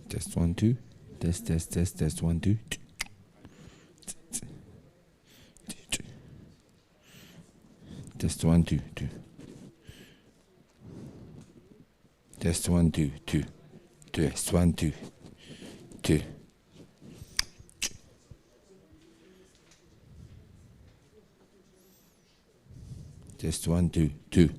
Test 1 2. Test 1 2. Test 1 2 2. Test 1 2 2. Test 1 2 2. Test 1 2 2.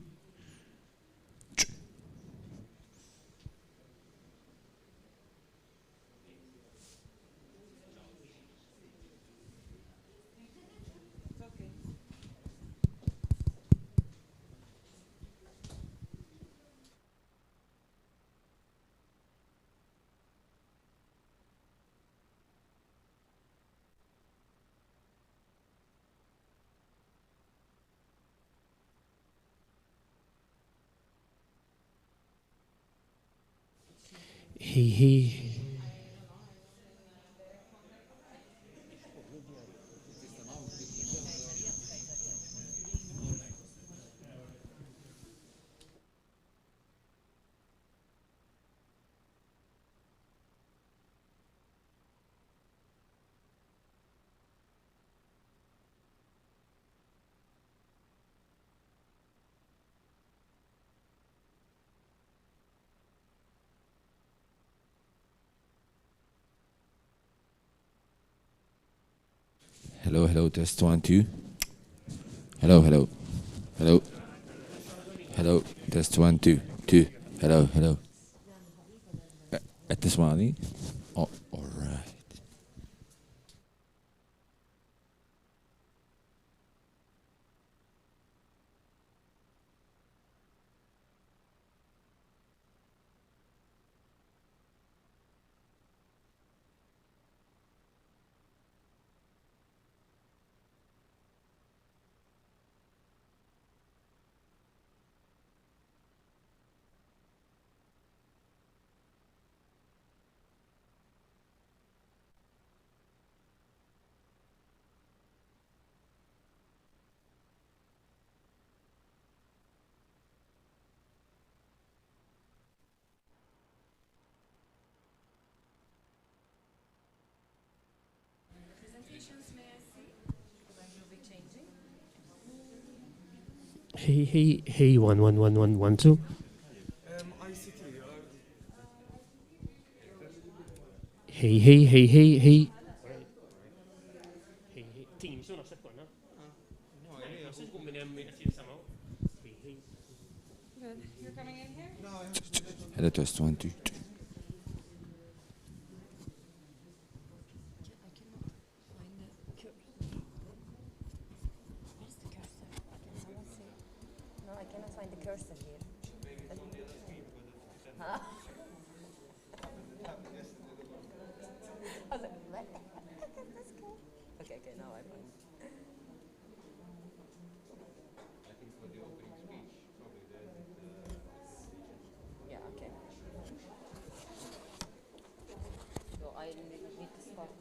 He. Hello, hello, test 1 2. Hello, hello. Hello. Hello, test 1 2 2. Hello, hello. تسمعني؟ Oh, alright. Hey, 1 1 1 1 1 2. Hey. Teams una seconda. You're coming in here? Hello, test 1 2. No, I cannot find the cursor here. Huh? I was like, what the heck is this guy? Okay, now I find it. Yeah, okay. So I need to start.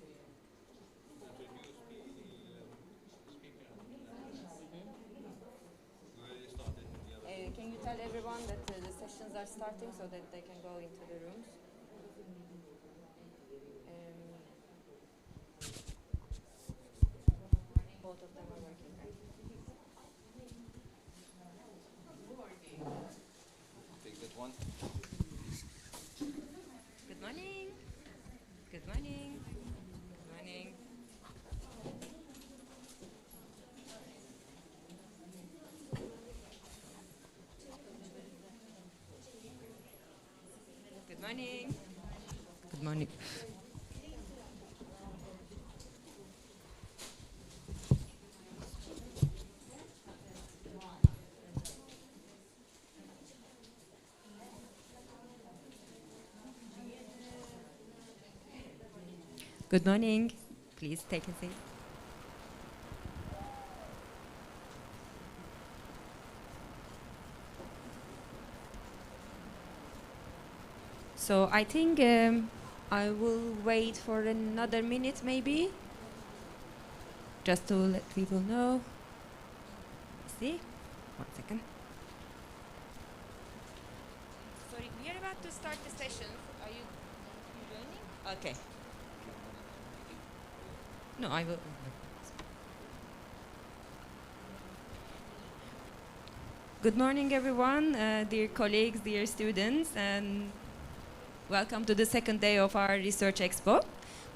Can you tell everyone that the sessions are starting so that they can go into the rooms? Both of them are working, right? Take that one. Good morning. Good morning. Good morning. Good morning. Good morning. Good morning. Please take a seat. So I think I will wait for another minute maybe, just to let people know. See? 1 second. Sorry, we are about to start the session. Are you Joining? Okay. No, I will. Good morning, everyone, dear colleagues, dear students, and welcome to the second day of our Research Expo.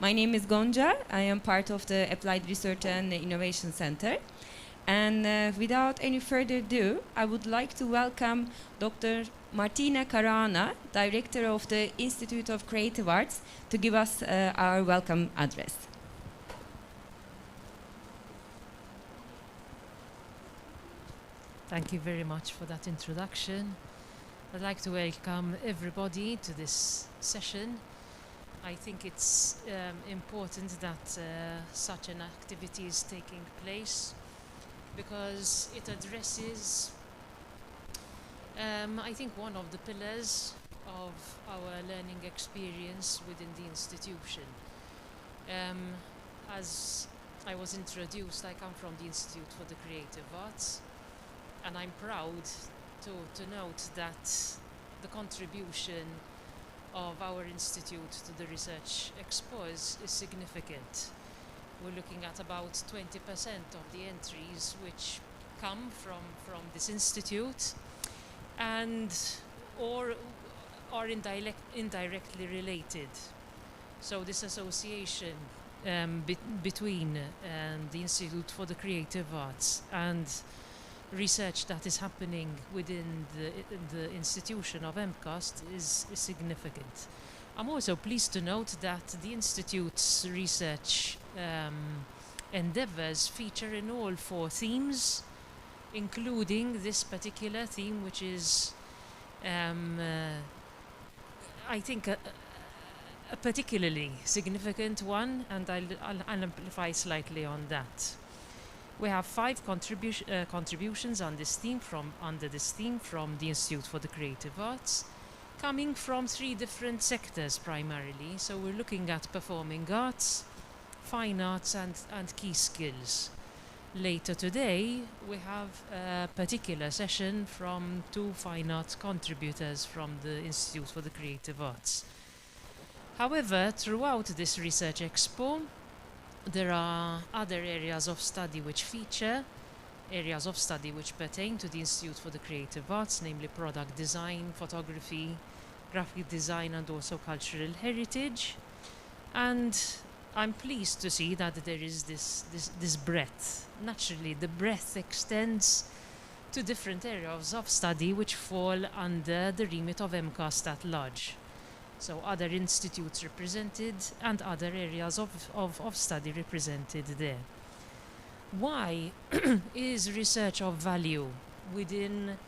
My name is Gonja. I am part of the Applied Research and Innovation Center. And without any further ado, I would like to welcome Dr. Martina Carana, Director of the Institute of Creative Arts, to give us our welcome address. Thank you very much for that introduction. I'd like to welcome everybody to this session. I think it's important that such an activity is taking place because it addresses, I think, one of the pillars of our learning experience within the institution. As I was introduced, I come from the Institute for the Creative Arts, and I'm proud to note that the contribution of our institute to the Research Expo is significant. We're looking at about 20% of the entries which come from this institute and or are indirectly related. So this association between the Institute for the Creative Arts and research that is happening within the institution of MCAST is significant. I'm also pleased to note that the Institute's research endeavors feature in all 4 themes, including this particular theme, which is, I think, a particularly significant one, and I'll amplify slightly on that. We have 5 contributions on this theme under this theme from the Institute for the Creative Arts, coming from 3 different sectors primarily. So we're looking at performing arts, fine arts, and key skills. Later today, we have a particular session from 2 fine arts contributors from the Institute for the Creative Arts. However, throughout this Research Expo, there are other areas of study which feature, areas of study which pertain to the Institute for the Creative Arts, namely product design, photography, graphic design, and also cultural heritage. And I'm pleased to see that there is this breadth. Naturally, the breadth extends to different areas of study which fall under the remit of MCAST at large. So other institutes represented and other areas of study represented there. Why is research of value within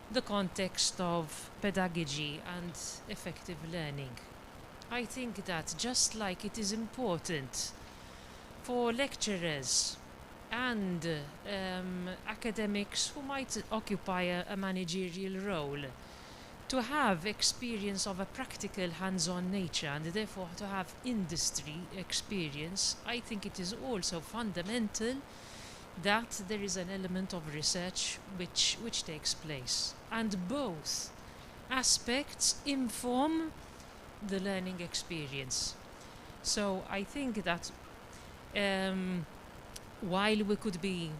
the context of pedagogy and effective learning? I think that just like it is important for lecturers and academics who might occupy a managerial role to have experience of a practical hands-on nature and therefore to have industry experience, I think it is also fundamental that there is an element of research which takes place. And both aspects inform the learning experience. So I think that while we could be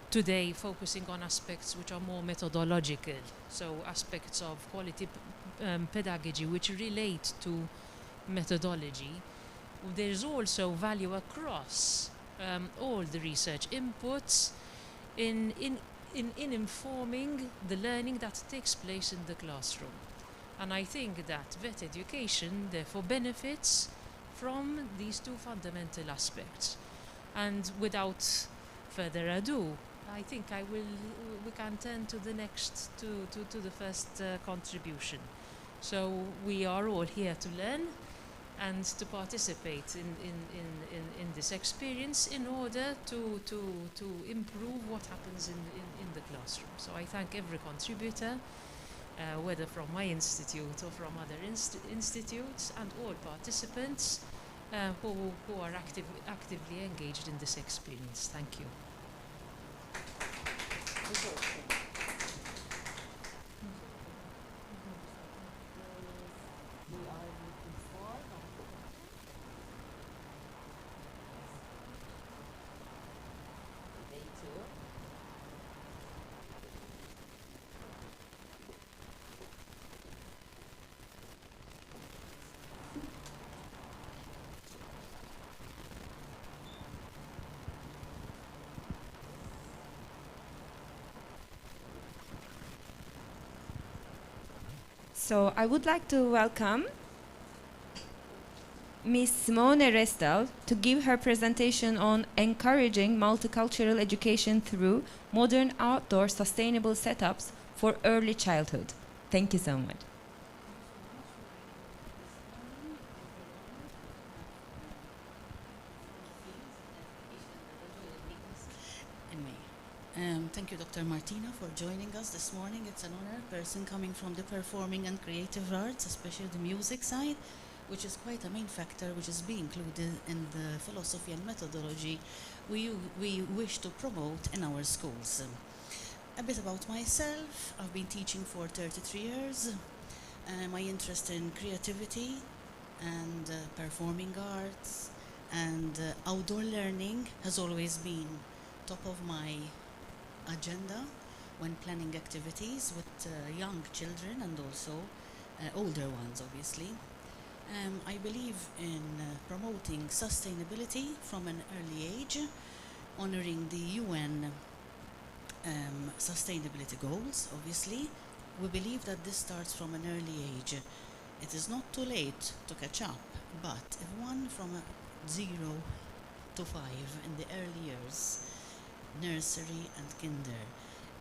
today focusing on aspects which are more methodological, so aspects of quality pedagogy which relate to methodology, there's also value across all the research inputs in informing the learning that takes place in the classroom. And I think that vet education therefore benefits from these 2 fundamental aspects. And without further ado, I think we can turn to the next, to the first contribution. So we are all here to learn and to participate in this experience in order to improve what happens in the classroom. So I thank every contributor, whether from my institute or from other institutes, and all participants who are actively engaged in this experience. Thank you. So I would like to welcome Ms. Simone Restal to give her presentation on encouraging multicultural education through modern outdoor sustainable setups for early childhood. Thank you so much. Thank you, Dr. Martina, for joining us this morning. It's an honor, person coming from the performing and creative arts, especially the music side, which is quite a main factor, which is being included in the philosophy and methodology we wish to promote in our schools. A bit about myself. I've been teaching for 33 years. My interest in creativity and performing arts and outdoor learning has always been top of my agenda when planning activities with young children and also older ones, obviously. I believe in promoting sustainability from an early age, honoring the UN sustainability goals, obviously. We believe that this starts from an early age. It is not too late to catch up, but if one from 0 to 5 in the early years, nursery and kinder,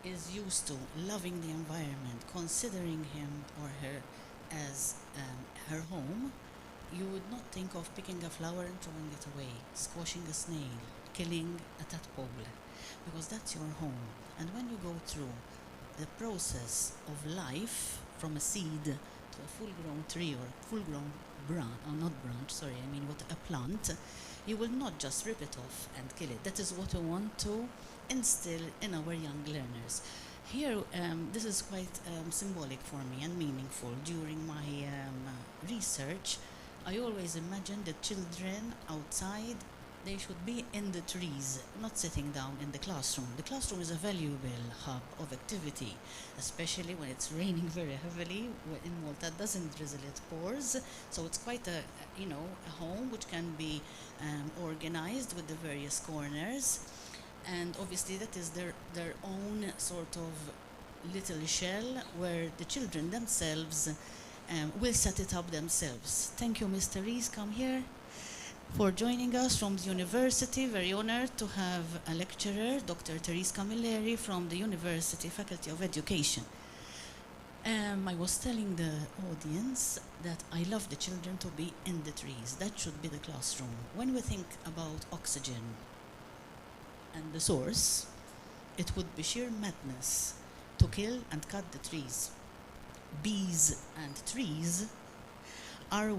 is used to loving the environment, considering him or her as her home, you would not think of picking a flower and throwing it away, squashing a snail, killing a tadpole, because that's your home. And when you go through the process of life from a seed to a full-grown tree or full-grown what a plant, you will not just rip it off and kill it. That is what we want to instill in our young learners. Here, this is quite symbolic for me and meaningful. During my research, I always imagined the children outside. They should be in the trees, not sitting down in the classroom. The classroom is a valuable hub of activity, especially when it's raining very heavily. In Malta, it doesn't drizzle, it pours. So it's quite a home which can be organized with the various corners. And obviously that is their own sort of little shell where the children themselves will set it up themselves. Thank you, Mr. Rees, come here, for joining us from the university. Very honored to have a lecturer, Dr. Therese Camilleri, from the University Faculty of Education. I was telling the audience that I love the children to be in the trees. That should be the classroom. When we think about oxygen and the source, it would be sheer madness to kill and cut the trees. Bees and trees are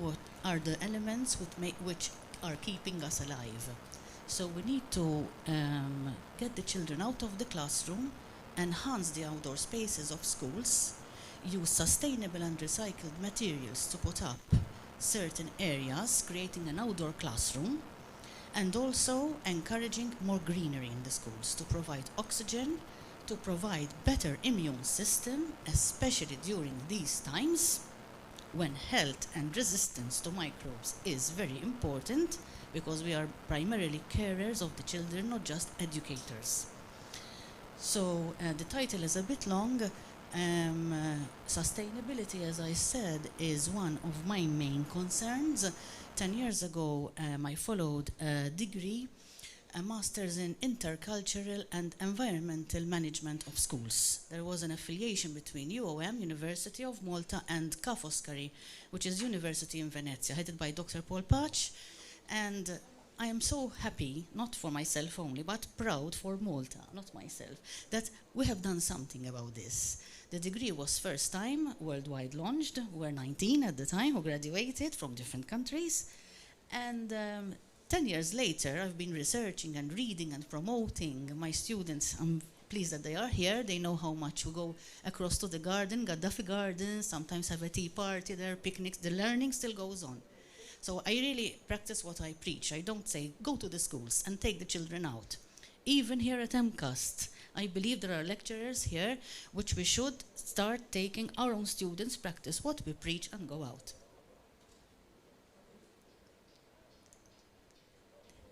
the elements which are keeping us alive. So we need to get the children out of the classroom, enhance the outdoor spaces of schools, use sustainable and recycled materials to put up certain areas, creating an outdoor classroom, and also encouraging more greenery in the schools to provide oxygen, to provide better immune system, especially during these times when health and resistance to microbes is very important, because we are primarily carers of the children, not just educators. So the title is a bit long. Sustainability, as I said, is one of my main concerns. 10 years ago, I followed a degree, a master's in intercultural and environmental management of schools. There was an affiliation between UOM, University of Malta, and Ca' Foscari, which is University in Venezia, headed by Dr. Paul Patch. And I am so happy, not for myself only, but proud for Malta, not myself, that we have done something about this. The degree was first time worldwide launched. We were 19 at the time who graduated from different countries. And 10 years later, I've been researching and reading and promoting my students. I'm pleased that they are here. They know how much we go across to the garden, Gaddafi Garden, sometimes have a tea party there, picnics. The learning still goes on. So I really practice what I preach. I don't say, go to the schools and take the children out. Even here at MCAST, I believe there are lecturers here which we should start taking our own students, practice what we preach, and go out.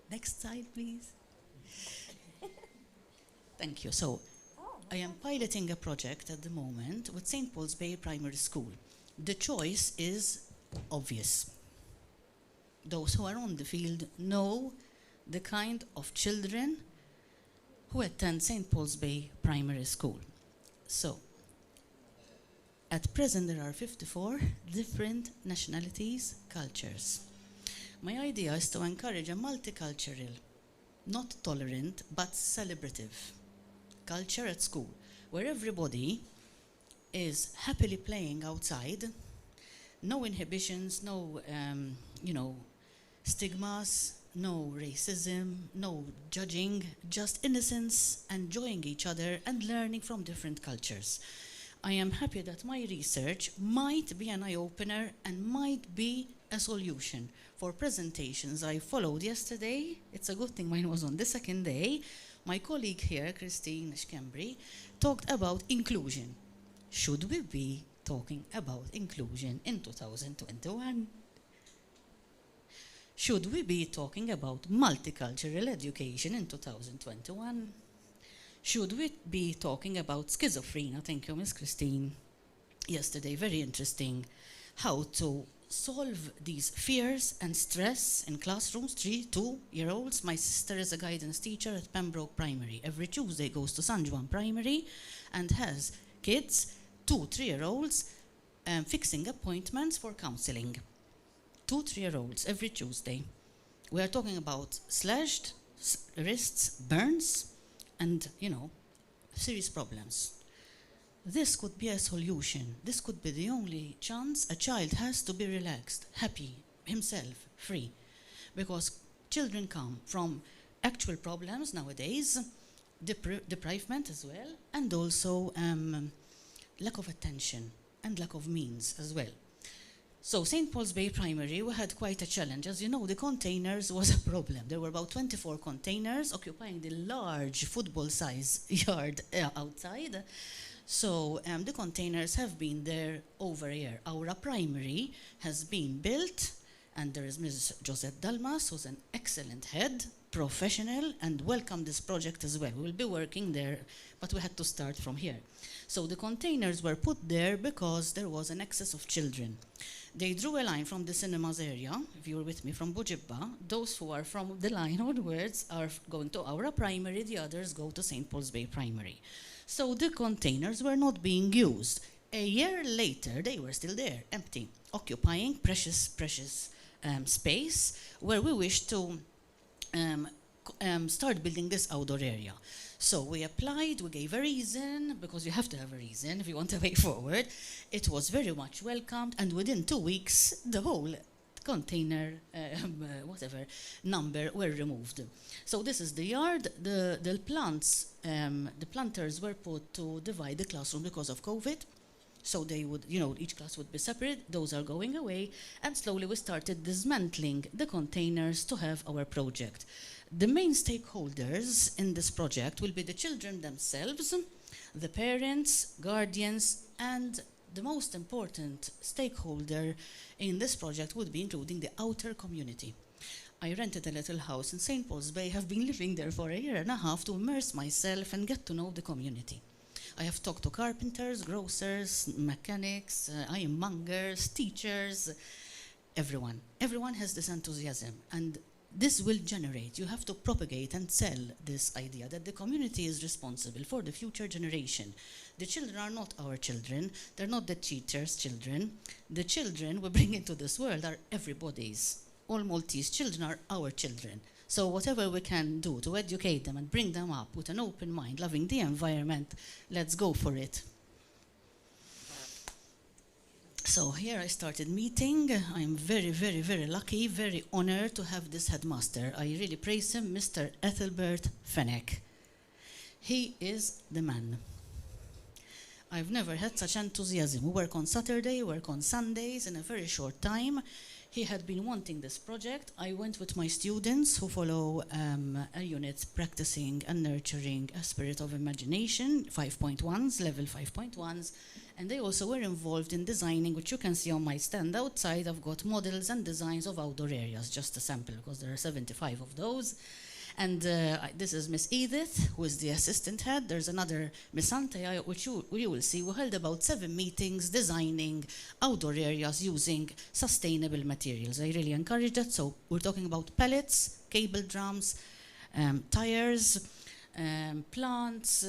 Next slide, please. Thank you. So, I am piloting a project at the moment with St. Paul's Bay Primary School. The choice is obvious. Those who are on the field know the kind of children who attend St. Paul's Bay Primary School. So, at present there are 54 different nationalities, cultures. My idea is to encourage a multicultural, not tolerant, but celebrative culture at school, where everybody is happily playing outside, no inhibitions, no, stigmas, no racism, no judging, just innocence, enjoying each other and learning from different cultures. I am happy that my research might be an eye-opener and might be a solution for presentations I followed yesterday. It's a good thing mine was on the second day. My colleague here, Christine Schembri, talked about inclusion. Should we be talking about inclusion in 2021? Should we be talking about multicultural education in 2021? Should we be talking about schizophrenia? Thank you, Ms. Christine. Yesterday, very interesting. How to solve these fears and stress in classrooms. 2-year-olds. My sister is a guidance teacher at Pembroke Primary. Every Tuesday goes to San Juan Primary and has kids, 2-3-year-olds, fixing appointments for counseling. 2-3-year-olds every Tuesday. We are talking about slashed wrists, burns, and, serious problems. This could be a solution. This could be the only chance a child has to be relaxed, happy, himself, free. Because children come from actual problems nowadays, deprivement as well, and also lack of attention and lack of means as well. So St. Paul's Bay Primary, we had quite a challenge. As you know, the containers was a problem. There were about 24 containers occupying the large football-size yard outside. So the containers have been there over a year. Our primary has been built, and there is Ms. Josette Dalmas, who's an excellent head, professional, and welcome this project as well. We'll be working there, but we had to start from here. So the containers were put there because there was an excess of children. They drew a line from the cinemas area, if you're with me, from Bujibba. Those who are from the line onwards are going to our primary, the others go to St. Paul's Bay Primary. So the containers were not being used. A year later, they were still there, empty, occupying precious space where we wished to start building this outdoor area. So we applied, we gave a reason, because you have to have a reason if you want a way forward. It was very much welcomed, and within 2 weeks, the whole container, number were removed. So this is the yard. The plants, the planters were put to divide the classroom because of COVID. So they would, each class would be separate. Those are going away. And slowly we started dismantling the containers to have our project. The main stakeholders in this project will be the children themselves, the parents, guardians, and the most important stakeholder in this project would be including the outer community. I rented a little house in St. Paul's Bay. Have been living there for a year and a half to immerse myself and get to know the community. I have talked to carpenters, grocers, mechanics, ironmongers, teachers, everyone. Everyone has this enthusiasm, and this will generate. You have to propagate and sell this idea that the community is responsible for the future generation. The children are not our children. They're not the teachers' children. The children we bring into this world are everybody's. All Maltese children are our children. So whatever we can do to educate them and bring them up with an open mind, loving the environment, let's go for it. So here I started meeting. I'm very, very, very lucky, very honored to have this headmaster. I really praise him, Mr. Ethelbert Fenech. He is the man. I've never had such enthusiasm. We work on Saturday, work on Sundays in a very short time. He had been wanting this project. I went with my students who follow a unit practicing and nurturing a spirit of imagination, 5.1s, level 5.1s, and they also were involved in designing, which you can see on my stand outside. I've got models and designs of outdoor areas, just a sample, because there are 75 of those. And this is Miss Edith, who is the assistant head. There's another Miss Antea, which you will see. We held about 7 meetings designing outdoor areas using sustainable materials. I really encourage that. So we're talking about pellets, cable drums, tires, plants,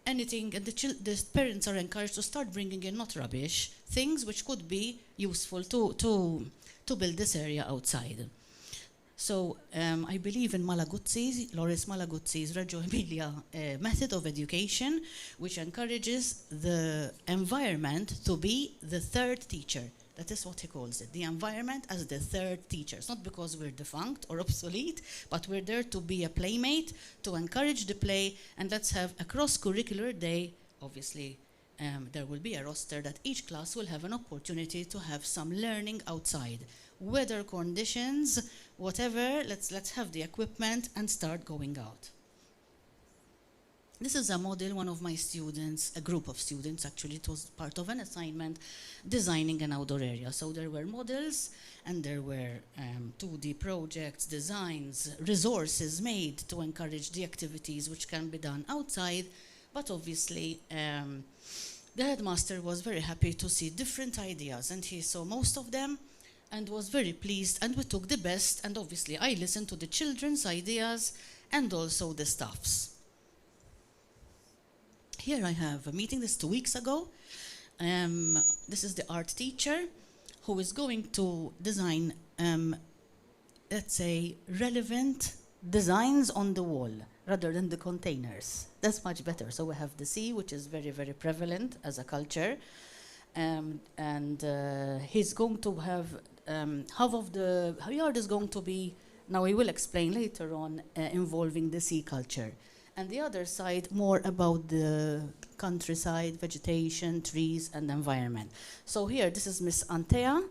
anything. And the parents are encouraged to start bringing in, not rubbish, things which could be useful to build this area outside. So I believe in Loris Malaguzzi's Reggio Emilia method of education, which encourages the environment to be the third teacher. That is what he calls it, the environment as the third teacher. It's not because we're defunct or obsolete, but we're there to be a playmate, to encourage the play, and let's have a cross-curricular day. Obviously, there will be a roster that each class will have an opportunity to have some learning outside. Weather conditions, whatever, let's have the equipment and start going out. This is a model one of my students, a group of students actually, it was part of an assignment, designing an outdoor area. So there were models and there were 2D projects, designs, resources made to encourage the activities which can be done outside. But obviously, the headmaster was very happy to see different ideas, and he saw most of them and was very pleased, and we took the best, and obviously I listened to the children's ideas and also the staff's. Here I have a meeting, this 2 weeks ago. This is the art teacher who is going to design, let's say, relevant designs on the wall rather than the containers. That's much better. So we have the sea, which is very, very prevalent as a culture. And he's going to have half of the yard is going to be, now I will explain later on, involving the sea culture. And the other side, more about the countryside, vegetation, trees, and environment. So here, this is Miss Antea,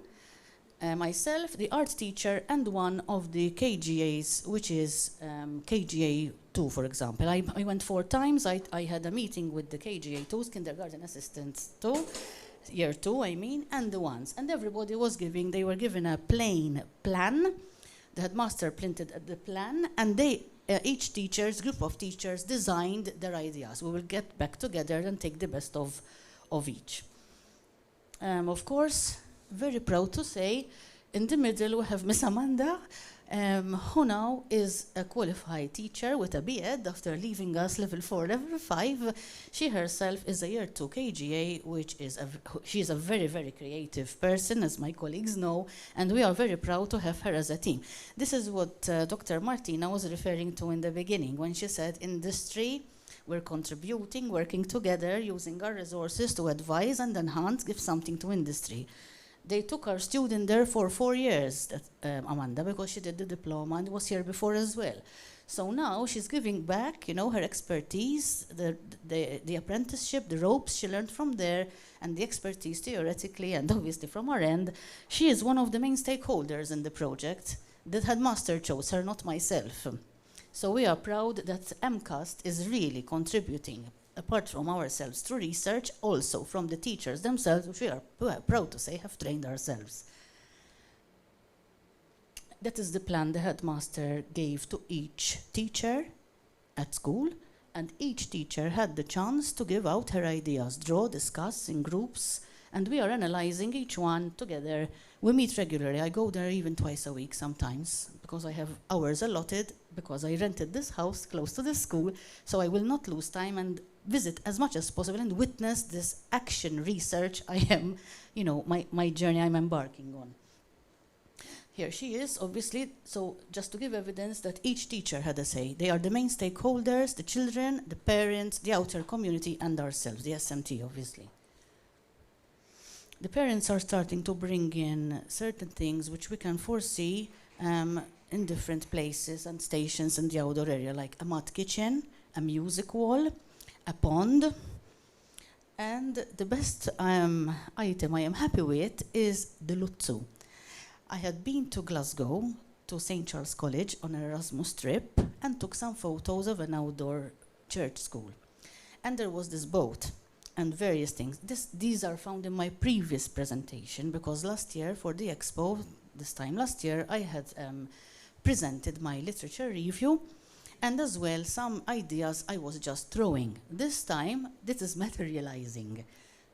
myself, the art teacher, and one of the KGAs, which is KGA 2, for example. I went 4 times. I had a meeting with the KGA 2s, kindergarten assistants 2, year 2, I mean, and the ones. And everybody was they were given a plain plan. The headmaster printed the plan, and they, each group of teachers designed their ideas. We will get back together and take the best of each. Of course, very proud to say, in the middle we have Miss Amanda, who now is a qualified teacher with a B.Ed after leaving us level 4, level 5. She herself is a year 2 KGA, which is she's a very, very creative person, as my colleagues know, and we are very proud to have her as a team. This is what Dr. Martina was referring to in the beginning when she said industry, we're contributing, working together, using our resources to advise and enhance, give something to industry. They took our student there for 4 years, Amanda, because she did the diploma and was here before as well. So now she's giving back, her expertise, the apprenticeship, the ropes she learned from there, and the expertise theoretically and obviously from our end. She is one of the main stakeholders in the project. The headmaster chose her, not myself. So we are proud that MCAST is really contributing, apart from ourselves, through research, also from the teachers themselves, which we are proud to say have trained ourselves. That is the plan the headmaster gave to each teacher at school, and each teacher had the chance to give out her ideas, draw, discuss in groups, and we are analyzing each one together. We meet regularly. I go there even twice a week sometimes, because I have hours allotted, because I rented this house close to the school, so I will not lose time and visit as much as possible and witness this action research I am, my journey I'm embarking on. Here she is, obviously, so just to give evidence that each teacher had a say. They are the main stakeholders, the children, the parents, the outer community, and ourselves, the SMT, obviously. The parents are starting to bring in certain things which we can foresee in different places and stations in the outdoor area, like a mud kitchen, a music wall, a pond, and the best item I am happy with is the Lutzu. I had been to Glasgow, to St. Charles College on an Erasmus trip, and took some photos of an outdoor church school. And there was this boat and various things. These are found in my previous presentation, because last year for the Expo, this time last year, I had presented my literature review, And as well, some ideas I was just throwing. This time, this is materializing.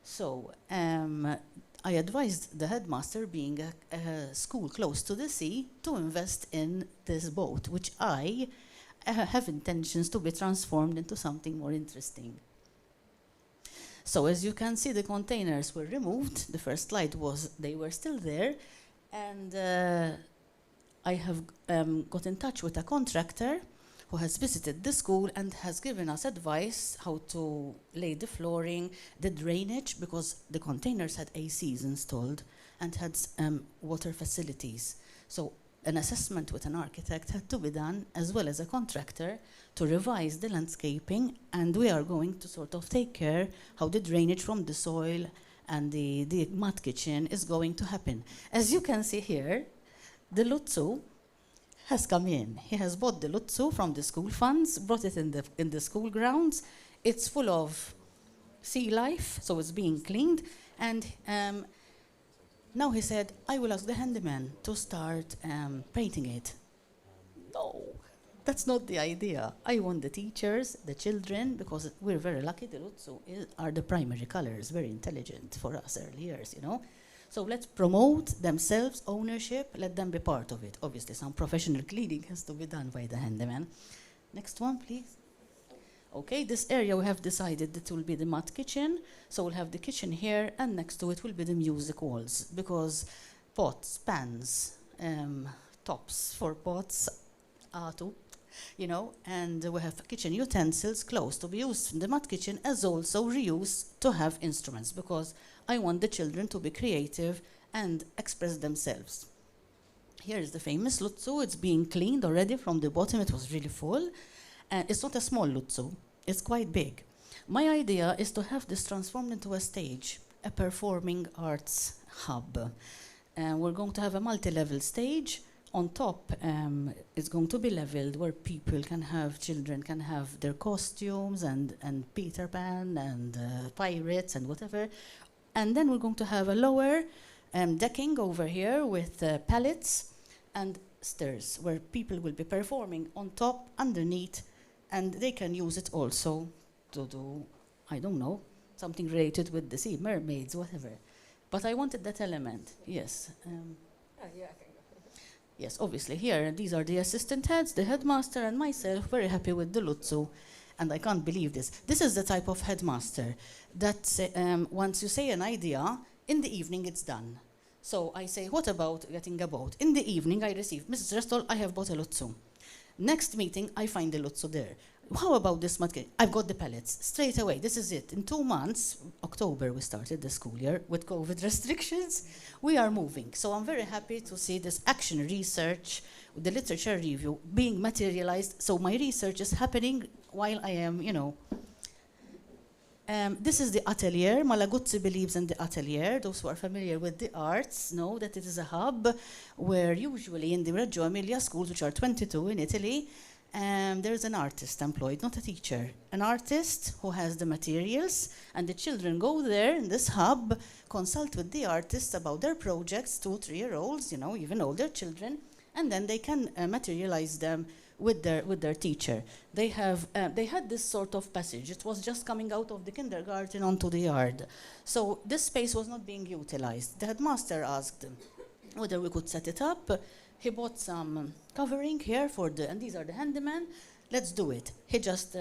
So I advised the headmaster, being a school close to the sea, to invest in this boat, which I have intentions to be transformed into something more interesting. So as you can see, the containers were removed. The first slide was they were still there. And I have got in touch with a contractor who has visited the school and has given us advice how to lay the flooring, the drainage, because the containers had ACs installed and had water facilities. So an assessment with an architect had to be done, as well as a contractor, to revise the landscaping, and we are going to sort of take care how the drainage from the soil and the mud kitchen is going to happen. As you can see here, the Lutsu has come in. He has bought the Lutsu from the school funds, brought it in the school grounds. It's full of sea life, so it's being cleaned. And now he said, I will ask the handyman to start painting it. No, that's not the idea. I want the teachers, the children, because we're very lucky. The Lutsu are the primary colors, very intelligent for us early years, you know. So let's promote themselves, ownership, let them be part of it. Obviously, some professional cleaning has to be done by the handyman. Next one, please. Okay, this area we have decided that will be the mud kitchen. So we'll have the kitchen here, and next to it will be the music walls, because pots, pans, tops for pots, you know, and we have kitchen utensils close to be used in the mud kitchen, as also reused to have instruments, because I want the children to be creative and express themselves. Here is the famous Lutsu. It's being cleaned already from the bottom. It was really full. And it's not a small Lutsu. It's quite big. My idea is to have this transformed into a stage, a performing arts hub. We're going to have a multi-level stage. On top, it's going to be leveled where people can have, children can have their costumes and Peter Pan and pirates and whatever. And then we're going to have a lower decking over here with pallets and stairs where people will be performing on top, underneath, and they can use it also to do, I don't know, something related with the sea, mermaids, whatever. But I wanted that element, yes. Yes, obviously here, these are the assistant heads, the headmaster and myself, very happy with the Lutsu. And I can't believe this. This is the type of headmaster that once you say an idea, in the evening it's done. So I say, what about getting a boat? In the evening I receive, Mrs. Restol, I have bought a Lutsu. Next meeting, I find the Lutsu there. How about this mud kitchen? I've got the pellets. Straight away, this is it. In 2 months, October we started the school year with COVID restrictions. We are moving. So I'm very happy to see this action research, the literature review being materialized. So my research is happening while I am, you know. This is the atelier. Malaguzzi believes in the atelier. Those who are familiar with the arts know that it is a hub where usually in the Reggio Emilia schools, which are 22 in Italy, there is an artist employed, not a teacher. An artist who has the materials, and the children go there in this hub, consult with the artists about their projects, 2, 3-year-olds, you know, even older children, and then they can materialize them with their teacher. They had this sort of passage. It was just coming out of the kindergarten onto the yard. So this space was not being utilized. The headmaster asked whether we could set it up. He bought some covering here and these are the handymen. Let's do it. He just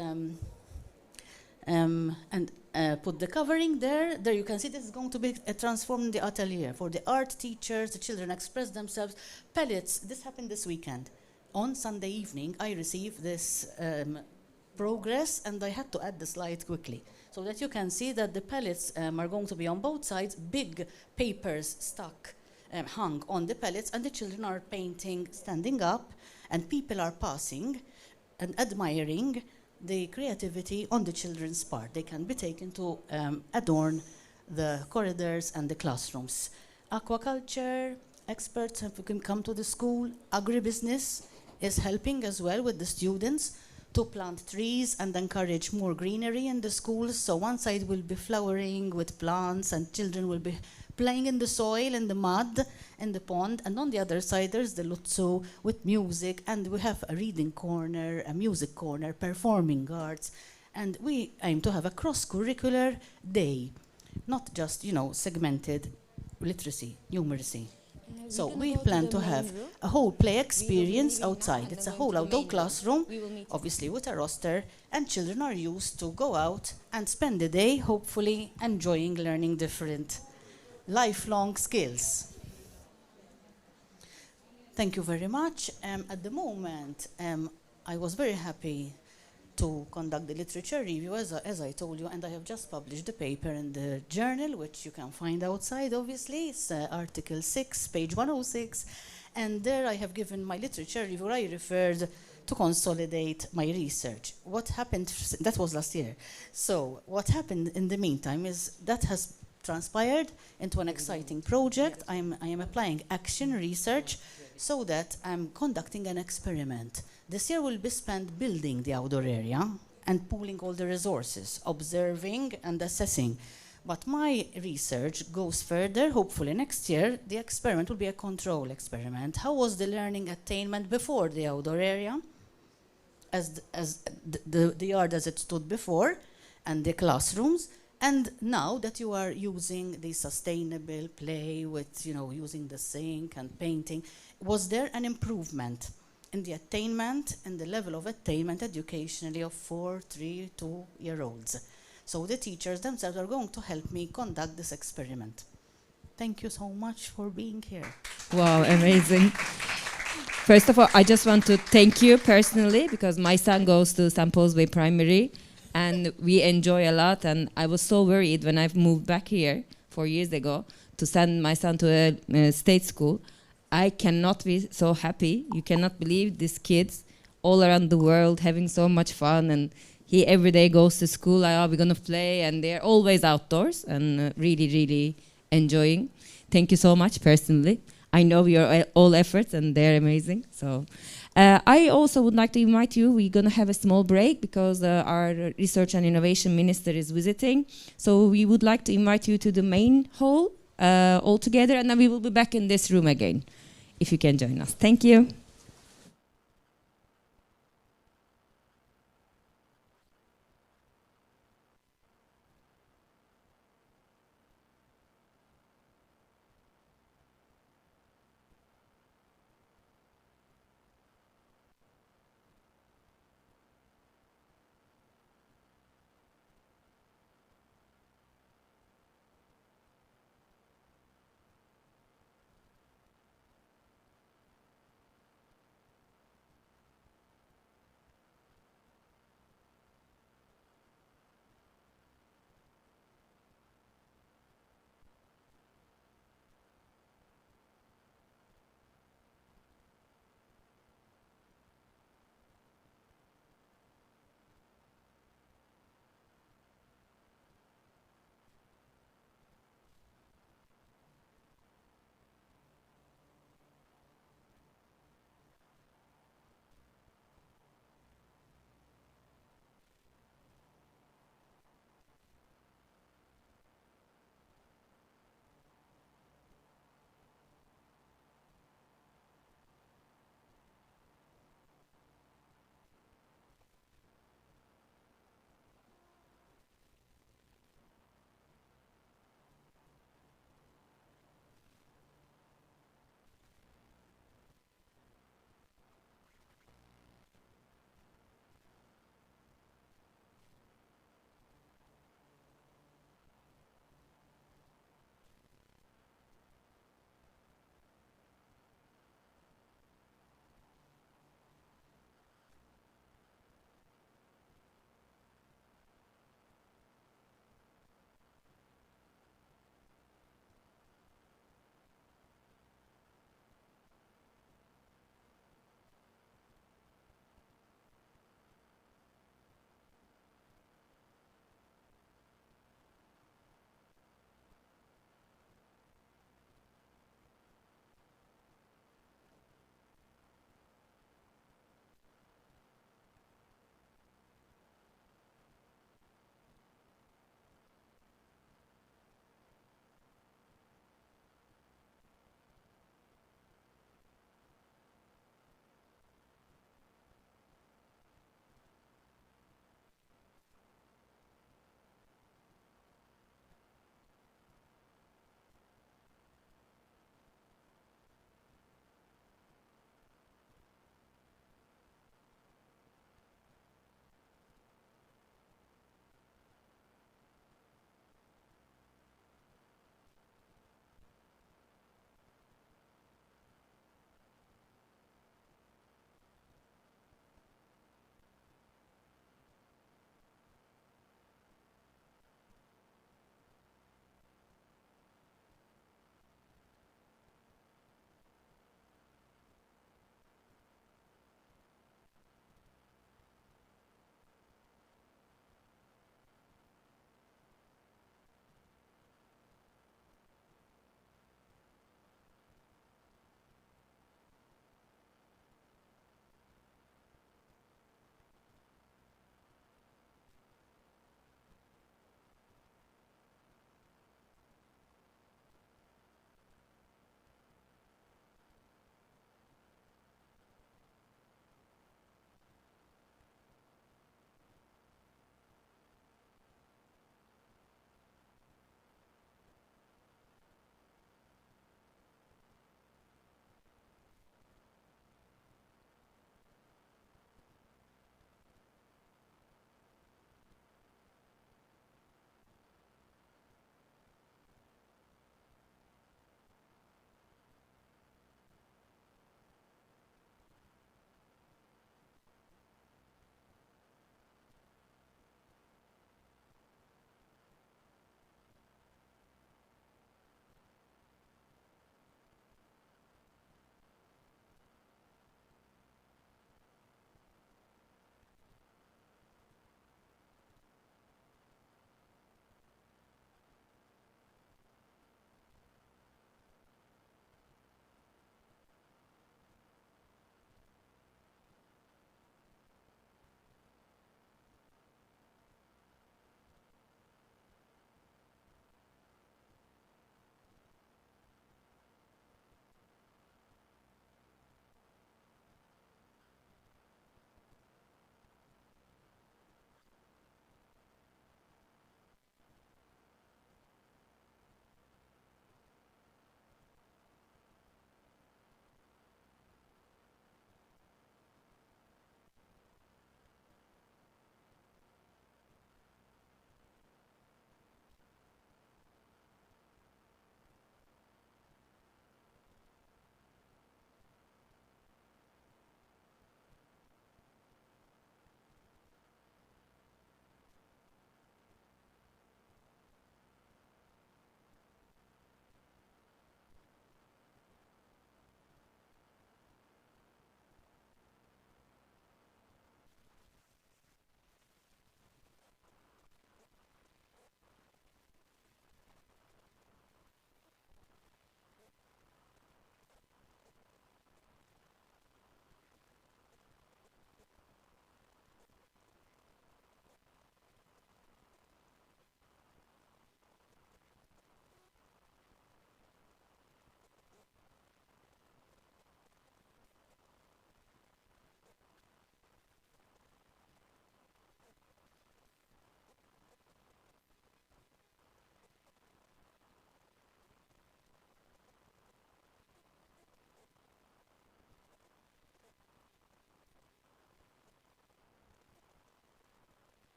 put the covering there. There you can see this is going to be transformed in the atelier for the art teachers. The children express themselves. Pellets. This happened this weekend. On Sunday evening, I received this progress, and I had to add the slide quickly so that you can see that the pellets are going to be on both sides, big papers stuck, hung on the pellets, and the children are painting, standing up, and people are passing and admiring the creativity on the children's part. They can be taken to adorn the corridors and the classrooms. Aquaculture, experts have come to the school. Agribusiness is helping as well with the students to plant trees and encourage more greenery in the schools. So one side will be flowering with plants and children will be playing in the soil, in the mud, in the pond. And on the other side, there's the Lutzu with music. And we have a reading corner, a music corner, performing arts. And we aim to have a cross-curricular day, not just, segmented literacy, numeracy. So we plan to have a whole play experience outside. It's a whole outdoor classroom, obviously with a roster, and children are used to go out and spend the day, hopefully enjoying learning different lifelong skills. Thank you very much. At the moment, I was very happy to conduct the literature review, as I told you, and I have just published the paper in the journal, which you can find outside, obviously. It's Article 6, page 106, and there I have given my literature review. I referred to consolidate my research. What happened, that was last year. So what happened in the meantime is that has transpired into an exciting project. I am applying action research so that I'm conducting an experiment. This year will be spent building the outdoor area and pooling all the resources, observing and assessing. But my research goes further. Hopefully next year, the experiment will be a control experiment. How was the learning attainment before the outdoor area, as the yard as it stood before, and the classrooms? And now that you are using the sustainable play with, using the sink and painting, was there an improvement in the attainment and the level of attainment educationally of 4, 3, 2-year-olds? So the teachers themselves are going to help me conduct this experiment. Thank you so much for being here. Wow, amazing. First of all, I just want to thank you personally, because my son goes to St. Paul's Way Primary and we enjoy a lot, and I was so worried when I moved back here 4 years ago to send my son to a state school. I cannot be so happy. You cannot believe these kids all around the world having so much fun, and he every day goes to school, we're gonna play, and they're always outdoors and really, really enjoying. Thank you so much personally. I know your all efforts and they're amazing. So I also would like to invite you. We're gonna have a small break because our Research and Innovation Minister is visiting. So we would like to invite you to the main hall all together, and then we will be back in this room again, if you can join us. Thank you.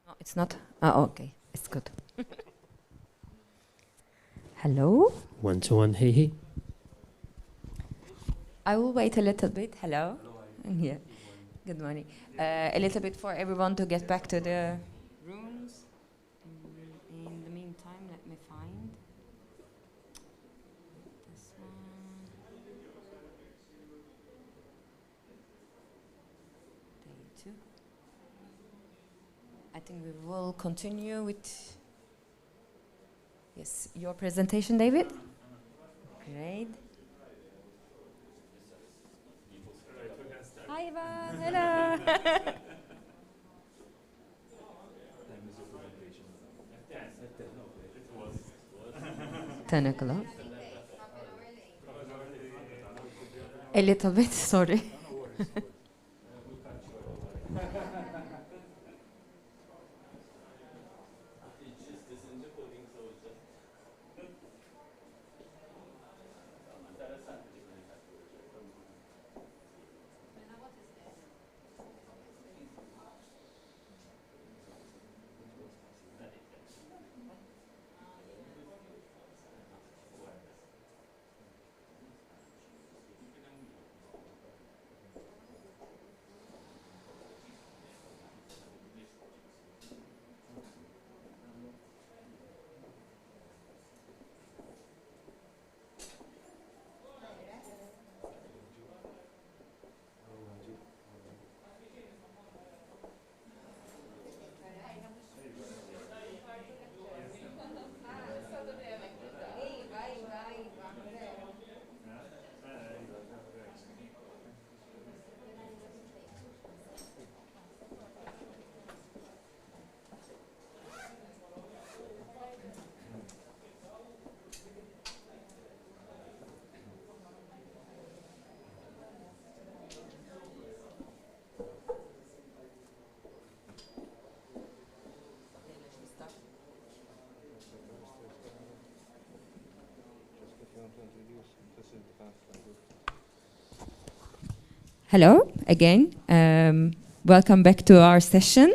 Oh, it's not? Oh, okay. It's good. Hello? 1 to 1, hey, hey. I will wait a little bit. Hello? Yeah. Good morning. A little bit for everyone to get back to the rooms. In the meantime, let me find this one. Day 2. I think we will continue with your presentation, David. Great. Hi, Ivan. Hello. 10 o'clock. A little bit, sorry. Hello again. Welcome back to our session.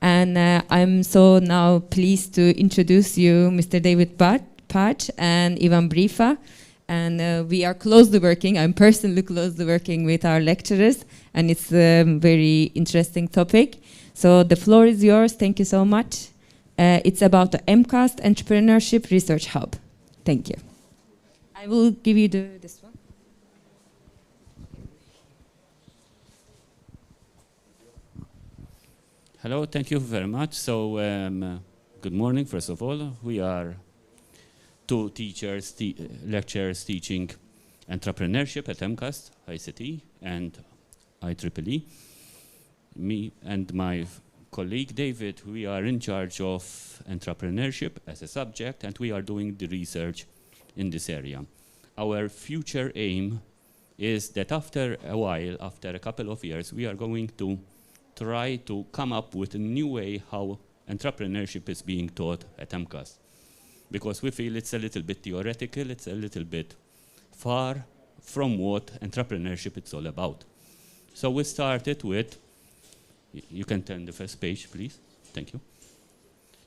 And I'm so now pleased to introduce you Mr. David Patch and Ivan Brifa. And we are closely working. I'm personally closely working with our lecturers. And it's a very interesting topic. So the floor is yours. Thank you so much. It's about the MCAST Entrepreneurship Research Hub. Thank you. I will give you this one. Hello, thank you very much. So, good morning, first of all. We are two teachers, lecturers teaching entrepreneurship at MCAST, ICT, and IEEE. Me and my colleague David, we are in charge of entrepreneurship as a subject, and we are doing the research in this area. Our future aim is that after a while, after a couple of years, we are going to try to come up with a new way how entrepreneurship is being taught at MCAST. Because we feel it's a little bit theoretical, it's a little bit far from what entrepreneurship is all about. So we started with, you can turn the first page, please. Thank you.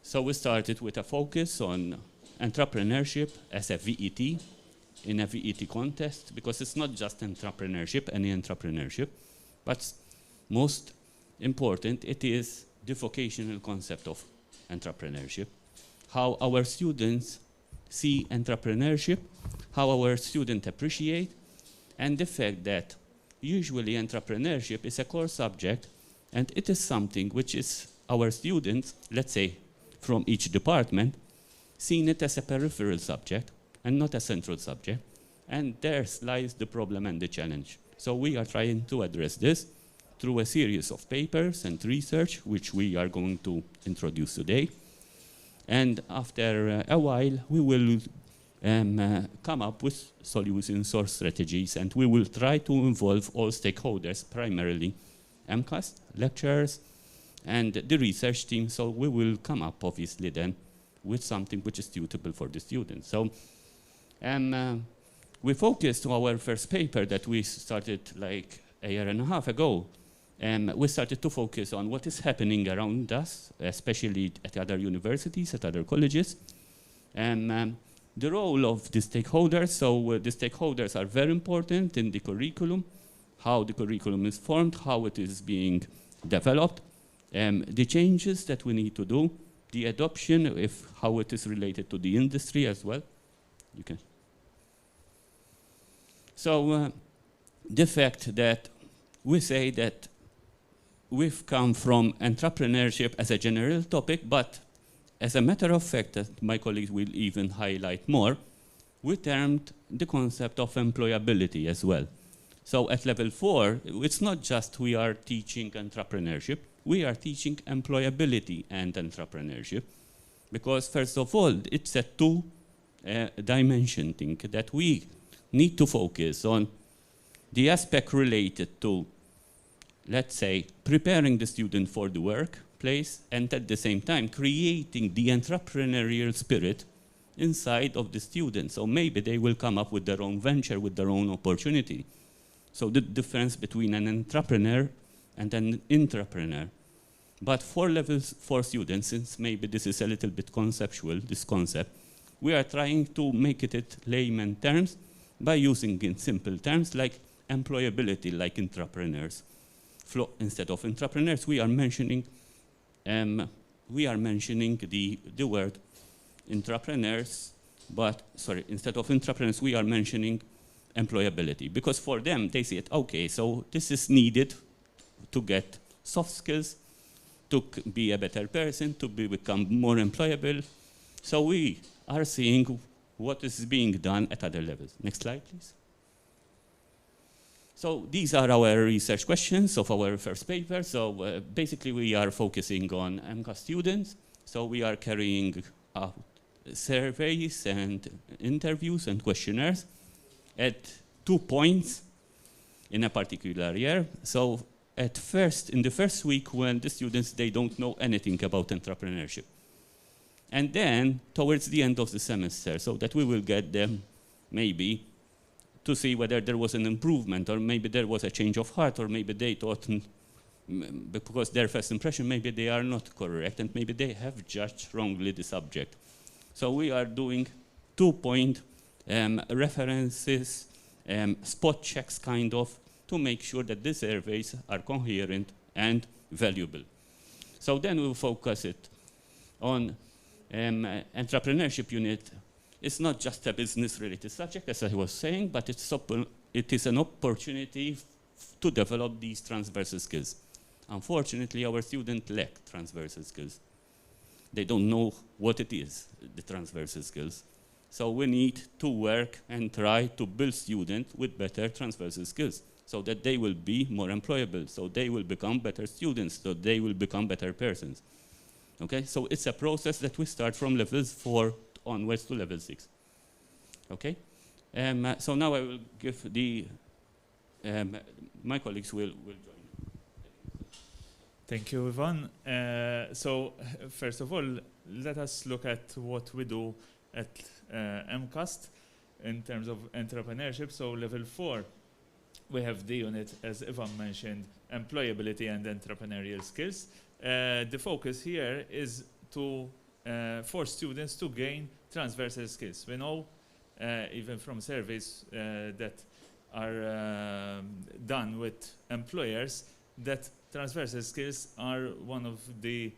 So we started with a focus on entrepreneurship as a VET, in a VET contest, because it's not just entrepreneurship, any entrepreneurship, but most important, it is the vocational concept of entrepreneurship, how our students see entrepreneurship, how our students appreciate, and the fact that usually entrepreneurship is a core subject, and it is something which is our students, let's say from each department, seen it as a peripheral subject and not a central subject, and there lies the problem and the challenge. So we are trying to address this through a series of papers and research, which we are going to introduce today. And after a while, we will come up with solutions or strategies, and we will try to involve all stakeholders, primarily MCAST, lecturers, and the research team. So we will come up, obviously, then with something which is suitable for the students. So we focused on our first paper that we started like a year and a half ago we started to focus on what is happening around us, especially at other universities, at other colleges, and the role of the stakeholders. So the stakeholders are very important in the curriculum, how the curriculum is formed, how it is being developed, the changes that we need to do, the adoption, how it is related to the industry as well. You can. So the fact that we say that we've come from entrepreneurship as a general topic, but as a matter of fact, that my colleagues will even highlight more, we termed the concept of employability as well. So at level 4, it's not just we are teaching entrepreneurship, we are teaching employability and entrepreneurship, because first of all, it's a two-dimension thing that we need to focus on the aspect related to, let's say, preparing the student for the workplace, and at the same time creating the entrepreneurial spirit inside of the student. So maybe they will come up with their own venture, with their own opportunity. So the difference between an entrepreneur and an intrapreneur. But for levels 4 students, since maybe this is a little bit conceptual, this concept, we are trying to make it at layman terms by using in simple terms like employability, like entrepreneurs. Instead of entrepreneurs, we are mentioning the word entrepreneurs, but sorry, instead of entrepreneurs, we are mentioning employability, because for them, they see it, okay, so this is needed to get soft skills, to be a better person, to become more employable. So we are seeing what is being done at other levels. Next slide, please. So these are our research questions of our first paper. So basically, we are focusing on MCAST students. So we are carrying out surveys and interviews and questionnaires at 2 points in a particular year. So at first, in the first week, when the students, they don't know anything about entrepreneurship. And then towards the end of the semester, so that we will get them maybe to see whether there was an improvement, or maybe there was a change of heart, or maybe they thought, because their first impression, maybe they are not correct, and maybe they have judged wrongly the subject. So we are doing 2-point references, spot checks kind of, to make sure that the surveys are coherent and valuable. So then we'll focus it on entrepreneurship unit. It's not just a business-related subject, as I was saying, but it is an opportunity to develop these transversal skills. Unfortunately, our students lack transversal skills. They don't know what it is, the transversal skills. So we need to work and try to build students with better transversal skills, so that they will be more employable, so they will become better students, so they will become better persons. Okay, so it's a process that we start from levels 4 onwards to level 6. Okay, so now I will give the, my colleagues will join. Thank you, Ivan. So first of all, let us look at what we do at MCAST in terms of entrepreneurship. So level 4, we have the unit, as Ivan mentioned, employability and entrepreneurial skills. The focus here is to for students to gain transversal skills. We know, even from surveys that are done with employers, that transversal skills are one of the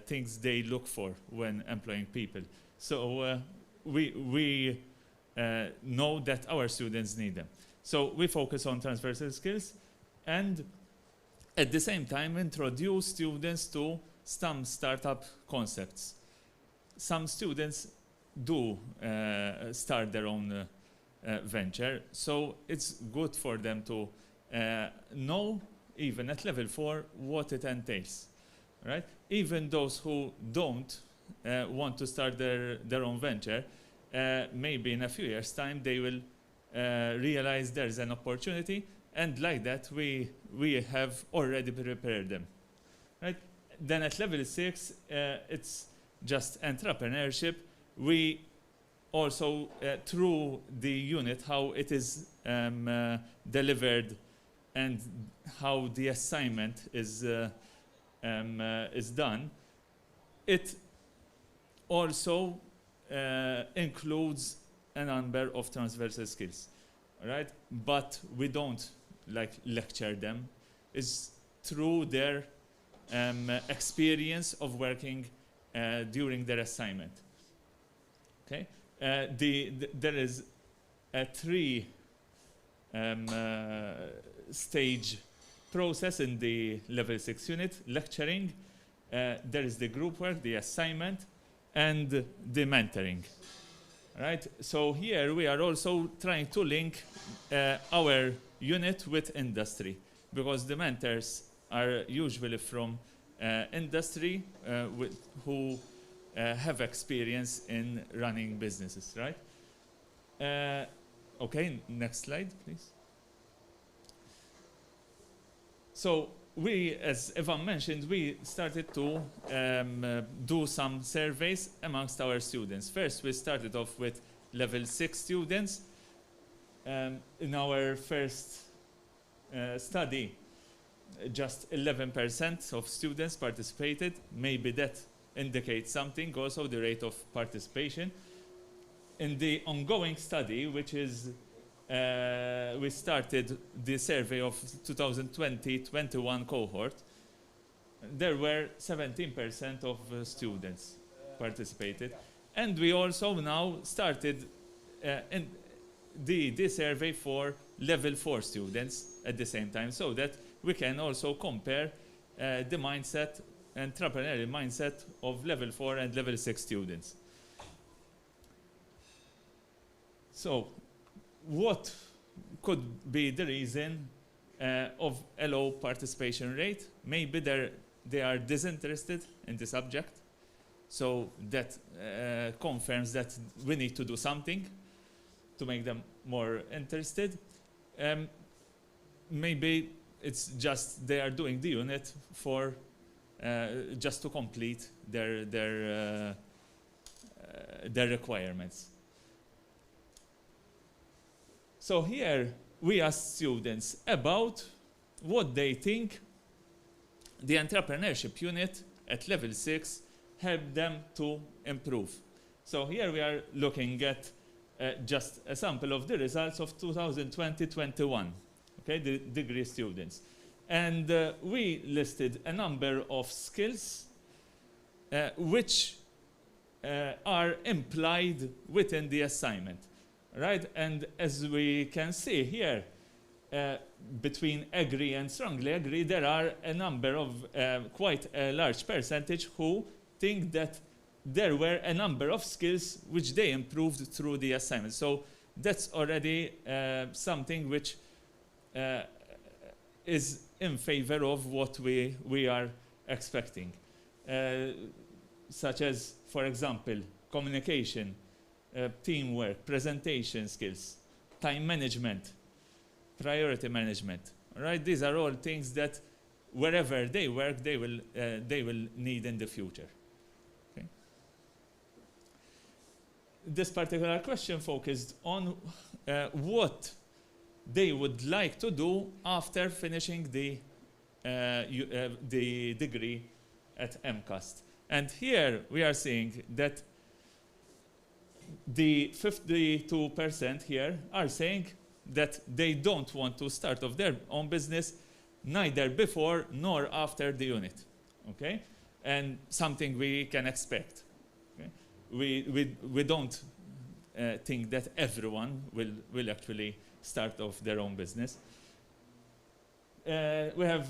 things they look for when employing people. So we know that our students need them. So we focus on transversal skills, and at the same time introduce students to some startup concepts. Some students do start their own venture, so it's good for them to know, even at level 4, what it entails, right? Even those who don't want to start their own venture, maybe in a few years' time they will realize there's an opportunity, and like that we have already prepared them, right? Then at level 6, it's just entrepreneurship. We also, through the unit, how it is delivered and how the assignment is done, it also includes a number of transversal skills, right? But we don't like lecture them. It's through their experience of working during their assignment. Okay, there is a three-stage process in the level 6 unit: lecturing, there is the group work, the assignment, and the mentoring. Right. So here we are also trying to link our unit with industry, because the mentors are usually from industry who have experience in running businesses, right? Okay, next slide, please. So we, as Evan mentioned, we started to do some surveys amongst our students. First, we started off with level 6 students. In our first study, just 11% of students participated. Maybe that indicates something, also the rate of participation. In the ongoing study, which is, we started the survey of 2020-21 cohort, there were 17% of students participated. And we also now started in the survey for level 4 students at the same time, so that we can also compare the mindset, entrepreneurial mindset of level 4 and level 6 students. So what could be the reason of a low participation rate? Maybe they are disinterested in the subject, so that confirms that we need to do something to make them more interested. Maybe it's just they are doing the unit for just to complete their requirements. So here we ask students about what they think the entrepreneurship unit at level 6 helped them to improve. So here we are looking at just a sample of the results of 2020-21, okay, the degree students. And we listed a number of skills which are implied within the assignment. Right, and as we can see here, between agree and strongly agree, there are a number of quite a large percentage who think that there were a number of skills which they improved through the assignment. So that's already something which is in favor of what we are expecting, such as, for example, communication, teamwork, presentation skills, time management, priority management. Right? These are all things that wherever they work, they will need in the future. Okay? This particular question focused on what they would like to do after finishing the degree at MCAST. And here we are seeing that the 52% here are saying that they don't want to start off their own business neither before nor after the unit, okay? And something we can expect. Okay? We don't think that everyone will actually start off their own business. We have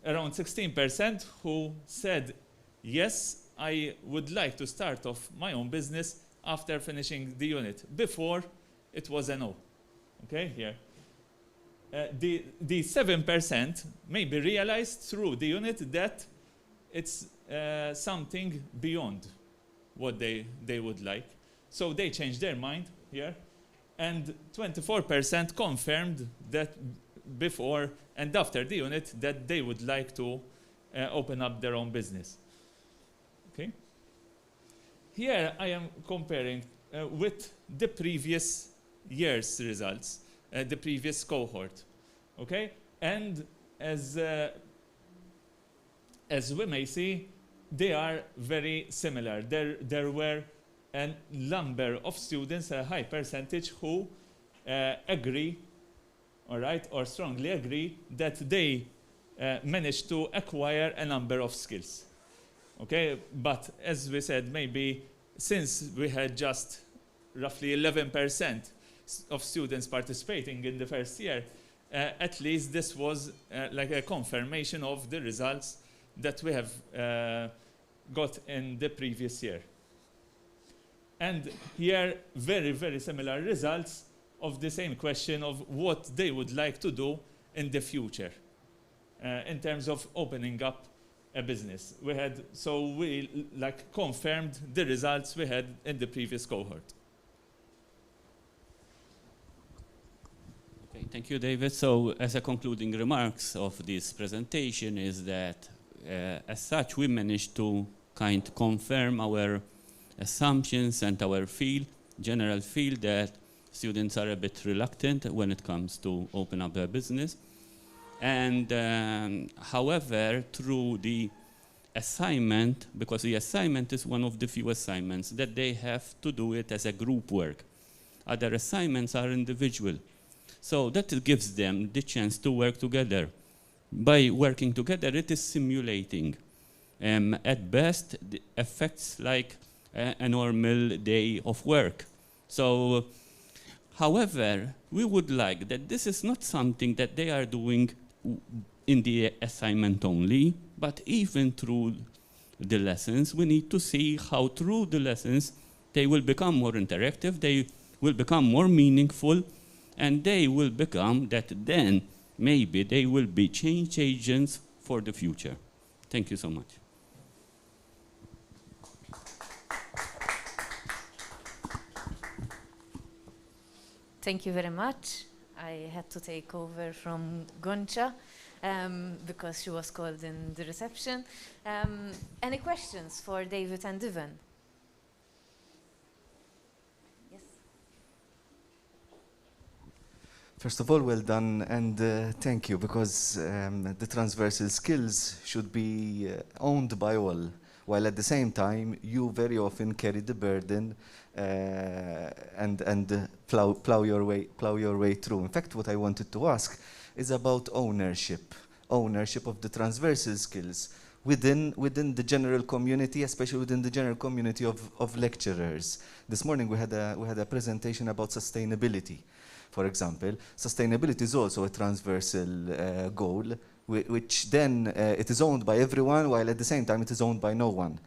around 16% who said, yes, I would like to start off my own business after finishing the unit. Before, it was a no. Okay, here. The 7% maybe realized through the unit that it's something beyond what they would like. So they changed their mind here. And 24% confirmed that before and after the unit that they would like to open up their own business. Okay. Here I am comparing with the previous year's results, the previous cohort. Okay, And as we may see, they are very similar. There were a number of students, a high percentage, who agree, all right, or strongly agree that they managed to acquire a number of skills. Okay, but as we said, maybe since we had just roughly 11% of students participating in the first year, at least this was like a confirmation of the results that we have got in the previous year. And here, very, very similar results of the same question of what they would like to do in the future in terms of opening up a business. We like confirmed the results we had in the previous cohort. Okay, thank you, David. So, as a concluding remarks of this presentation is that, as such, we managed to kind of confirm our assumptions and our general feel that students are a bit reluctant when it comes to open up their business. And however, through the assignment, because the assignment is one of the few assignments that they have to do it as a group work. Other assignments are individual. So that gives them the chance to work together. By working together, it is simulating. At best, the effects like a normal day of work. So, however, we would like that this is not something that they are doing in the assignment only, but even through the lessons. We need to see how through the lessons they will become more interactive, they will become more meaningful, and they will become that then maybe they will be change agents for the future. Thank you so much. Thank you very much. I had to take over from Goncha because she was called in the reception. Any questions for David and Ivan? Yes. First of all, well done, and thank you, because the transversal skills should be owned by all, while at the same time you very often carry the burden and plow your way through. In fact, what I wanted to ask is about ownership of the transversal skills within the general community, especially within the general community of lecturers. This morning we had a presentation about sustainability. For example, sustainability is also a transversal goal, which then it is owned by everyone, while at the same time it is owned by no one.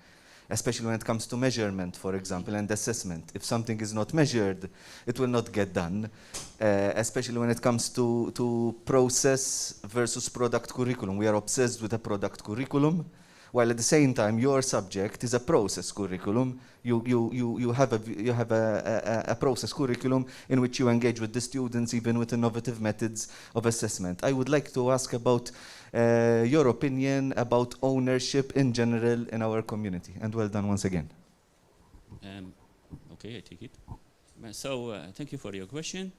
Especially when it comes to measurement, for example, and assessment. If something is not measured, it will not get done. Especially when it comes to process versus product curriculum. We are obsessed with a product curriculum, while at the same time your subject is a process curriculum. You have a process curriculum in which you engage with the students, even with innovative methods of assessment. I would like to ask about your opinion about ownership in general in our community. And well done once again. Okay, I take it. So thank you for your question.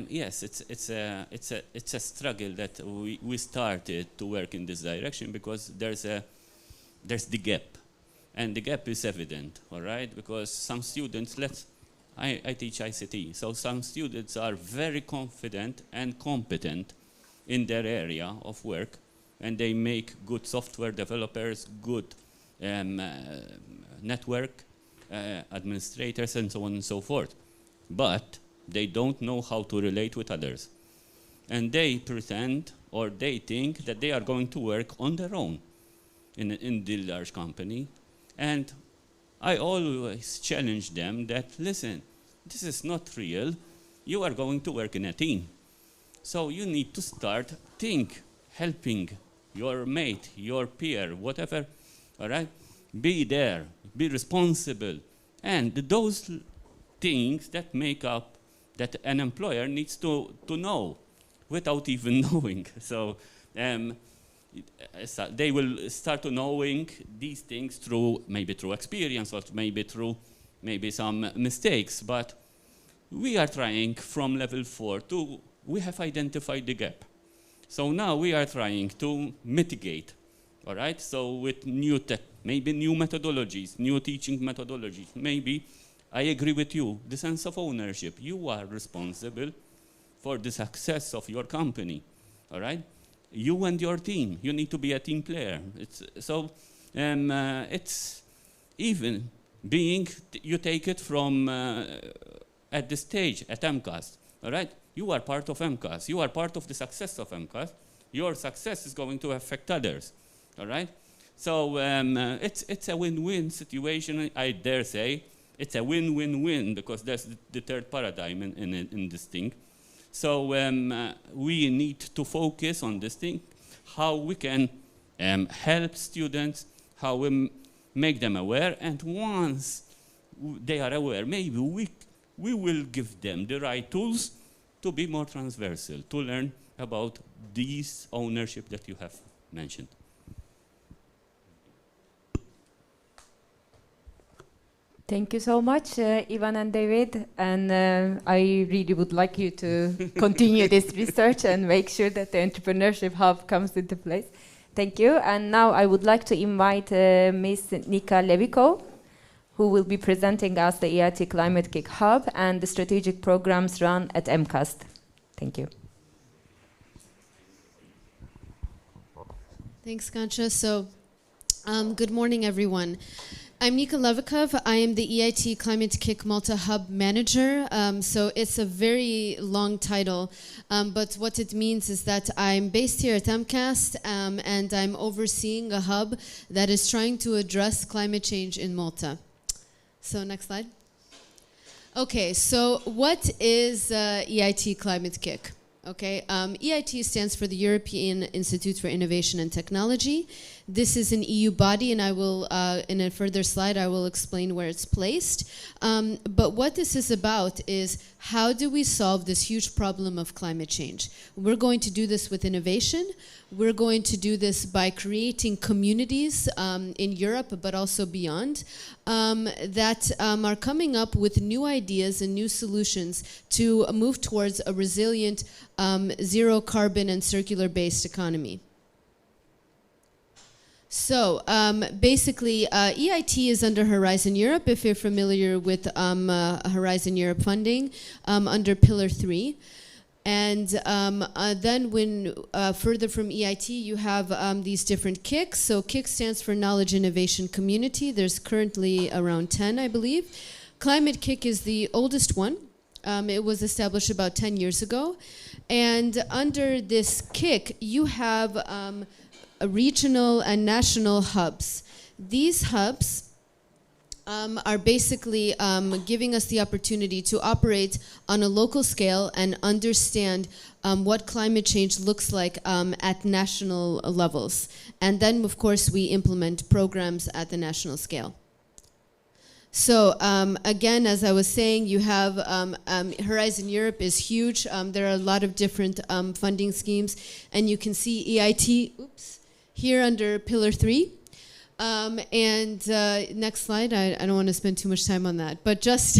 Yes, it's a struggle that we started to work in this direction, because there's the gap, and the gap is evident, all right? Because some students, I teach ICT, so some students are very confident and competent in their area of work, and they make good software developers, good network administrators, and so on and so forth. But they don't know how to relate with others. And they pretend, or they think, that they are going to work on their own in the large company. And I always challenge them that, listen, this is not real. You are going to work in a team. So you need to start helping your mate, your peer, whatever, all right? Be there, be responsible. And those things that make up that an employer needs to know without even knowing. So they will start to knowing these things maybe through experience, or maybe through some mistakes. But we are trying from level 4 we have identified the gap. So now we are trying to mitigate, all right? So with new tech, maybe new methodologies, new teaching methodologies, maybe I agree with you, the sense of ownership. You are responsible for the success of your company, all right? You and your team, you need to be a team player. It's even being, you take it from at this stage at MCAST, all right? You are part of MCAST. You are part of the success of MCAST. Your success is going to affect others, all right? So it's a win-win situation, I dare say. It's a win-win-win because that's the third paradigm in this thing. So we need to focus on this thing, how we can help students, how we make them aware, and once they are aware, maybe we will give them the right tools to be more transversal, to learn about these ownership that you have mentioned. Thank you so much, Ivan and David. And I really would like you to continue this research and make sure that the entrepreneurship hub comes into place. Thank you. And now I would like to invite Ms. Nika Leviko, who will be presenting us the EIT Climate Kick Hub and the strategic programs run at MCAST. Thank you. Thanks, Kancha. So, good morning, everyone. I'm Nika Levikov. I am the EIT Climate Kick Malta Hub Manager. So it's a very long title, but what it means is that I'm based here at MCAST and I'm overseeing a hub that is trying to address climate change in Malta. So next slide. Okay, so what is EIT Climate Kick? Okay, EIT stands for the European Institute for Innovation and Technology. This is an EU body, and I will, in a further slide, I will explain where it's placed. But what this is about is how do we solve this huge problem of climate change? We're going to do this with innovation. We're going to do this by creating communities in Europe, but also beyond, that are coming up with new ideas and new solutions to move towards a resilient, zero carbon and circular-based economy. So basically, EIT is under Horizon Europe, if you're familiar with Horizon Europe funding, under Pillar 3. And then when further from EIT, you have these different KICs. So KIC stands for Knowledge Innovation Community. There's currently around 10, I believe. Climate KIC is the oldest one. It was established about 10 years ago. And under this KIC, you have regional and national hubs. These hubs are basically giving us the opportunity to operate on a local scale and understand what climate change looks like at national levels. And then, of course, we implement programs at the national scale. So again, as I was saying, you have Horizon Europe is huge. There are a lot of different funding schemes. And you can see EIT, here under Pillar 3. Next slide, I don't want to spend too much time on that, but just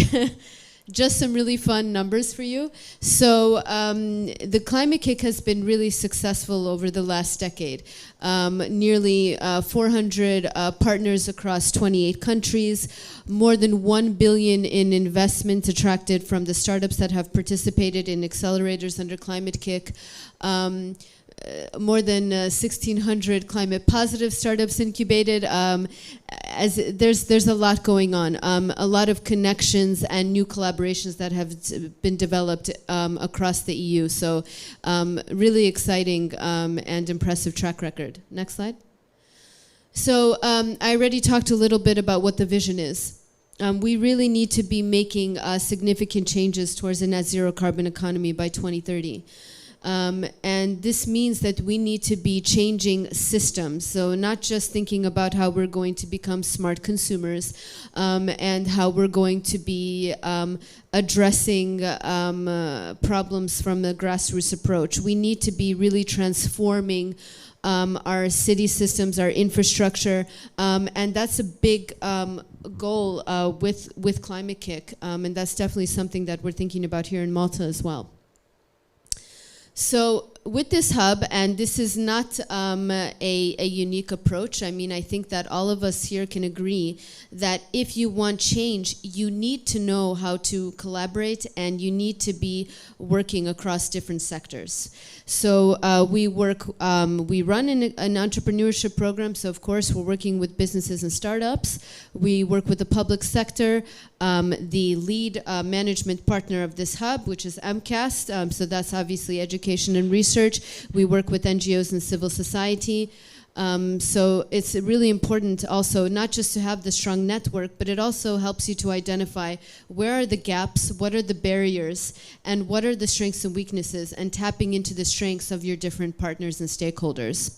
some really fun numbers for you. So the Climate Kick has been really successful over the last decade. Nearly 400 partners across 28 countries, more than 1 billion in investments attracted from the startups that have participated in accelerators under Climate Kick. More than 1,600 climate positive startups incubated. As there's a lot going on, a lot of connections and new collaborations that have been developed across the EU. So really exciting and impressive track record. Next slide. So I already talked a little bit about what the vision is. We really need to be making significant changes towards a net zero carbon economy by 2030. And this means that we need to be changing systems. So not just thinking about how we're going to become smart consumers and how we're going to be addressing problems from a grassroots approach. We need to be really transforming our city systems, our infrastructure, and that's a big goal with Climate Kick, and that's definitely something that we're thinking about here in Malta as well. So with this hub, and this is not a unique approach. I mean, I think that all of us here can agree that if you want change, you need to know how to collaborate, and you need to be working across different sectors. So we run an entrepreneurship program. So of course, we're working with businesses and startups. We work with the public sector. The lead management partner of this hub, which is MCAST, so that's obviously education and research. We work with NGOs and civil society. So it's really important also not just to have the strong network, but it also helps you to identify where are the gaps, what are the barriers, and what are the strengths and weaknesses, and tapping into the strengths of your different partners and stakeholders.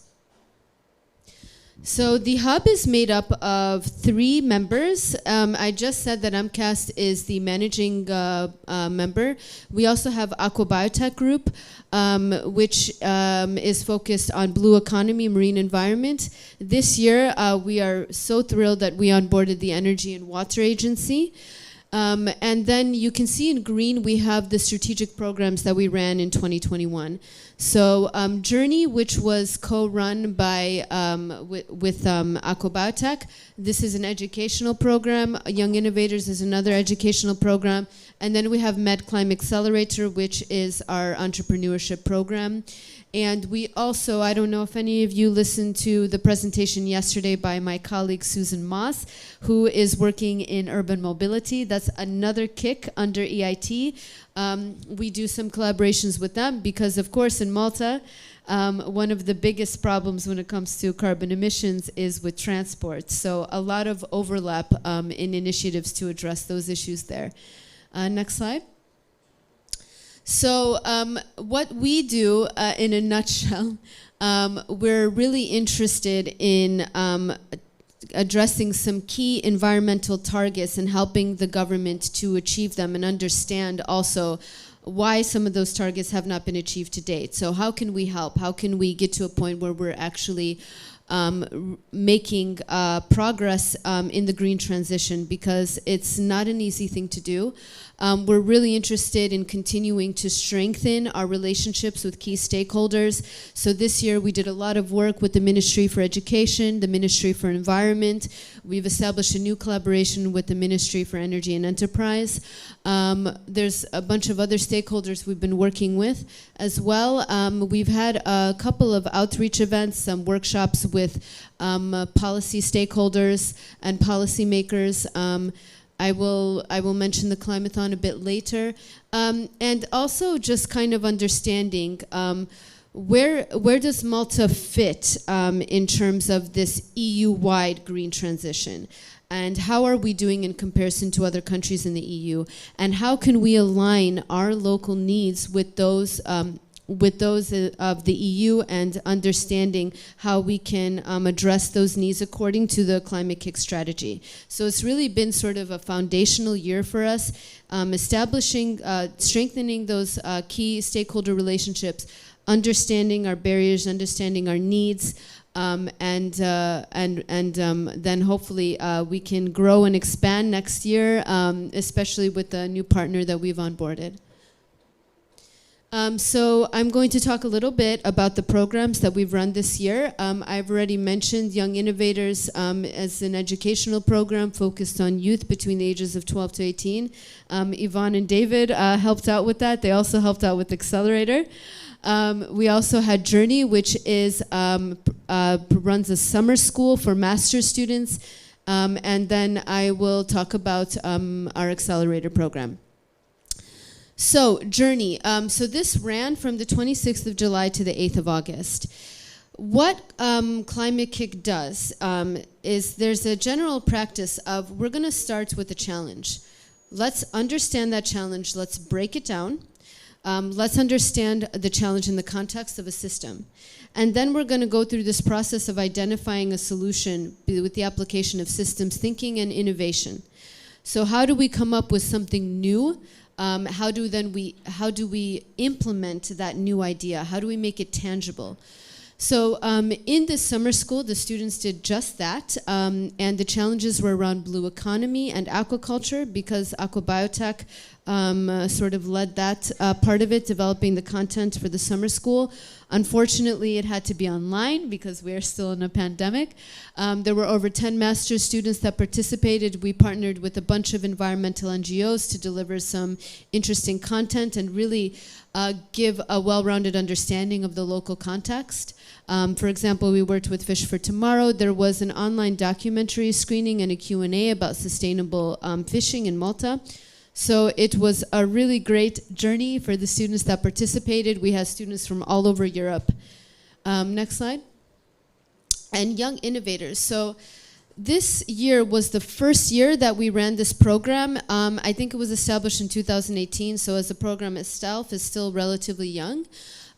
So the hub is made up of 3 members. I just said that MCAST is the managing member. We also have Aqua Biotech Group, which is focused on blue economy, marine environment. This year, we are so thrilled that we onboarded the Energy and Water Agency. And then you can see in green, we have the strategic programs that we ran in 2021. So Journey, which was co-run by with Aqua Biotech. This is an educational program. Young Innovators is another educational program. And then we have MedClimb Accelerator, which is our entrepreneurship program. And we also, I don't know if any of you listened to the presentation yesterday by my colleague Susan Moss, who is working in urban mobility. That's another kick under EIT. We do some collaborations with them because, of course, in Malta, one of the biggest problems when it comes to carbon emissions is with transport. So a lot of overlap in initiatives to address those issues there. Next slide. So what we do in a nutshell, we're really interested in addressing some key environmental targets and helping the government to achieve them, and understand also why some of those targets have not been achieved to date. So how can we help? How can we get to a point where we're actually making progress in the green transition, because it's not an easy thing to do. We're really interested in continuing to strengthen our relationships with key stakeholders. So this year we did a lot of work with the Ministry for Education, the Ministry for Environment. We've established a new collaboration with the Ministry for Energy and Enterprise. There's a bunch of other stakeholders we've been working with as well. We've had a couple of outreach events, some workshops with policy stakeholders and policymakers. I will mention the Climathon a bit later. And also just kind of understanding where does Malta fit in terms of this EU-wide green transition? And how are we doing in comparison to other countries in the EU? And how can we align our local needs with those of the EU, and understanding how we can address those needs according to the Climate Kick strategy. So it's really been sort of a foundational year for us, establishing, strengthening those key stakeholder relationships, understanding our barriers, understanding our needs, and then hopefully we can grow and expand next year, especially with the new partner that we've onboarded. So I'm going to talk a little bit about the programs that we've run this year. I've already mentioned Young Innovators as an educational program focused on youth between the ages of 12 to 18. Yvonne and David helped out with that. They also helped out with Accelerator. We also had Journey, which is runs a summer school for master's students. And then I will talk about our Accelerator program. So, Journey. So this ran from the 26th of July to the 8th of August. What Climate Kick does is there's a general practice of we're going to start with a challenge. Let's understand that challenge. Let's break it down. Let's understand the challenge in the context of a system. And then we're going to go through this process of identifying a solution with the application of systems thinking and innovation. So how do we come up with something new? How do we implement that new idea? How do we make it tangible? So in this summer school, the students did just that, and the challenges were around blue economy and aquaculture, because aquabiotech sort of led that part of it, developing the content for the summer school. Unfortunately, it had to be online because we are still in a pandemic. There were over 10 master's students that participated. We partnered with a bunch of environmental NGOs to deliver some interesting content and really give a well-rounded understanding of the local context. For example, we worked with Fish for Tomorrow. There was an online documentary screening and a Q&A about sustainable fishing in Malta. So it was a really great journey for the students that participated. We had students from all over Europe. Next slide. And young innovators. So this year was the first year that we ran this program. I think it was established in 2018, so as the program itself is still relatively young.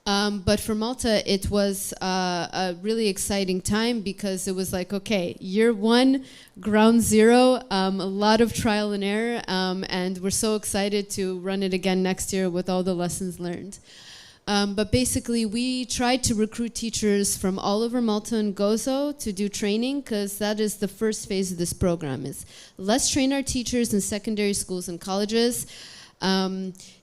But for Malta, it was a really exciting time because it was like, okay, year one, ground zero, a lot of trial and error, and we're so excited to run it again next year with all the lessons learned. But basically, we tried to recruit teachers from all over Malta and Gozo to do training, because that is the first phase of this program. Is let's train our teachers in secondary schools and colleges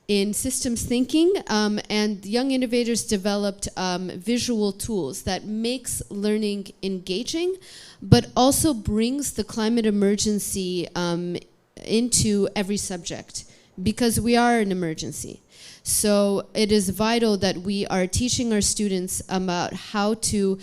in systems thinking, and young innovators developed visual tools that makes learning engaging, but also brings the climate emergency into every subject, because we are an emergency. So it is vital that we are teaching our students about how to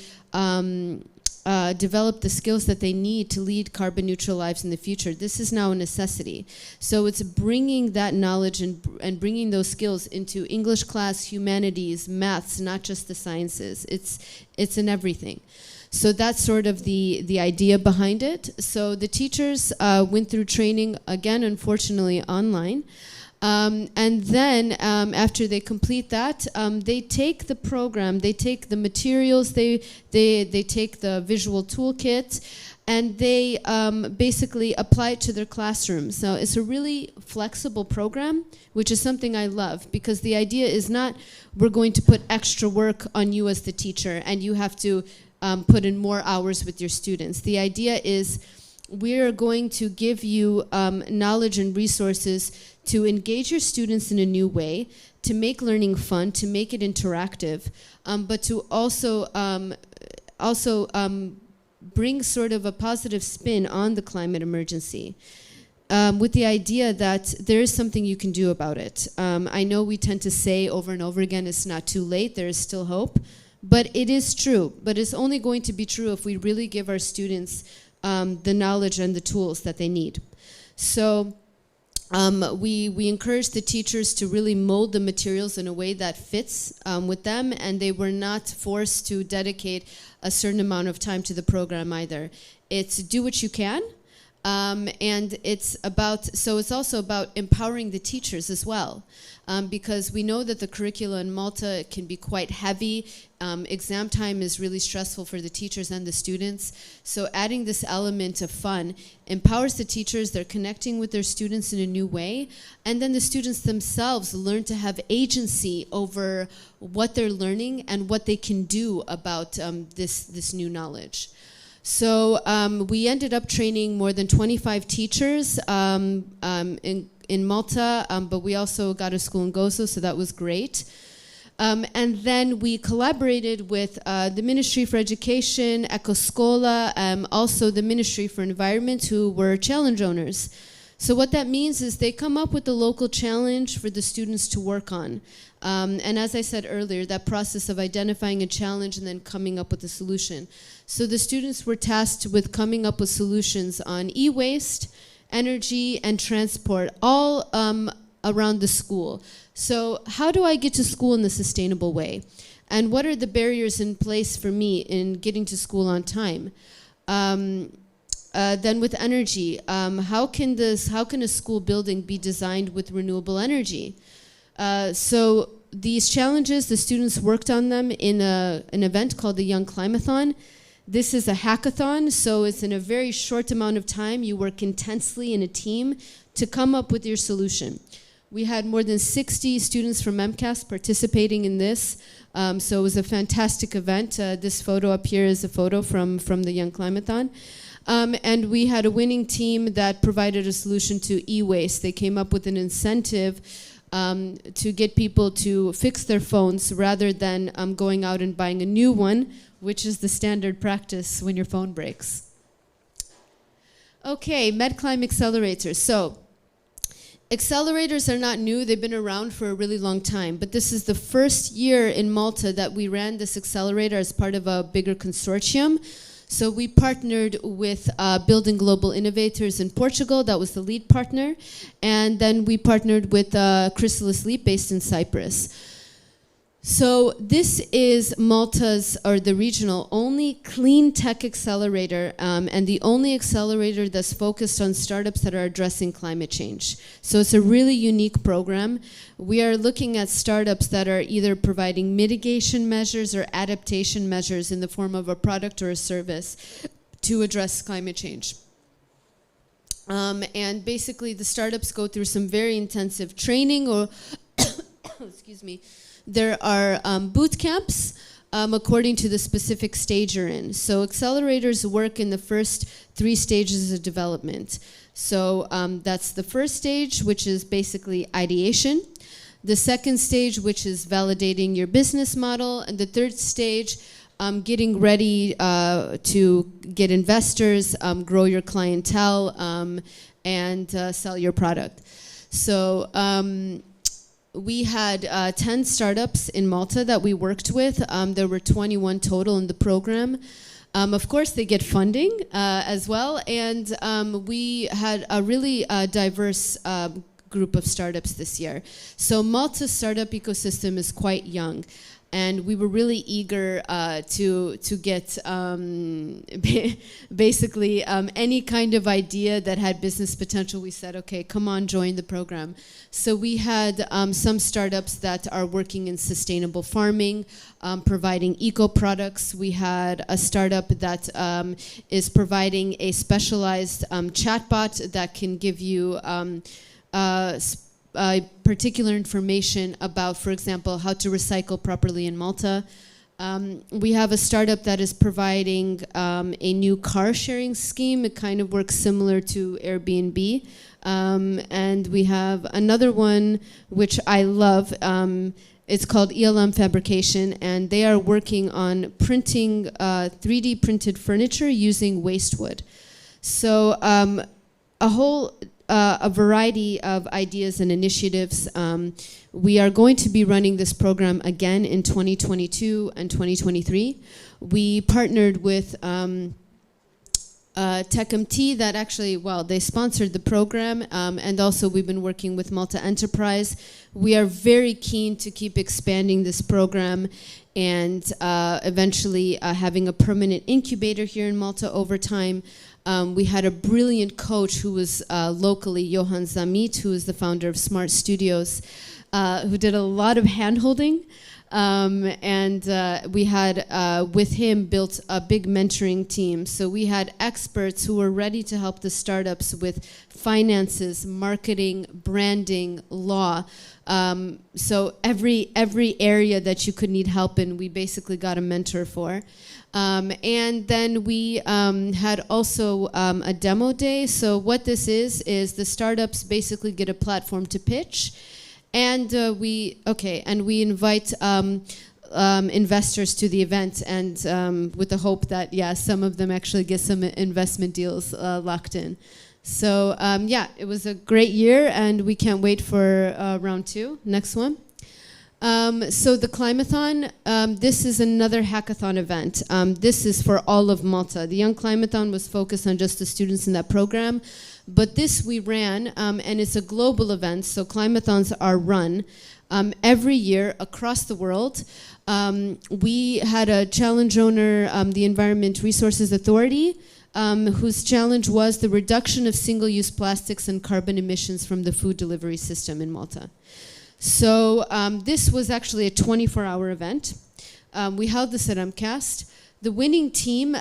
develop the skills that they need to lead carbon neutral lives in the future. This is now a necessity. So it's bringing that knowledge and bringing those skills into English class, humanities, maths, not just the sciences. It's in everything. So that's sort of the idea behind it. So the teachers went through training, again, unfortunately, online. And then after they complete that, they take the program, they take the materials, they take the visual toolkit, and they basically apply it to their classrooms. So it's a really flexible program, which is something I love, because the idea is not we're going to put extra work on you as the teacher and you have to put in more hours with your students. The idea is we're going to give you knowledge and resources to engage your students in a new way, to make learning fun, to make it interactive, but to also bring sort of a positive spin on the climate emergency, with the idea that there is something you can do about it. I know we tend to say over and over again, it's not too late, there is still hope, but it is true. But it's only going to be true if we really give our students the knowledge and the tools that they need. So we encourage the teachers to really mold the materials in a way that fits with them, and they were not forced to dedicate a certain amount of time to the program either. It's do what you can, and it's also about empowering the teachers as well, because we know that the curricula in Malta can be quite heavy. Exam time is really stressful for the teachers and the students. So adding this element of fun empowers the teachers. They're connecting with their students in a new way. And then the students themselves learn to have agency over what they're learning and what they can do about this new knowledge. So we ended up training more than 25 teachers in Malta, but we also got a school in Gozo, so that was great. And then we collaborated with the Ministry for Education, Ecoscola, also the Ministry for Environment, who were challenge owners. So what that means is they come up with the local challenge for the students to work on. And as I said earlier, that process of identifying a challenge and then coming up with a solution. So the students were tasked with coming up with solutions on e-waste, energy, and transport, all around the school. So how do I get to school in a sustainable way? And what are the barriers in place for me in getting to school on time? Then with energy, how can a school building be designed with renewable energy? So these challenges, the students worked on them in an event called the Young Climathon. This is a hackathon, so it's in a very short amount of time. You work intensely in a team to come up with your solution. We had more than 60 students from MCAST participating in this. So it was a fantastic event. This photo up here is a photo from the Young Climathon. And we had a winning team that provided a solution to e-waste. They came up with an incentive to get people to fix their phones rather than going out and buying a new one, which is the standard practice when your phone breaks. Okay, MedClim accelerators. So, accelerators are not new. They've been around for a really long time. But this is the first year in Malta that we ran this accelerator as part of a bigger consortium. So we partnered with Building Global Innovators in Portugal. That was the lead partner. And then we partnered with Chrysalis Leap based in Cyprus. So this is Malta's, or the regional, only clean tech accelerator and the only accelerator that's focused on startups that are addressing climate change. So it's a really unique program. We are looking at startups that are either providing mitigation measures or adaptation measures in the form of a product or a service to address climate change. And basically the startups go through some very intensive training or, excuse me, there are boot camps according to the specific stage you're in. So accelerators work in the first 3 stages of development. So that's the first stage, which is basically ideation. The second stage, which is validating your business model. And the third stage, getting ready to get investors, grow your clientele, and sell your product. So we had 10 startups in Malta that we worked with. There were 21 total in the program. Of course, they get funding as well. And we had a really diverse group of startups this year. So Malta's startup ecosystem is quite young. And we were really eager to get basically any kind of idea that had business potential. We said, okay, come on, join the program. So we had some startups that are working in sustainable farming, providing eco products. We had a startup that is providing a specialized chatbot that can give you particular information about, for example, how to recycle properly in Malta. We have a startup that is providing a new car sharing scheme. It kind of works similar to Airbnb. And we have another one, which I love. It's called ELM Fabrication, and they are working on printing 3D printed furniture using waste wood. So a variety of ideas and initiatives. We are going to be running this program again in 2022 and 2023. We partnered with TechMT that actually, well, they sponsored the program, and also we've been working with Malta Enterprise. We are very keen to keep expanding this program and eventually having a permanent incubator here in Malta over time. We had a brilliant coach who was locally, Johan Zamit, who is the founder of Smart Studios, who did a lot of hand-holding. And we had, with him, built a big mentoring team. So we had experts who were ready to help the startups with finances, marketing, branding, law. So every area that you could need help in, we basically got a mentor for. And then we had also a demo day. So what this is the startups basically get a platform to pitch. And we invite investors to the event, and with the hope that, yeah, some of them actually get some investment deals locked in. So it was a great year, and we can't wait for round 2. Next one. So the Climathon, this is another hackathon event. This is for all of Malta. The Young Climathon was focused on just the students in that program. But this we ran, and it's a global event, so Climathons are run every year across the world. We had a challenge owner, the Environment Resources Authority, whose challenge was the reduction of single-use plastics and carbon emissions from the food delivery system in Malta. So this was actually a 24-hour event. We held this at MCAST. The winning team,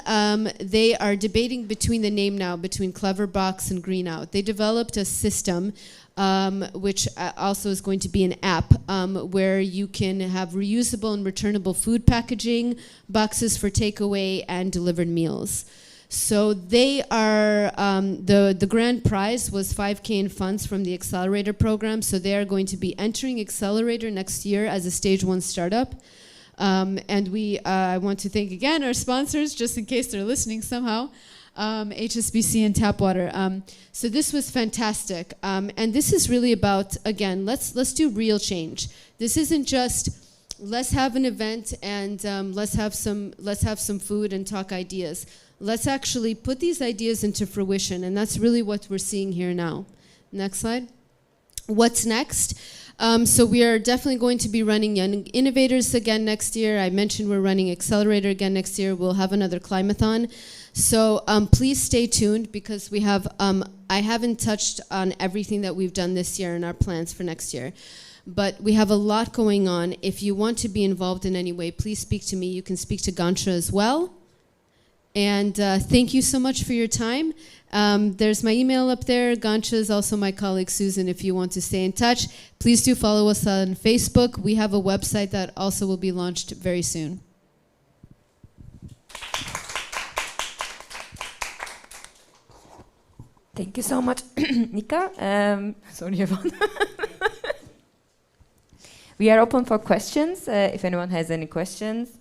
they are debating between the name now, between Cleverbox and Green Out. They developed a system which also is going to be an app where you can have reusable and returnable food packaging, boxes for takeaway, and delivered meals. So they are, the grand prize was 5K in funds from the Accelerator program. So they are going to be entering Accelerator next year as a stage 1 startup. And I want to thank again our sponsors, just in case they're listening somehow, HSBC and Tapwater. So this was fantastic. And this is really about, again, let's do real change. This isn't just, let's have an event and let's have some food and talk ideas. Let's actually put these ideas into fruition, and that's really what we're seeing here now. Next slide. What's next? So we are definitely going to be running Young Innovators again next year. I mentioned we're running Accelerator again next year. We'll have another Climathon. So please stay tuned, because we have, I haven't touched on everything that we've done this year and our plans for next year. But we have a lot going on. If you want to be involved in any way, please speak to me. You can speak to Gansha as well. And thank you so much for your time. There's my email up there. Gansha is also my colleague Susan if you want to stay in touch. Please do follow us on Facebook. We have a website that also will be launched very soon. Thank you so much, Nika. Sorry, Yvonne. We are open for questions, if anyone has any questions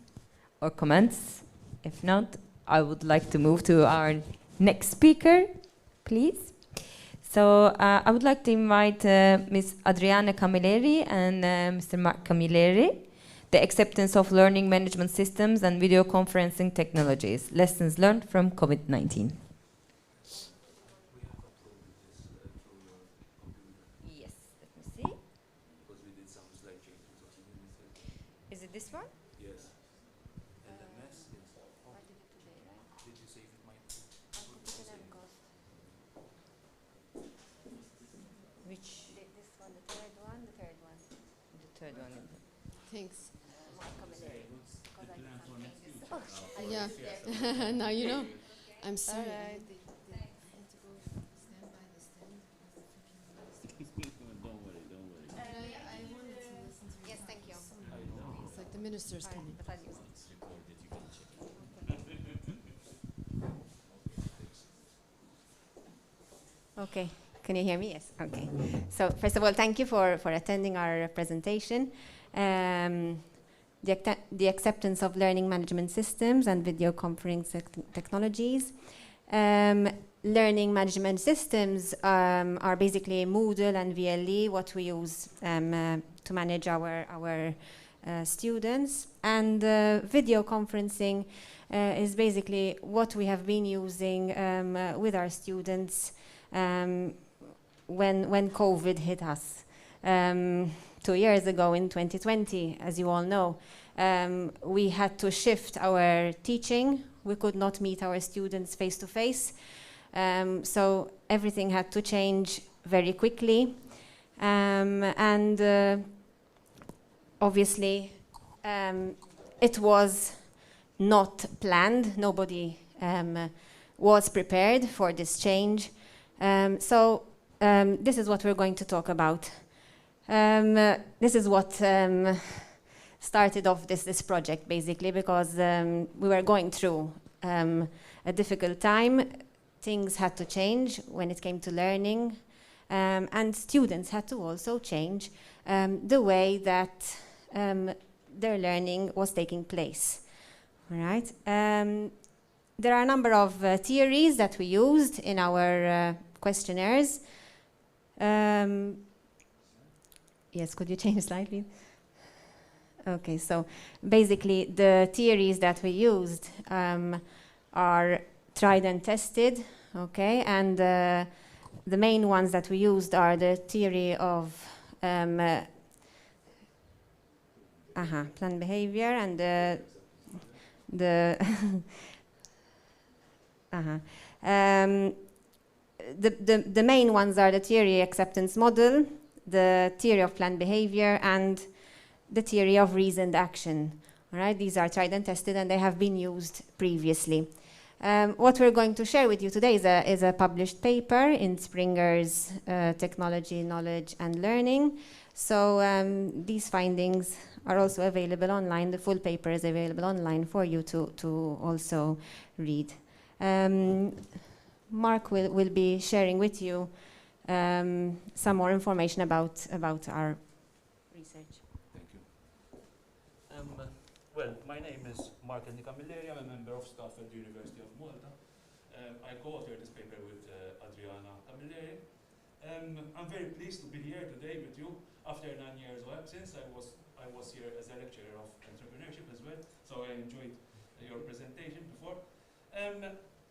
or comments. If not, I would like to move to our next speaker, please. So I would like to invite Ms. Adriana Camilleri and Mr. Mark Camilleri, the acceptance of learning management systems and video conferencing technologies, lessons learned from COVID-19. Yes, let me see. Because we did some slide changes. Is it this one? Yes. And the mess is. Did you say it might? Which? This one, the third one, the third one. The third one. Thanks. Oh, Yeah. Now you know. I'm sorry. Alright. Don't worry. Yes, thank you. It's like the minister's coming. Okay, can you hear me? Yes, okay. So first of all, thank you for attending our presentation. The acceptance of learning management systems and video conferencing technologies. Learning management systems are basically Moodle and VLE, what we use to manage our students. And video conferencing is basically what we have been using with our students when COVID hit us 2 years ago in 2020, as you all know. We had to shift our teaching. We could not meet our students face to face. So everything had to change very quickly. And obviously, it was not planned. Nobody was prepared for this change. So this is what we're going to talk about. This is what started off this project, basically, because we were going through a difficult time. Things had to change when it came to learning, and students had to also change the way that their learning was taking place. All right. There are a number of theories that we used in our questionnaires. Yes, could you change the slide, please? Okay, so basically the theories that we used are tried and tested, okay, and the main ones that we used are the theory of planned behavior and the main ones are the theory acceptance model, the theory of planned behavior, and the theory of reasoned action. All right, these are tried and tested, and they have been used previously. What we're going to share with you today is a published paper in Springer's Technology, Knowledge and Learning. So these findings are also available online. The full paper is available online for you to also read. Mark will be sharing with you some more information about our research. Thank you. Well, my name is Mark Camilleri. I'm a member of staff at the University of Malta. I co-authored this paper with Adriana Camilleri. I'm very pleased to be here today with you after 9 years of absence. I was here as a lecturer of entrepreneurship as well, so I enjoyed your presentation before.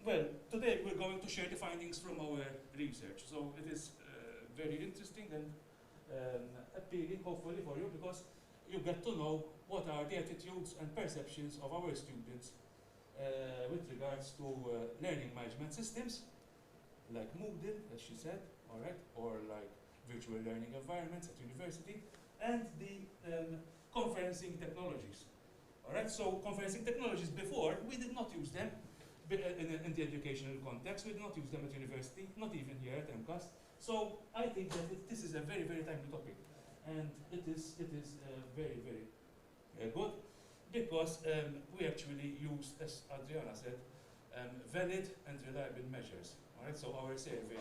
Well, today we're going to share the findings from our research. So it is very interesting and appealing, hopefully, for you, because you get to know what are the attitudes and perceptions of our students with regards to learning management systems, like Moodle, as she said, all right, or like virtual learning environments at university, and the conferencing technologies. All right, so conferencing technologies, before, we did not use them in the educational context. We did not use them at university, not even here at MCAST. So I think that this is a very, very timely topic. And it is very, very good, because we actually use, as Adriana said, valid and reliable measures. All right, so our survey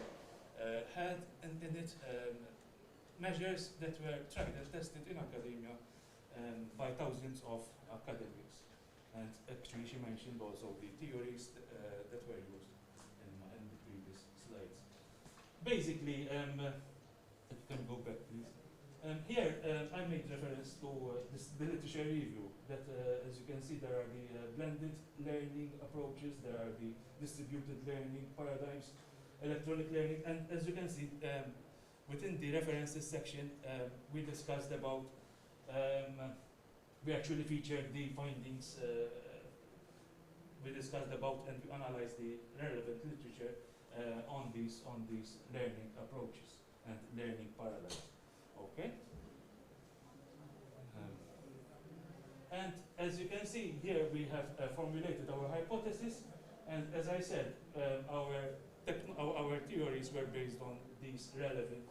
had in it measures that were tried and tested in academia by thousands of academics. And actually, she mentioned also the theories that were used in the previous slides. Basically, if you can go back, please. Here, I made reference to the literature review, that as you can see, there are the blended learning approaches, there are the distributed learning paradigms, electronic learning, and as you can see, within the references section, we discussed about, we actually featured the findings, we discussed about and we analyzed the relevant literature on these learning approaches and learning paradigms. Okay. And as you can see here, we have formulated our hypothesis, and as I said, our theories were based on these relevant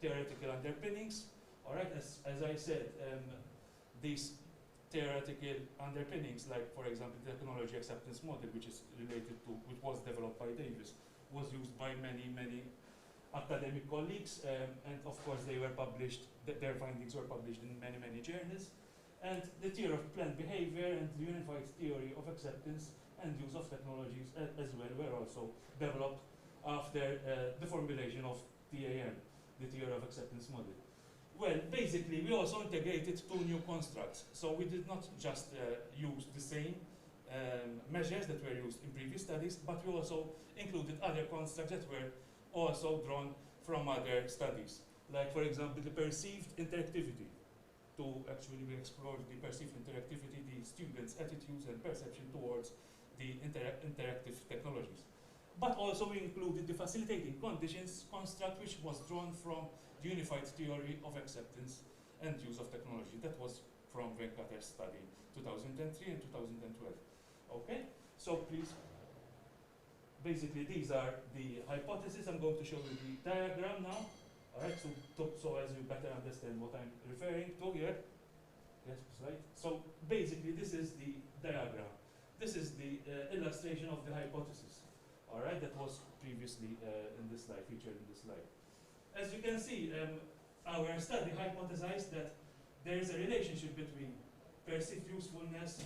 theoretical underpinnings. All right, as I said, these theoretical underpinnings, like for example, the technology acceptance model, which was developed by Davis, was used by many academic colleagues, and of course they were published, their findings were published in many journals. And the theory of planned behavior and the unified theory of acceptance and use of technologies as well were also developed after the formulation of TAM, the theory of acceptance model. Well, basically, we also integrated two new constructs. So we did not just use the same measures that were used in previous studies, but we also included other constructs that were also drawn from other studies. Like, for example, the perceived interactivity. We explored the perceived interactivity, the students' attitudes and perception towards the interactive technologies. But also we included the facilitating conditions construct, which was drawn from the unified theory of acceptance and use of technology. That was from Venkater's study, 2003 and 2012. Okay, so please, basically these are the hypotheses. I'm going to show you the diagram now. All right, so as you better understand what I'm referring to here. Yes, right. So basically, this is the diagram. This is the illustration of the hypothesis. All right, that was previously in this slide, featured in this slide. As you can see, our study hypothesized that there is a relationship between perceived usefulness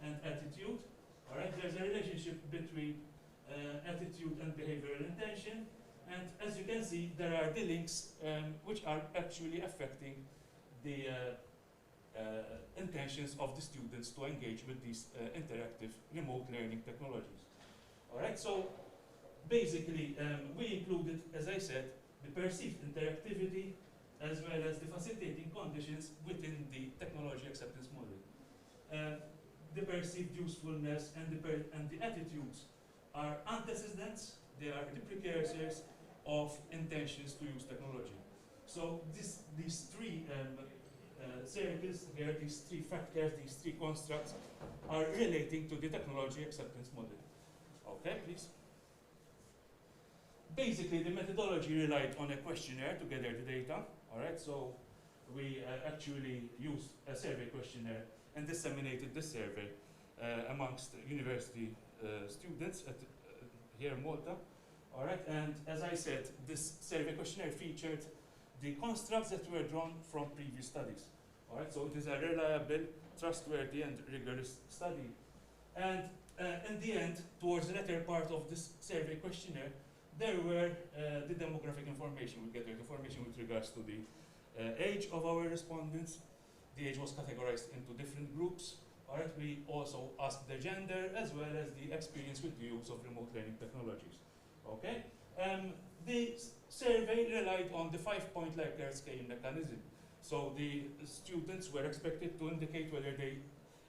and attitude. All right, there's a relationship between attitude and behavioral intention. And as you can see, there are the links which are actually affecting the intentions of the students to engage with these interactive remote learning technologies. All right, so basically we included, as I said, the perceived interactivity as well as the facilitating conditions within the technology acceptance model. The perceived usefulness and the attitudes are antecedents, they are the precursors of intentions to use technology. So these three circles here, these three factors, these three constructs, are relating to the technology acceptance model. Okay, please. Basically, the methodology relied on a questionnaire to gather the data. All right, so we actually used a survey questionnaire and disseminated this survey amongst university students at here in Malta. All right, and as I said, this survey questionnaire featured the constructs that were drawn from previous studies. All right, so it is a reliable, trustworthy, and rigorous study. And in the end, towards the latter part of this survey questionnaire, there were the demographic information. We gathered information with regards to the age of our respondents. The age was categorized into different groups. All right, we also asked the gender as well as the experience with the use of remote learning technologies. Okay, the survey relied on the 5-point Likert scale mechanism. So the students were expected to indicate whether they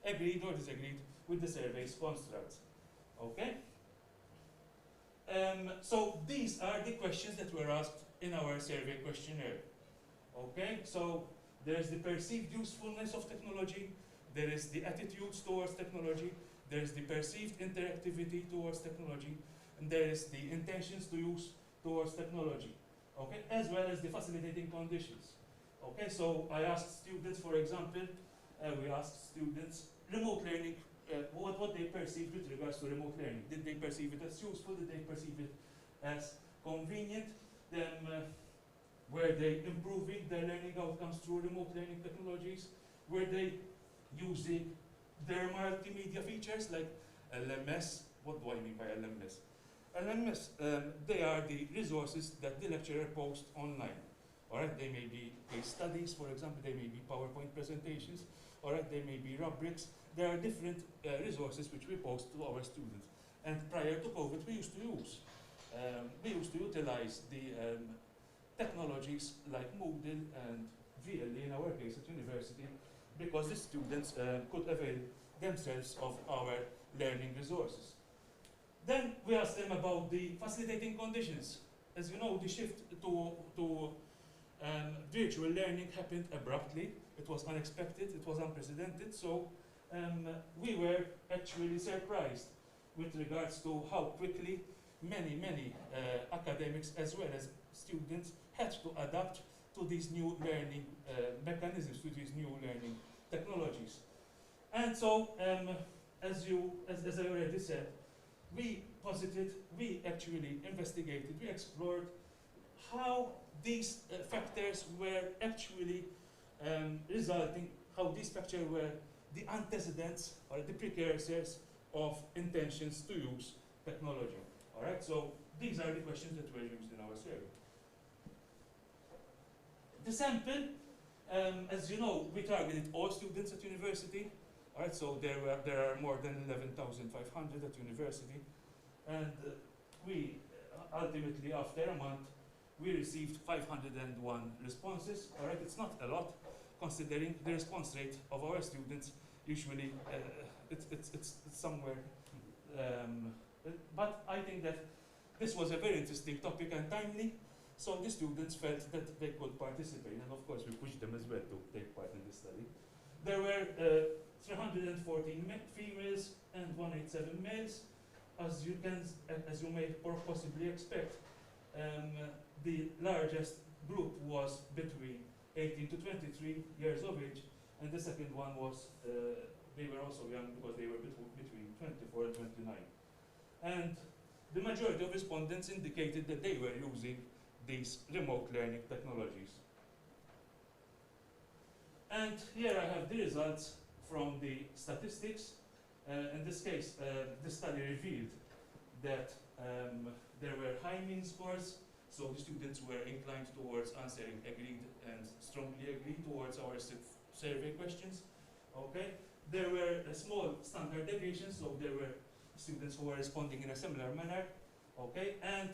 agreed or disagreed with the survey's constructs. Okay. So these are the questions that were asked in our survey questionnaire. Okay, so there's the perceived usefulness of technology, there is the attitudes towards technology, there is the perceived interactivity towards technology, and there is the intentions to use towards technology. Okay, as well as the facilitating conditions. Okay, so I asked students, for example, we asked students remote learning, what they perceived with regards to remote learning. Did they perceive it as useful? Did they perceive it as convenient? Then were they improving their learning outcomes through remote learning technologies? Were they using their multimedia features like LMS? What do I mean by LMS? LMS, they are the resources that the lecturer posts online. All right, they may be case studies, for example, they may be PowerPoint presentations, all right, they may be rubrics. There are different resources which we post to our students. And prior to COVID, we used to utilize the technologies like Moodle and VLE in our case at university, because the students could avail themselves of our learning resources. Then we asked them about the facilitating conditions. As you know, the shift to virtual learning happened abruptly. It was unexpected, it was unprecedented, so we were actually surprised with regards to how quickly many academics as well as students had to adapt to these new learning mechanisms, to these new learning technologies. And so, as I already said, we actually investigated, we explored how these factors were actually resulting, how these factors were the antecedents or the precursors of intentions to use technology. All right, so these are the questions that were used in our survey. The sample, as you know, we targeted all students at university. All right, so there are more than 11,500 at university, and we ultimately, after a month, we received 501 responses. All right, it's not a lot, considering the response rate of our students. Usually, it's somewhere. But I think that this was a very interesting topic and timely, so the students felt that they could participate, and of course we pushed them as well to take part in this study. There were 314 females and 187 males. As you may possibly expect, the largest group was between 18 to 23 years of age, and the second one was, they were also young because they were between 24 and 29. And the majority of respondents indicated that they were using these remote learning technologies. And here I have the results from the statistics. In this case, the study revealed that there were high mean scores, so the students were inclined towards answering agreed and strongly agreed towards our survey questions. Okay, there were small standard deviations, so there were students who were responding in a similar manner. Okay, and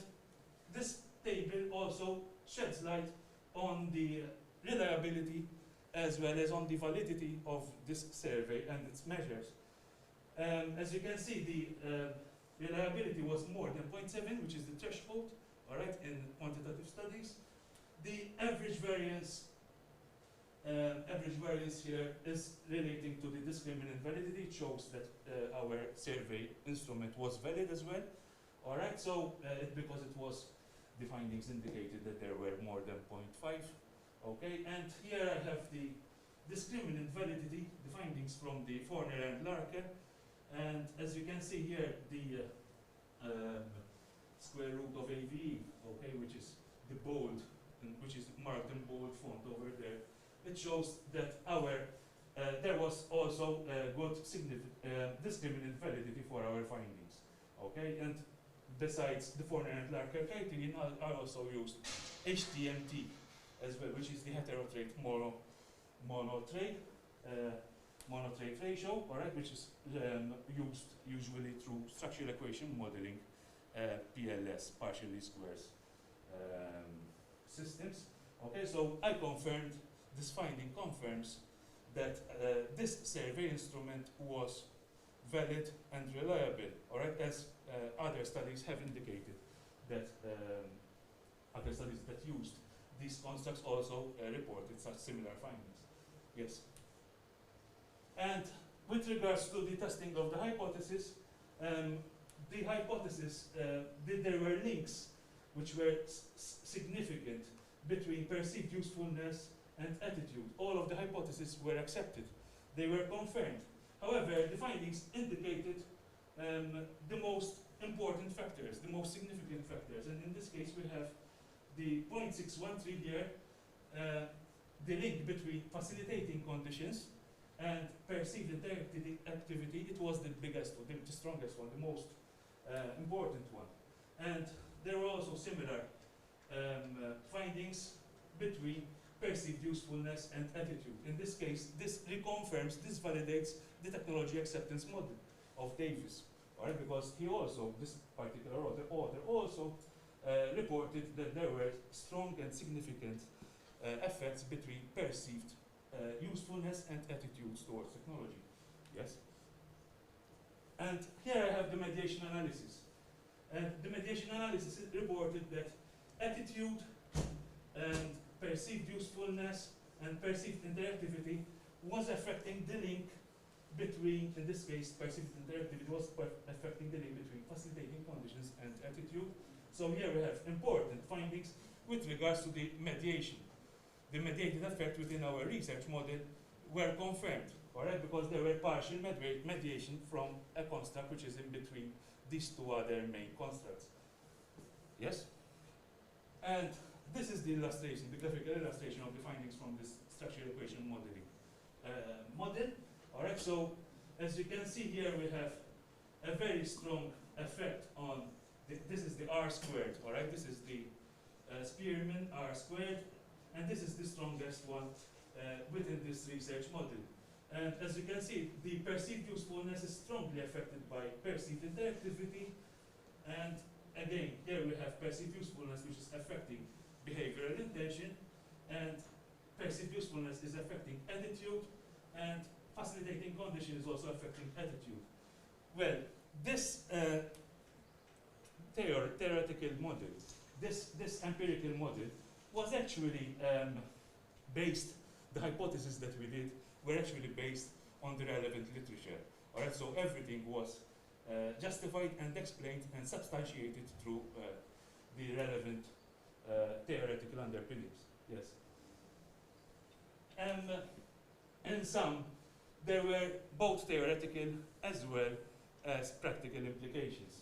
this table also sheds light on the reliability as well as on the validity of this survey and its measures. As you can see, the reliability was more than 0.7, which is the threshold, all right, in quantitative studies. The average variance average variance here is relating to the discriminant validity. It shows that our survey instrument was valid as well. All right, so because it was, the findings indicated that there were more than 0.5. Okay, and here I have the discriminant validity, the findings from the Forner and Larker. And as you can see here, the square root of AVE, okay, which is the bold, and which is marked in bold font over there, it shows that our there was also good discriminant validity for our findings. Okay, and besides the Forner and Larker criterion, I also used HTMT as well, which is the heterotrait monotrait ratio, all right, which is used usually through structural equation modeling, PLS, partial least squares systems. Okay, so I confirmed, this finding confirms that this survey instrument was valid and reliable, all right, as other studies have indicated that other studies that used these constructs also reported such similar findings. Yes. And with regards to the testing of the hypothesis there were links which were significant between perceived usefulness and attitude. All of the hypotheses were accepted. They were confirmed. However, the findings indicated the most important factors, the most significant factors. And in this case, we have the 0.613 here, the link between facilitating conditions and perceived activity. It was the biggest, the strongest one, the most important one. And there were also similar findings between perceived usefulness and attitude. In this case, this reconfirms, this validates the technology acceptance model of Davis, right? Because he also, this particular author also reported that there were strong and significant effects between perceived usefulness and attitudes towards technology. Yes? And here I have the mediation analysis. And the mediation analysis reported that attitude and perceived usefulness and perceived interactivity was affecting the link between, in this case, perceived interactivity was affecting the link between facilitating conditions and attitude. So here we have important findings with regards to the mediation. The mediated effect within our research model were confirmed, all right, because there were partial mediation from a construct which is in between these two other main constructs. Yes? And this is the illustration, the graphical illustration of the findings from this structural equation modeling model. All right, so as you can see here, we have a very strong effect on, this is the R squared, all right? This is the Spearman R squared, and this is the strongest one within this research model. And as you can see, the perceived usefulness is strongly affected by perceived interactivity. And again, here we have perceived usefulness, which is affecting behavioral intention, and perceived usefulness is affecting attitude, and facilitating condition is also affecting attitude. Well, this theoretical model, this empirical model, was actually based, the hypotheses that we did were actually based on the relevant literature. All right, so everything was justified and explained and substantiated through the relevant theoretical underpinnings. Yes. And in sum, there were both theoretical as well as practical implications.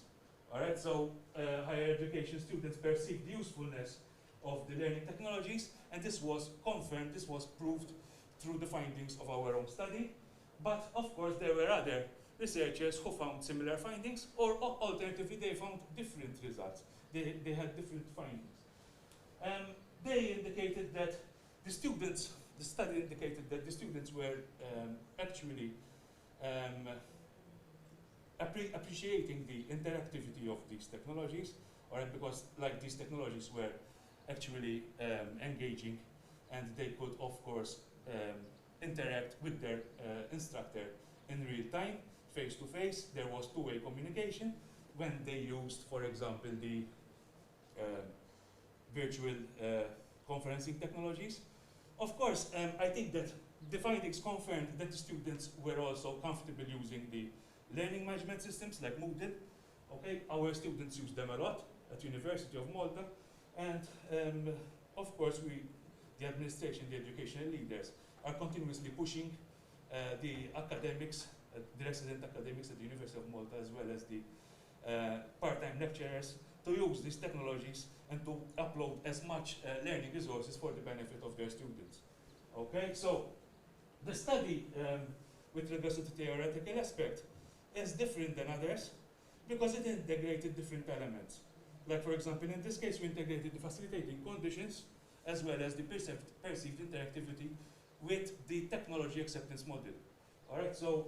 All right, so higher education students perceived the usefulness of the learning technologies, and this was confirmed, this was proved through the findings of our own study. But of course, there were other researchers who found similar findings, or alternatively, they found different results. They had different findings. They indicated that the students, the study indicated that the students were actually appreciating the interactivity of these technologies, all right, because like these technologies were actually engaging, and they could, of course, interact with their instructor in real time, face to face. There was two-way communication when they used, for example, the virtual conferencing technologies. of course, I think that the findings confirmed that the students were also comfortable using the learning management systems like Moodle. Okay, our students use them a lot at University of Malta, and of course the administration, the educational leaders are continuously pushing the academics, the resident academics at the University of Malta, as well as the part-time lecturers, to use these technologies and to upload as much learning resources for the benefit of their students. Okay, so the study with regards to the theoretical aspect is different than others because it integrated different elements. Like, for example, in this case, we integrated the facilitating conditions as well as the perceived interactivity with the technology acceptance model. All right, so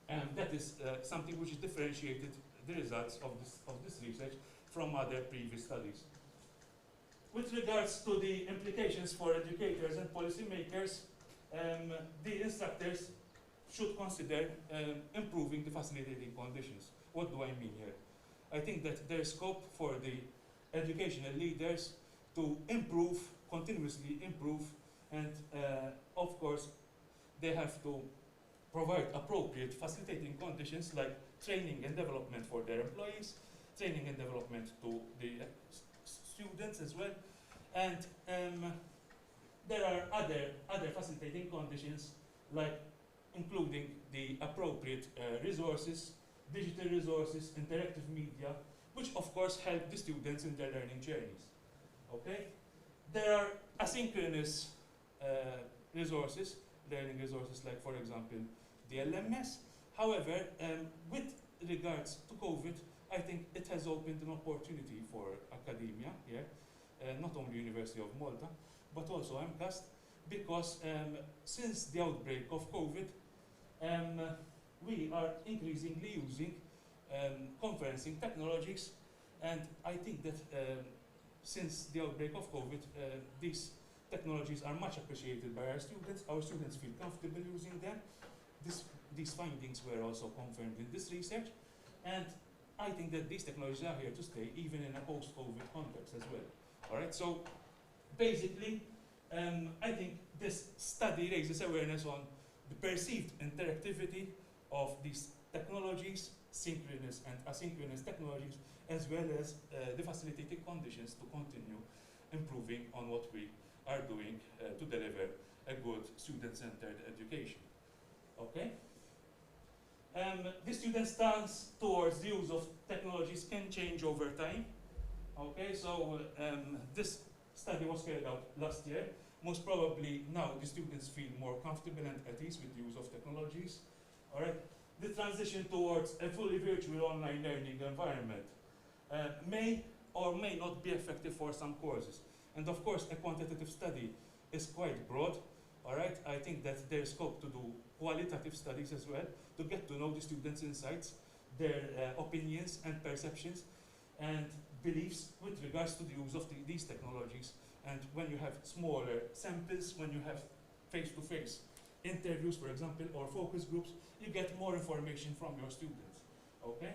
that is something which differentiated the results of this research from other previous studies. With regards to the implications for educators and policymakers, the instructors should consider improving the facilitating conditions. What do I mean here? I think that there is scope for the educational leaders to improve, continuously improve, and of course, they have to provide appropriate facilitating conditions like training and development for their employees, training and development to the students as well, and there are other facilitating conditions like including the appropriate resources, digital resources, interactive media, which of course help the students in their learning journeys. Okay? There are asynchronous resources, learning resources like, for example, the LMS. However, with regards to COVID, I think it has opened an opportunity for academia here, not only University of Malta, but also MCAST, because since the outbreak of COVID, we are increasingly using conferencing technologies, and I think that since the outbreak of COVID, these technologies are much appreciated by our students feel comfortable using them. These findings were also confirmed in this research, and I think that these technologies are here to stay even in a post-COVID context as well. All right, so basically, I think this study raises awareness on the perceived interactivity of these technologies, synchronous and asynchronous technologies, as well as the facilitating conditions to continue improving on what we are doing to deliver a good student-centered education. Okay? The student stance towards the use of technologies can change over time. Okay, so this study was carried out last year. Most probably now the students feel more comfortable and at ease with the use of technologies. All right, the transition towards a fully virtual online learning environment may or may not be effective for some courses. And of course, a quantitative study is quite broad. All right, I think that there is scope to do qualitative studies as well to get to know the students' insights, their opinions and perceptions and beliefs with regards to the use of these technologies. And when you have smaller samples, when you have face-to-face interviews, for example, or focus groups, you get more information from your students. Okay?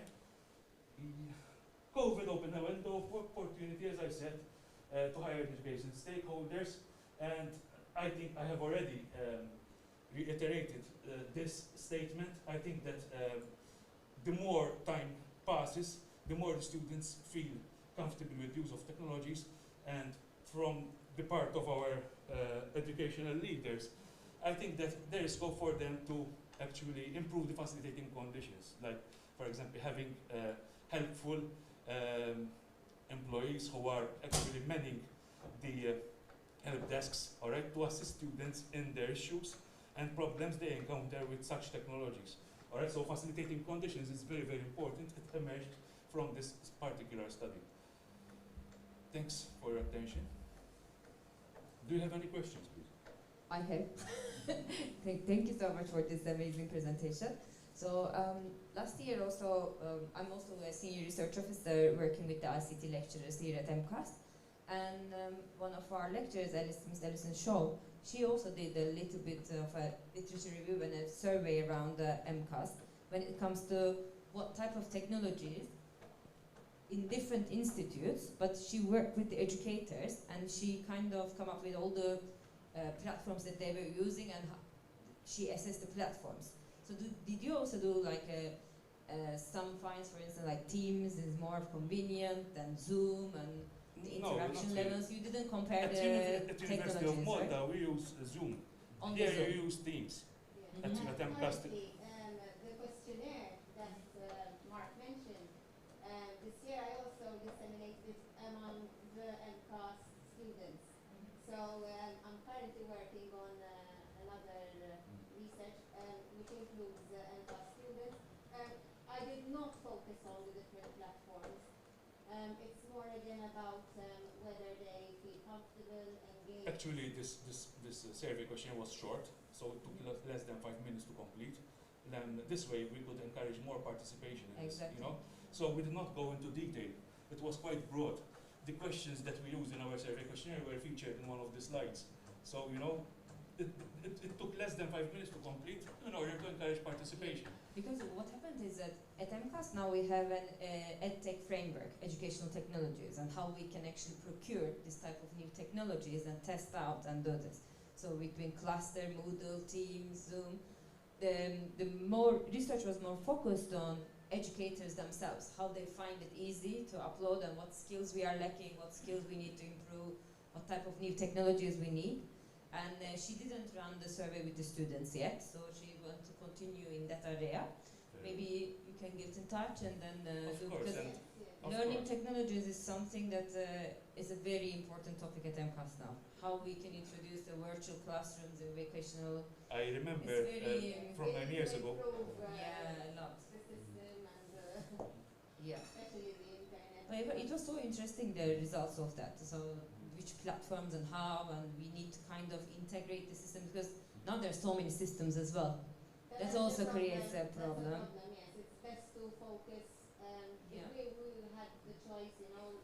COVID opened a window of opportunity, as I said, to higher education stakeholders, and I think I have already reiterated this statement. I think that the more time passes, the more the students feel comfortable with use of technologies, and from the part of our educational leaders, I think that there is scope for them to actually improve the facilitating conditions, like, for example, having helpful employees who are actually manning the help desks, all right, to assist students in their issues and problems they encounter with such technologies. All right, so facilitating conditions is very, very important. It emerged from this particular study. Thanks for your attention. Do you have any questions, please? I have. Thank you so much for this amazing presentation. So last year also, I'm also a senior research officer working with the ICT lecturers here at MCAST. And one of our lecturers, Ms. Alison Shaw, she also did a little bit of a literature review and a survey around MCAST when it comes to what type of technologies in different institutes, but she worked with the educators and she kind of come up with all the platforms that they were using, and she assessed the platforms. So did you also do like some finds, for instance, like Teams is more convenient than Zoom and the interaction levels? You didn't compare at the at University of Malta, we use Zoom. On Here Zoom. you use Teams. Yeah. At MCAST. The questionnaire that Mark mentioned, this year I also disseminated it among the MCAST students. So I'm currently working on another research which includes MCAST students. I did not focus on the different platforms. It's more again about whether they feel comfortable, engaged. Actually, this survey question was short, so it took less than 5 minutes to complete. Then this way we could encourage more participation in this, you know. So we did not go into detail. It was quite broad. The questions that we used in our survey questionnaire were featured in one of the slides. So, you know, it took less than 5 minutes to complete in order to encourage participation. Because what happened is that at MCAST now we have an EdTech framework, educational technologies, and how we can actually procure this type of new technologies and test out and do this. So between Cluster, Moodle, Teams, Zoom, the more research was more focused on educators themselves, how they find it easy to upload and what skills we are lacking, what skills we need to improve, what type of new technologies we need. And she didn't run the survey with the students yet, so she wants to continue in that area. Maybe you can get in touch and then do, because learning technologies is something that is a very important topic at MCAST now. How we can introduce the virtual classrooms and vocational. I remember from 9 years ago. Yeah, a lot. The system and yeah. especially the internet. But it was so interesting, the results of that. So which platforms and how, and we need to kind of integrate the system, because now there's so many systems as well. That also creates a problem. Yes, it's best to focus. Yeah. If we had the choice, you know.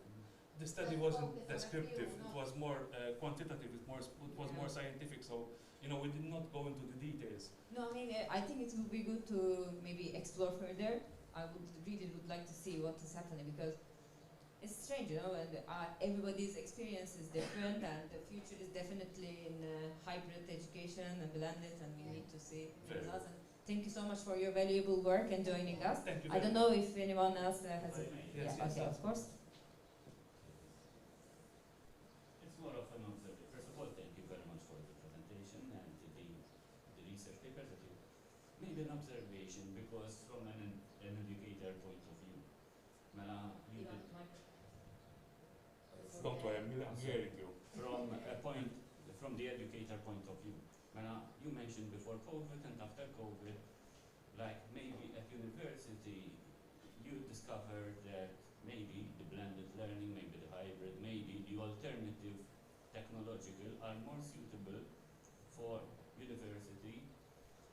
The study wasn't descriptive. It was more quantitative. It was more scientific. So, you know, we did not go into the details. No, I mean, I think it would be good to maybe explore further. I would like to see what is happening, because it's strange, you know, and everybody's experience is different, and the future is definitely in hybrid education and blended, and we need to see results. And thank you so much for your valuable work and joining us. Thank you. I don't know if anyone else has a... Yes, yeah, okay, of course. It's more of an observation. First of all, thank you very much for the presentation and the research papers that you made. An observation, because from an educator point of view, you did. Don't worry, I'm hearing you. From the educator point of view, you mentioned before COVID and after COVID, like maybe at university, you discovered that maybe the blended learning, maybe the hybrid, maybe the alternative technological are more suitable for university,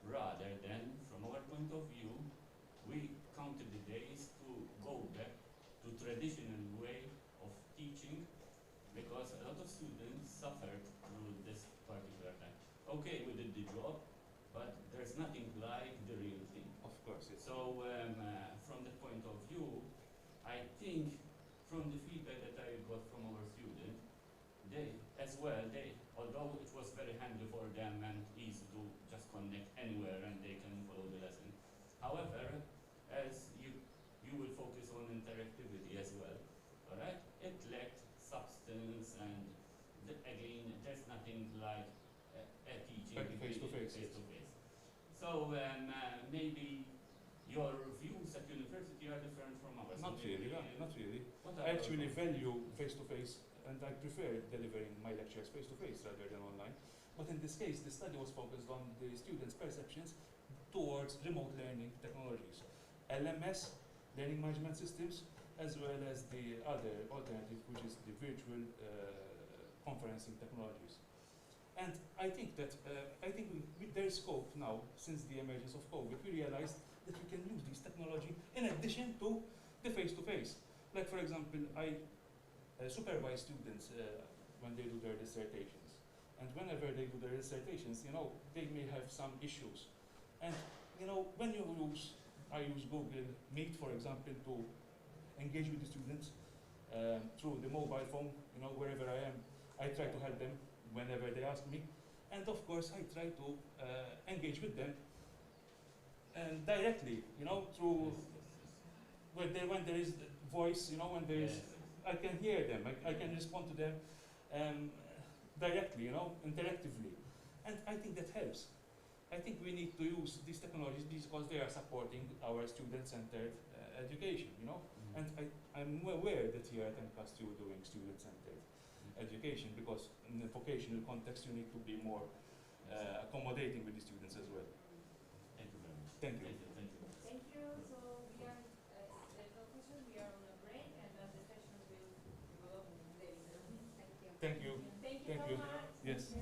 rather than, from our point of view, we counted the days to go back to traditional way of teaching, because a lot of students suffered through this particular time. Okay, we did the job, but there's nothing like the real thing. Of course. So from that point of view, I think from the feedback that I got from our students, although it was very handy for them and easy to just connect anywhere and they can follow the lesson. However, as you will focus on interactivity as well, alright? It lacked substance, and again, there's nothing like a teaching face to face. So maybe your views at university are different from ours. Not really, not really. What I actually value face to face, and I prefer delivering my lectures face to face rather than online. But in this case, the study was focused on the students' perceptions towards remote learning technologies, LMS, learning management systems, as well as the other alternative, which is the virtual conferencing technologies. And I think that with their scope now, since the emergence of COVID, we realized that we can use this technology in addition to the face-to-face. Like, for example, I supervise students when they do their dissertations. And whenever they do their dissertations, you know, they may have some issues. And, you know, when I use Google Meet, for example, to engage with the students through the mobile phone, you know, wherever I am. I try to help them whenever they ask me. And of course, I try to engage with them and directly, you know, through when there is voice, you know, when there is, I can hear them, I can respond to them directly, you know, interactively. And I think that helps. I think we need to use these technologies because they are supporting our student-centered education, you know. And I'm aware that here at MCAST you're doing student-centered education, because in the vocational context you need to be more accommodating with the students as well. Thank you very much. Thank you. Thank you. Thank you. So we are, there's no question, we are on a break, and then the session will go later. Thank you. Thank you Thank so you. much. Yes.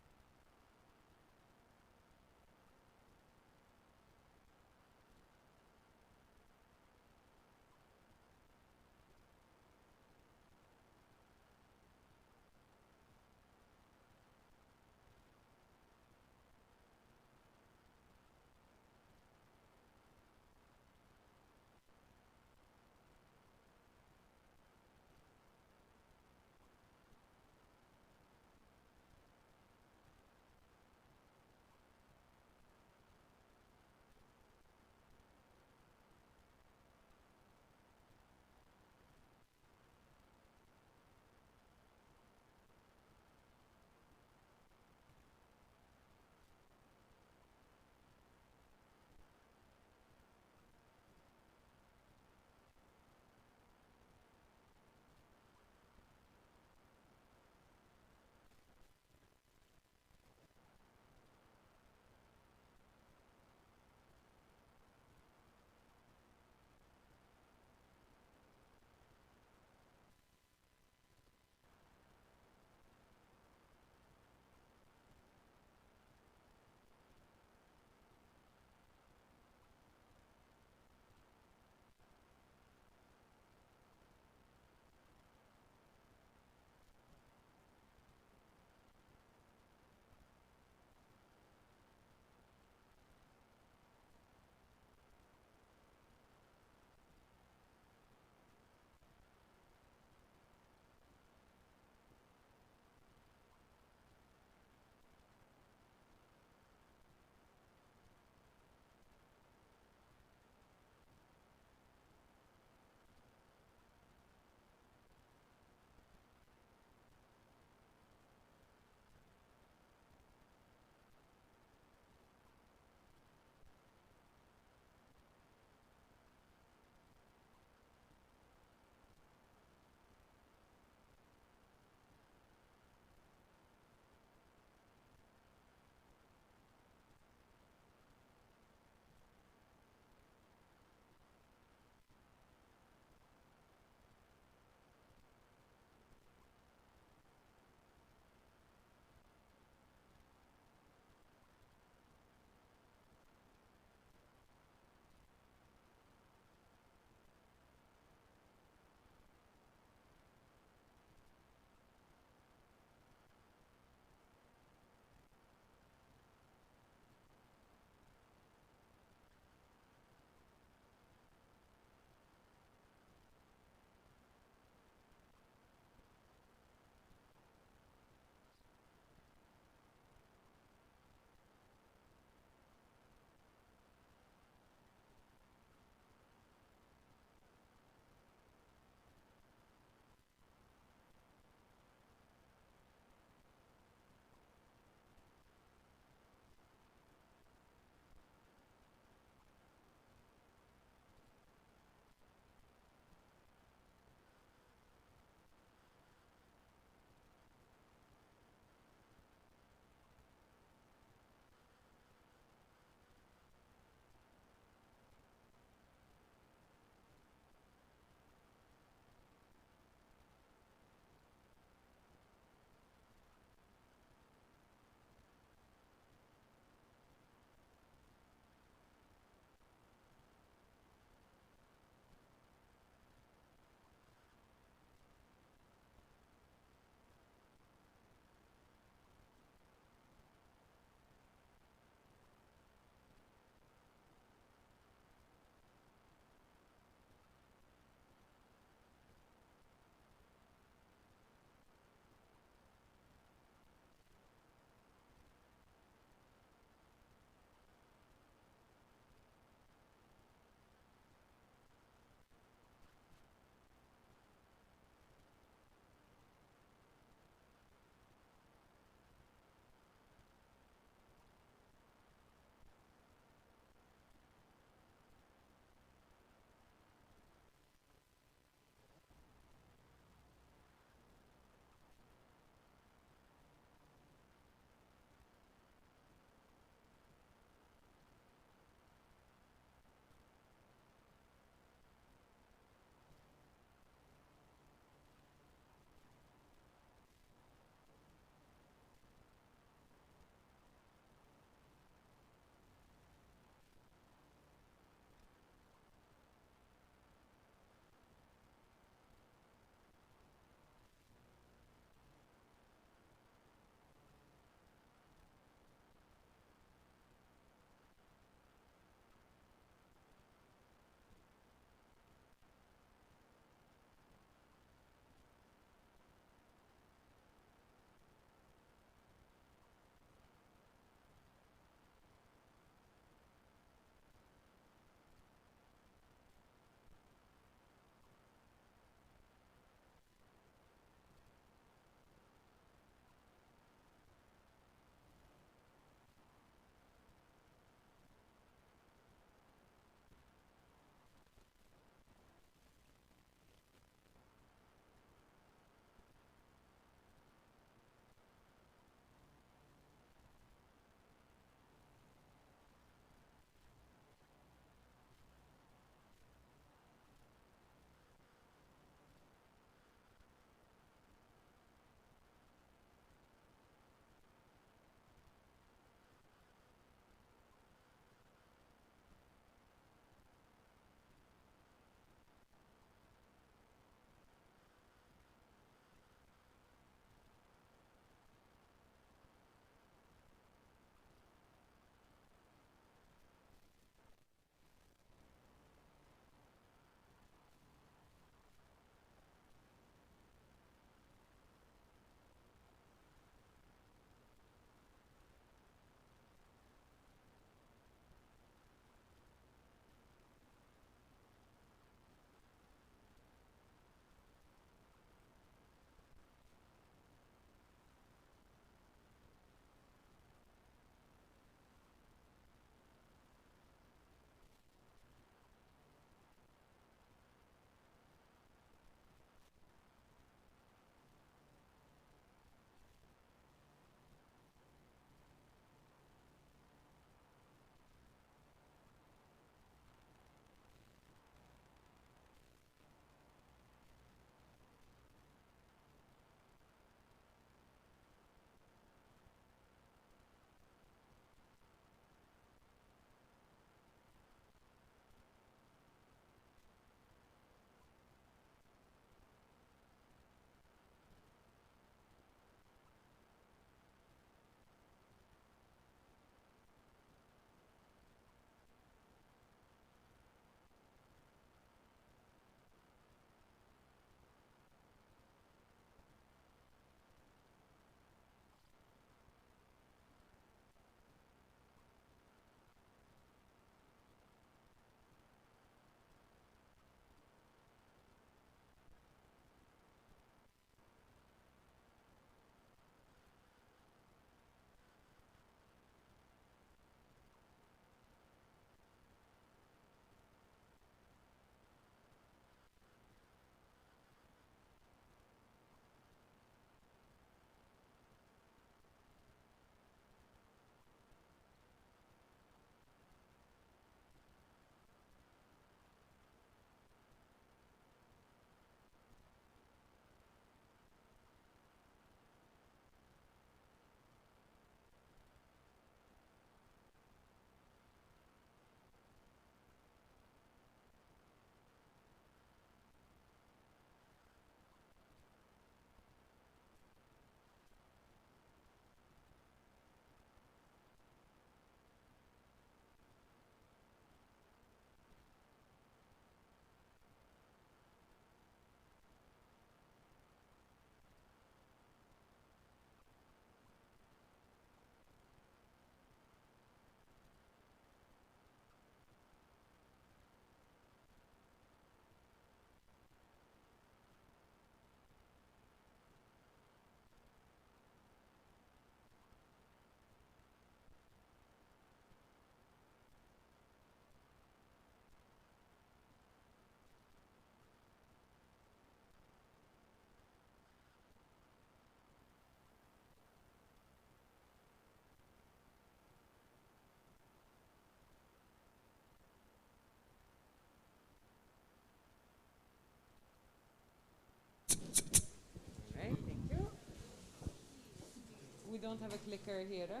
don't have a clicker here, huh?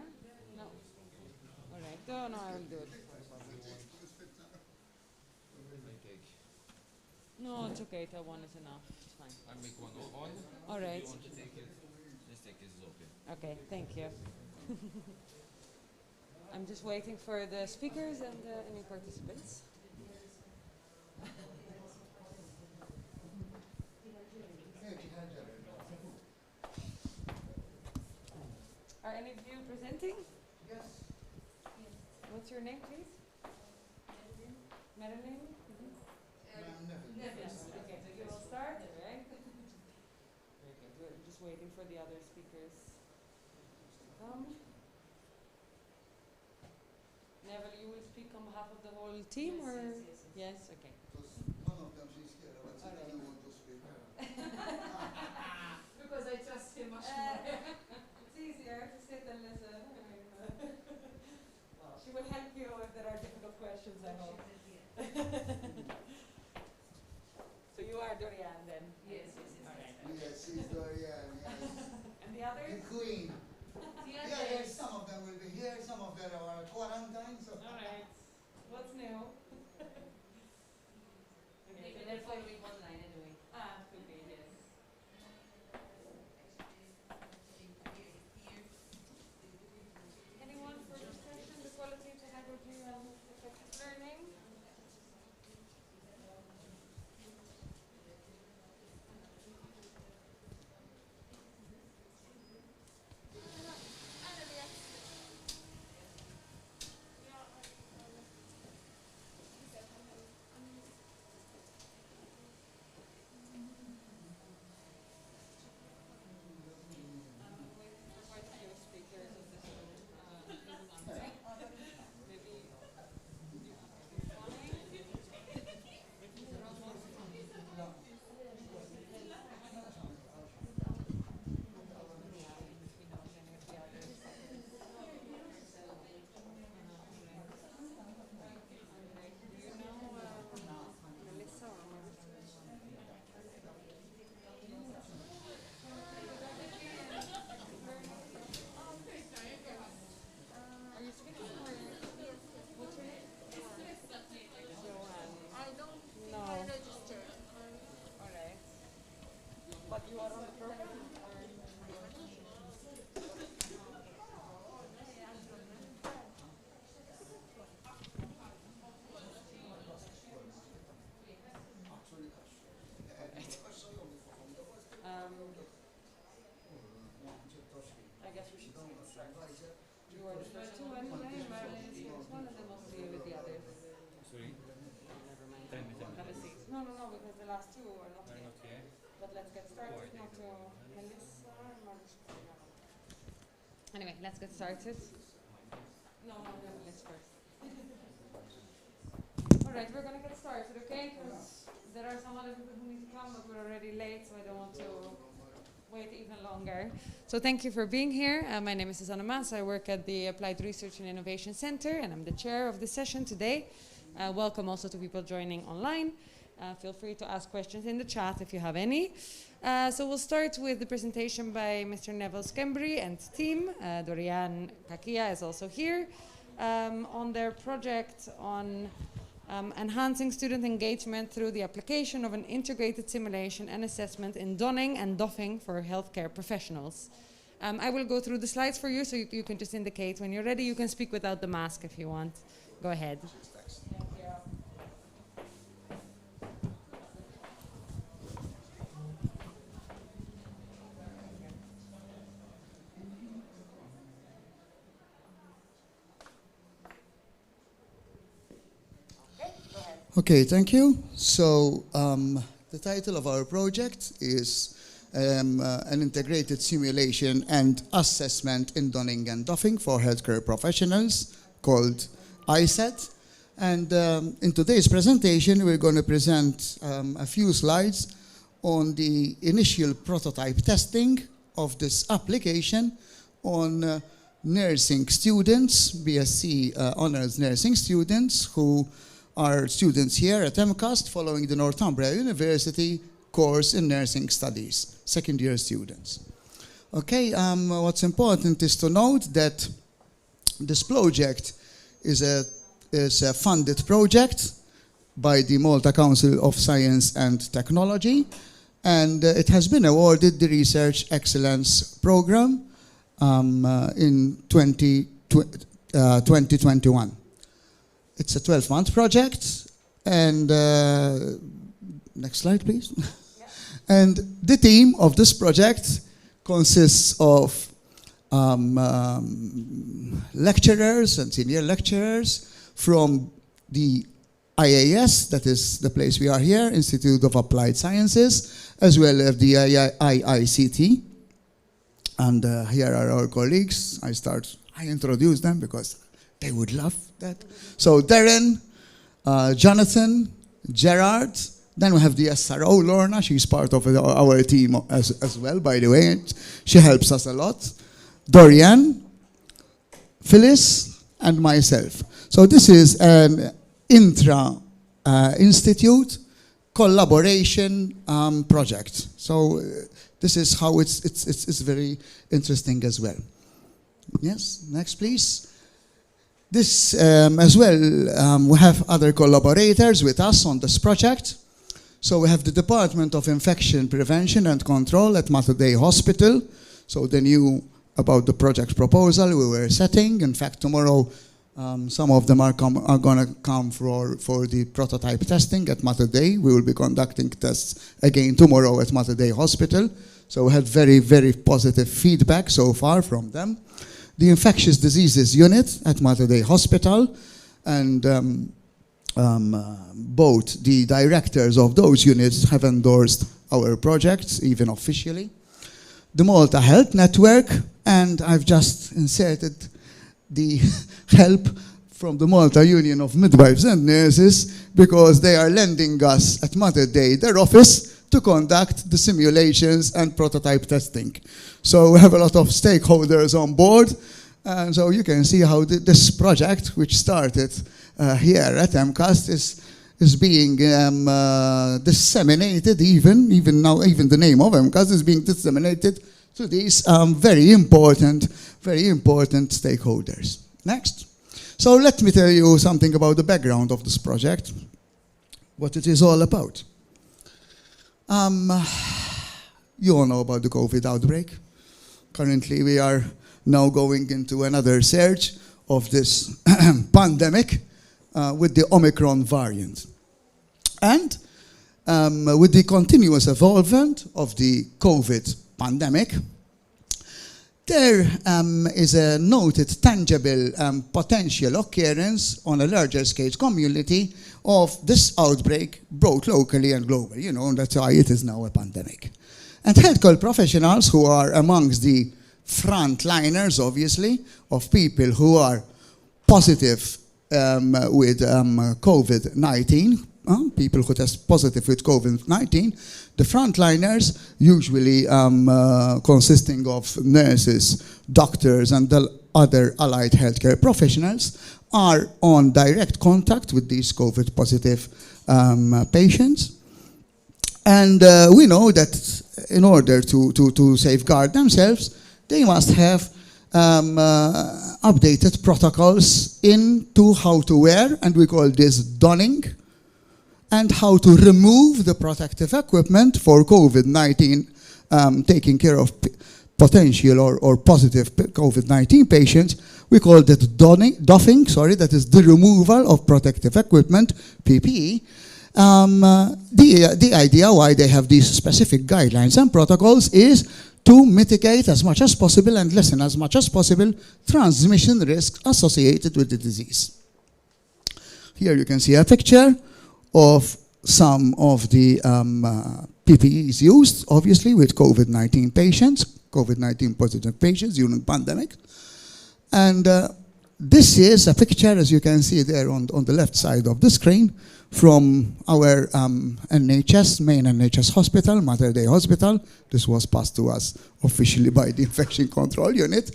No. All right. Oh, no, I will do it. No, it's okay. That one is enough. It's fine. I'll make one on. All right. If you want to take it, this take is okay. Okay, thank you. I'm just waiting for the speakers and any participants. Are any of you presenting? Yes. What's your name, please? Madeline? Yes. Okay, so you will start, right? Very good. We're just waiting for the other speakers to come. Neville, you will speak on behalf of the whole team, or? Yes, okay. One of them, she's here, but she doesn't want to speak. Because I trust him much more. It's easier to sit and listen. Well, she will help you if there are difficult questions, I hope. So you are Dorian then? Yes. All right. Yes, she's Dorian, yes. And the others? The queen. The Yeah, others? yes, some of them will be here, some of them are quarantine, so. All right. What's new? Maybe they're following online anyway. Ah, could be, yes. Anyone for this session, the quality, pedagogy, and effective learning? I guess we should start. You are the first two anyway, Marilyn is the next one, and then we'll see with the others. Sorry? Never mind. Tell me. Have a seat. No, because the last two are not here. Not here. But let's get started. Not to Melissa, Mariska. Anyway, let's get started. No, let's first. All right, we're gonna get started, okay? Because there are some other people who need to come, but we're already late, so I don't want to wait even longer. So thank you for being here. My name is Susanna Maas. I work at the Applied Research and Innovation Center, and I'm the chair of this session today. Welcome also to people joining online. Feel free to ask questions in the chat if you have any. So we'll start with the presentation by Mr. Neville Skembry and team. Dorian Kakia is also here on their project on enhancing student engagement through the application of an integrated simulation and assessment in donning and doffing for healthcare professionals. I will go through the slides for you, so you can just indicate when you're ready. You can speak without the mask if you want. Go ahead. Okay, thank you. So the title of our project is an integrated simulation and assessment in donning and doffing for healthcare professionals called ISET. And in today's presentation, we're going to present a few slides on the initial prototype testing of this application on nursing students, BSc honors nursing students who are students here at MCAST following the Northumbria University course in nursing studies, second-year students. Okay, what's important is to note that this project is a funded project by the Malta Council of Science and Technology, and it has been awarded the Research Excellence Program in 2021. It's a 12-month project, and next slide, please. And the team of this project consists of lecturers and senior lecturers from the IAS, that is the place we are here, Institute of Applied Sciences, as well as the IICT. And here are our colleagues. I introduce them because they would love that. So Darren, Jonathan, Gerard. Then we have the SRO, Lorna. She's part of our team as well, by the way. She helps us a lot. Dorian, Phyllis, and myself. So this is an intra-institute collaboration project. So this is how it's very interesting as well. Yes, next please. This as well, we have other collaborators with us on this project. So we have the Department of Infection Prevention and Control at Mater Dei Hospital. So they knew about the project proposal we were setting. In fact, tomorrow some of them are going to come for the prototype testing at Mater Dei. We will be conducting tests again tomorrow at Mater Dei Hospital. So we had very, very positive feedback so far from them. The Infectious Diseases Unit at Mater Dei Hospital, and both the directors of those units have endorsed our projects, even officially. The Malta Health Network, and I've just inserted the help from the Malta Union of Midwives and Nurses, because they are lending us at Mater Dei their office to conduct the simulations and prototype testing. So we have a lot of stakeholders on board, and so you can see how this project, which started here at MCAST, is being disseminated. Even the name of MCAST is being disseminated to these very important stakeholders. Next. So let me tell you something about the background of this project, what it is all about. You all know about the COVID outbreak. Currently, we are now going into another surge of this pandemic with the Omicron variant. And with the continuous evolvement of the COVID pandemic, there is a noted tangible potential occurrence on a larger scale community of this outbreak, both locally and globally. You know, that's why it is now a pandemic. And healthcare professionals who are amongst the frontliners, obviously, of people who are positive with COVID-19, people who test positive with COVID-19, the frontliners, usually consisting of nurses, doctors, and the other allied healthcare professionals, are on direct contact with these COVID-positive patients. And we know that in order to safeguard themselves, they must have updated protocols into how to wear, and we call this donning, and how to remove the protective equipment for COVID-19, taking care of potential or positive COVID-19 patients. We call that doffing, that is the removal of protective equipment, PPE. The idea why they have these specific guidelines and protocols is to mitigate as much as possible and lessen as much as possible transmission risks associated with the disease. Here you can see a picture of some of the PPEs used, obviously, with COVID-19 patients, COVID-19 positive patients during the pandemic. And this is a picture, as you can see there on the left side of the screen, from our NHS, main NHS hospital, Mater Dei Hospital. This was passed to us officially by the Infection Control Unit.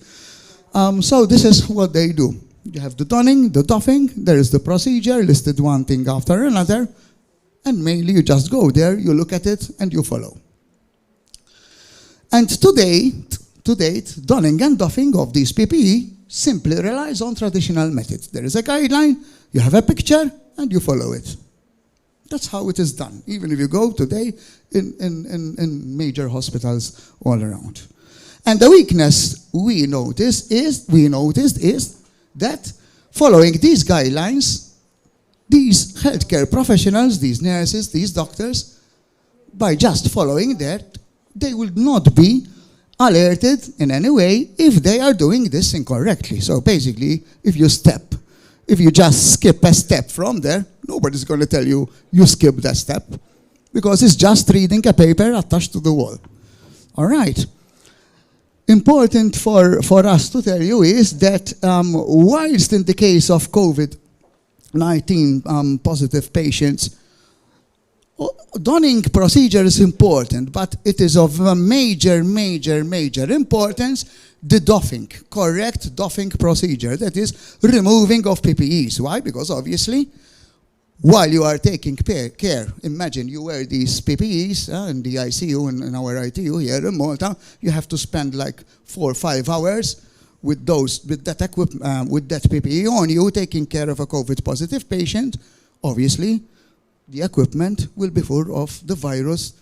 So this is what they do. You have the donning, the doffing, there is the procedure, listed one thing after another, and mainly you just go there, you look at it, and you follow. And today, to date, donning and doffing of these PPE simply relies on traditional methods. There is a guideline, you have a picture, and you follow it. That's how it is done, even if you go today in major hospitals all around. And the weakness we noticed is that following these guidelines, these healthcare professionals, these nurses, these doctors, by just following that, they will not be alerted in any way if they are doing this incorrectly. So basically, if you just skip a step from there, nobody's going to tell you skipped that step, because it's just reading a paper attached to the wall. All right. Important for us to tell you is that whilst in the case of COVID-19 positive patients, donning procedure is important, but it is of a major importance, the doffing, correct doffing procedure, that is removing of PPEs. Why? Because obviously, while you are taking care, imagine you wear these PPEs in the ICU, in our ITU here in Malta, you have to spend like 4 or 5 hours with that PPE on you, taking care of a COVID positive patient. Obviously, the equipment will be full of the virus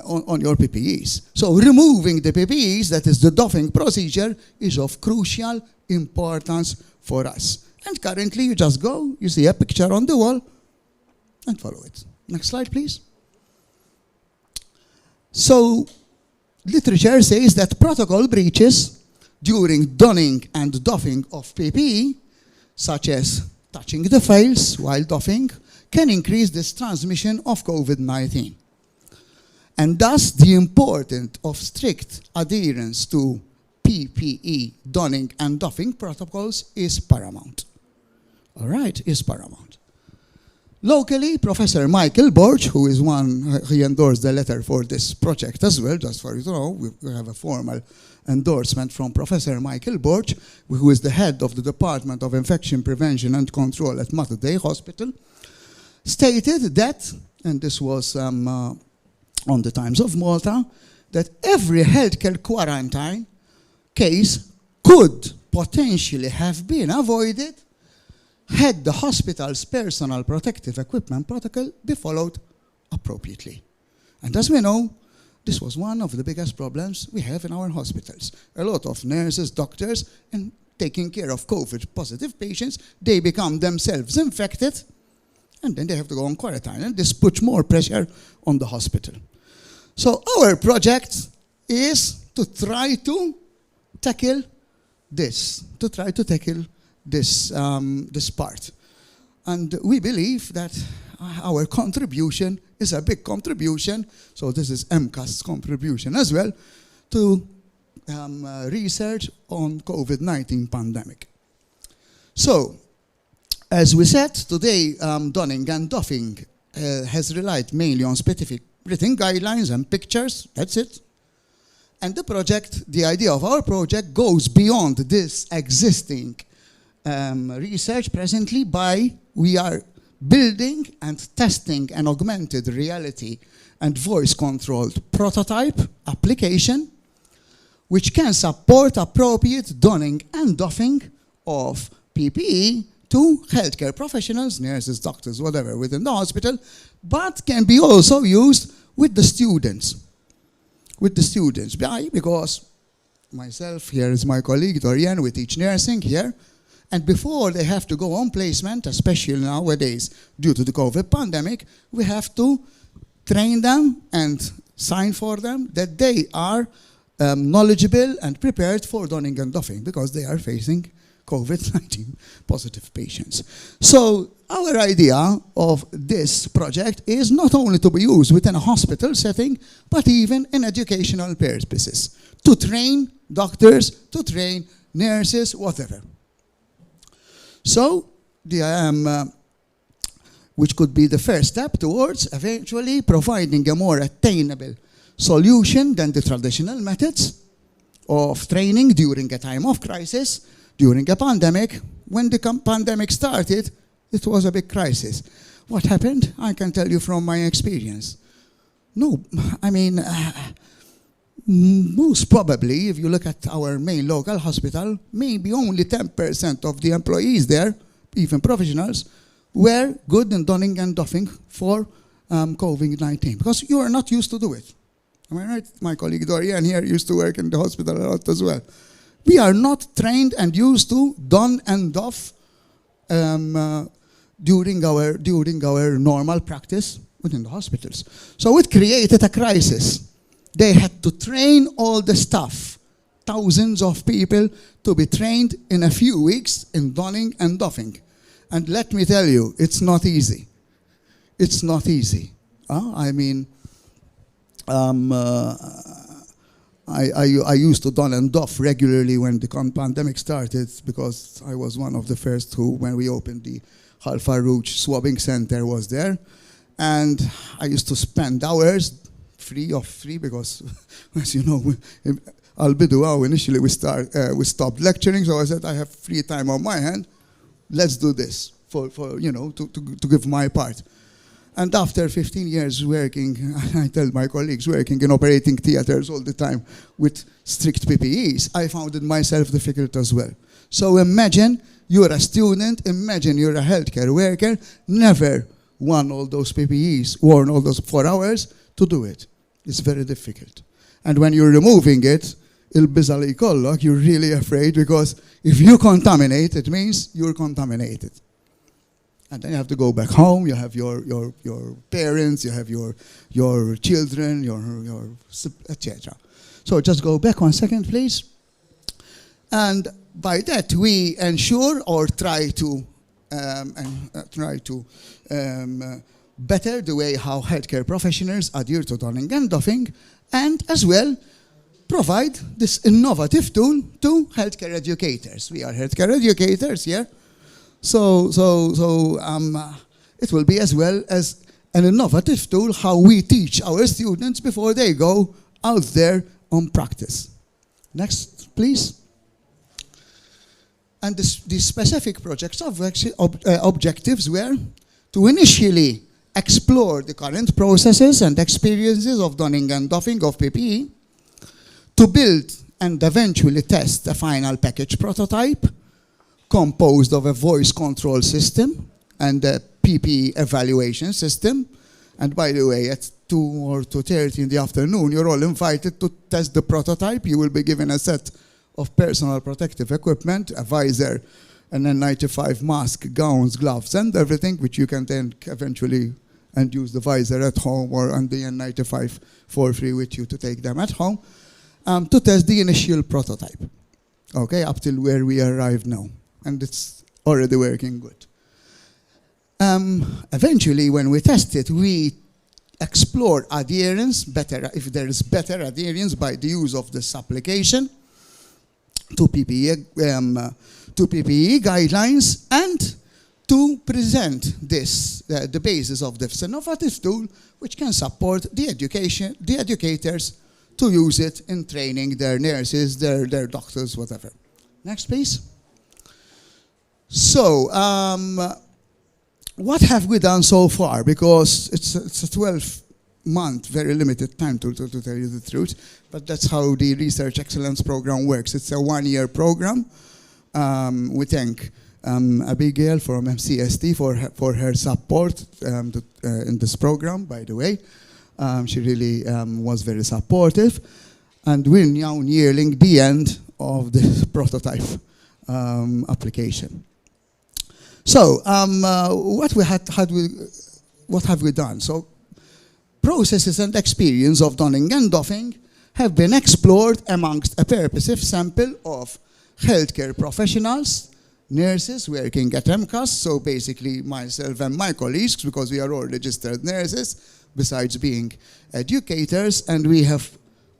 on your PPEs. So removing the PPEs, that is the doffing procedure, is of crucial importance for us. And currently you just go, you see a picture on the wall, and follow it. Next slide, please. So literature says that protocol breaches during donning and doffing of PPE, such as touching the files while doffing, can increase this transmission of COVID-19. And thus, the importance of strict adherence to PPE donning and doffing protocols is paramount. All right, is paramount. Locally, Professor Michael Borch, who is he endorsed the letter for this project as well, just for you to know, we have a formal endorsement from Professor Michael Borch, who is the head of the Department of Infection Prevention and Control at Mater Dei Hospital, stated that, and this was on the Times of Malta, that every healthcare quarantine case could potentially have been avoided had the hospital's personal protective equipment protocol be followed appropriately. And as we know, this was one of the biggest problems we have in our hospitals. A lot of nurses, doctors, and taking care of COVID-positive patients, they become themselves infected, and then they have to go on quarantine, and this puts more pressure on the hospital. So our project is to try to tackle this, this part. And we believe that our contribution is a big contribution, so this is MCAST's contribution as well, to research on COVID-19 pandemic. So, as we said, today donning and doffing has relied mainly on specific written guidelines and pictures, that's it. And the idea of our project goes beyond this existing research presently we are building and testing an augmented reality and voice-controlled prototype application which can support appropriate donning and doffing of PPE to healthcare professionals, nurses, doctors, whatever, within the hospital, but can be also used with the students. Why? Because myself, here is my colleague Dorian, we teach nursing here, and before they have to go on placement, especially nowadays due to the COVID pandemic, we have to train them and sign for them that they are knowledgeable and prepared for donning and doffing because they are facing COVID-19 positive patients. So our idea of this project is not only to be used within a hospital setting, but even in educational purposes, to train doctors, to train nurses, whatever. So, which could be the first step towards eventually providing a more attainable solution than the traditional methods of training during a time of crisis, during a pandemic. When the pandemic started, it was a big crisis. What happened? I can tell you from my experience. most probably, if you look at our main local hospital, maybe only 10% of the employees there, even professionals, were good in donning and doffing for COVID-19, because you are not used to do it. Am I right? My colleague Dorian here used to work in the hospital a lot as well. We are not trained and used to don and doff during our normal practice within the hospitals. So it created a crisis. They had to train all the staff, thousands of people, to be trained in a few weeks in donning and doffing. And let me tell you, it's not easy. It's not easy. I mean, I used to don and doff regularly when the pandemic started, because I was one of the first who, when we opened the Al Farouch swabbing center, was there. And I used to spend hours free because, as you know, initially we stopped lecturing, so I said, I have free time on my hand, let's do this to give my part. And after 15 years working, I tell my colleagues, working in operating theaters all the time with strict PPEs, I found it myself difficult as well. So imagine you're a student, imagine you're a healthcare worker, never worn all those PPEs 4 hours to do it. It's very difficult. And when you're removing it, il-bizali kollok, you're really afraid, because if you contaminate, it means you're contaminated. And then you have to go back home, you have your parents, you have your children, your etc. So just go back 1 second, please. And by that, we ensure or try to better the way how healthcare professionals adhere to donning and doffing, and as well provide this innovative tool to healthcare educators. We are healthcare educators here, so it will be as well as an innovative tool how we teach our students before they go out there on practice. Next, please. And the specific project's objectives were to initially explore the current processes and experiences of donning and doffing of PPE, to build and eventually test a final package prototype composed of a voice control system and a PPE evaluation system. And by the way, at 2 or 2:30 in the afternoon, you're all invited to test the prototype. You will be given a set of personal protective equipment, a visor, an N95 mask, gowns, gloves, and everything, which you can then eventually and use the visor at home or on the N95 for free with you to take them at home, to test the initial prototype, okay, up till where we arrive now. And it's already working good. Eventually, when we test it, we explore adherence, if there is better adherence by the use of this application to PPE guidelines, and to present this, the basis of this innovative tool, which can support the educators to use it in training their nurses, their doctors, whatever. Next, please. So, what have we done so far? Because it's a 12-month, very limited time to tell you the truth, but that's how the Research Excellence Program works. It's a 1-year program. We thank Abigail from MCAST for her support in this program, by the way. She really was very supportive. And we're now nearing the end of this prototype application. So, what have we done? So, processes and experience of donning and doffing have been explored amongst a purposive sample of healthcare professionals, nurses working at MCAST, so basically myself and my colleagues, because we are all registered nurses, besides being educators, and we have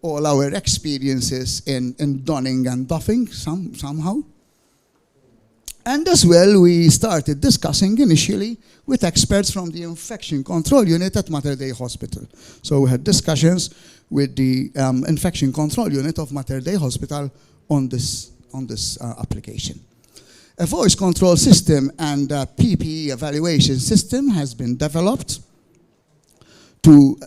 all our experiences in donning and doffing somehow. And as well, we started discussing initially with experts from the infection control unit at Mater Dei Hospital. So we had discussions with the infection control unit of Mater Dei Hospital on this application. A voice control system and a PPE evaluation system has been developed to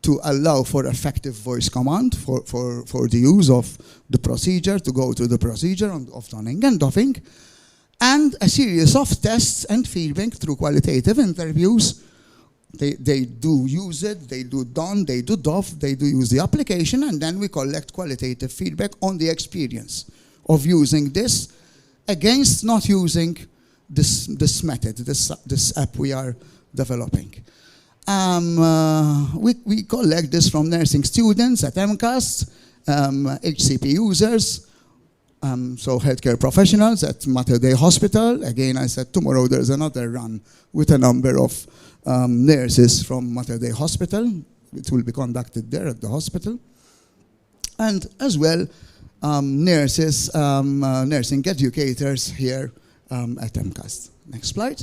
to allow for effective voice command for the use of the procedure, to go through the procedure of donning and doffing, and a series of tests and feedback through qualitative interviews. They do use it, they do don, they do doff, they do use the application, and then we collect qualitative feedback on the experience of using this against not using this method, this app we are developing. We collect this from nursing students at MCAST, HCP users, so healthcare professionals at Mater Dei Hospital. Again, I said tomorrow there's another run with a number of nurses from Mater Dei Hospital. It will be conducted there at the hospital. And as well, nurses, nursing educators here at MCAST. Next slide.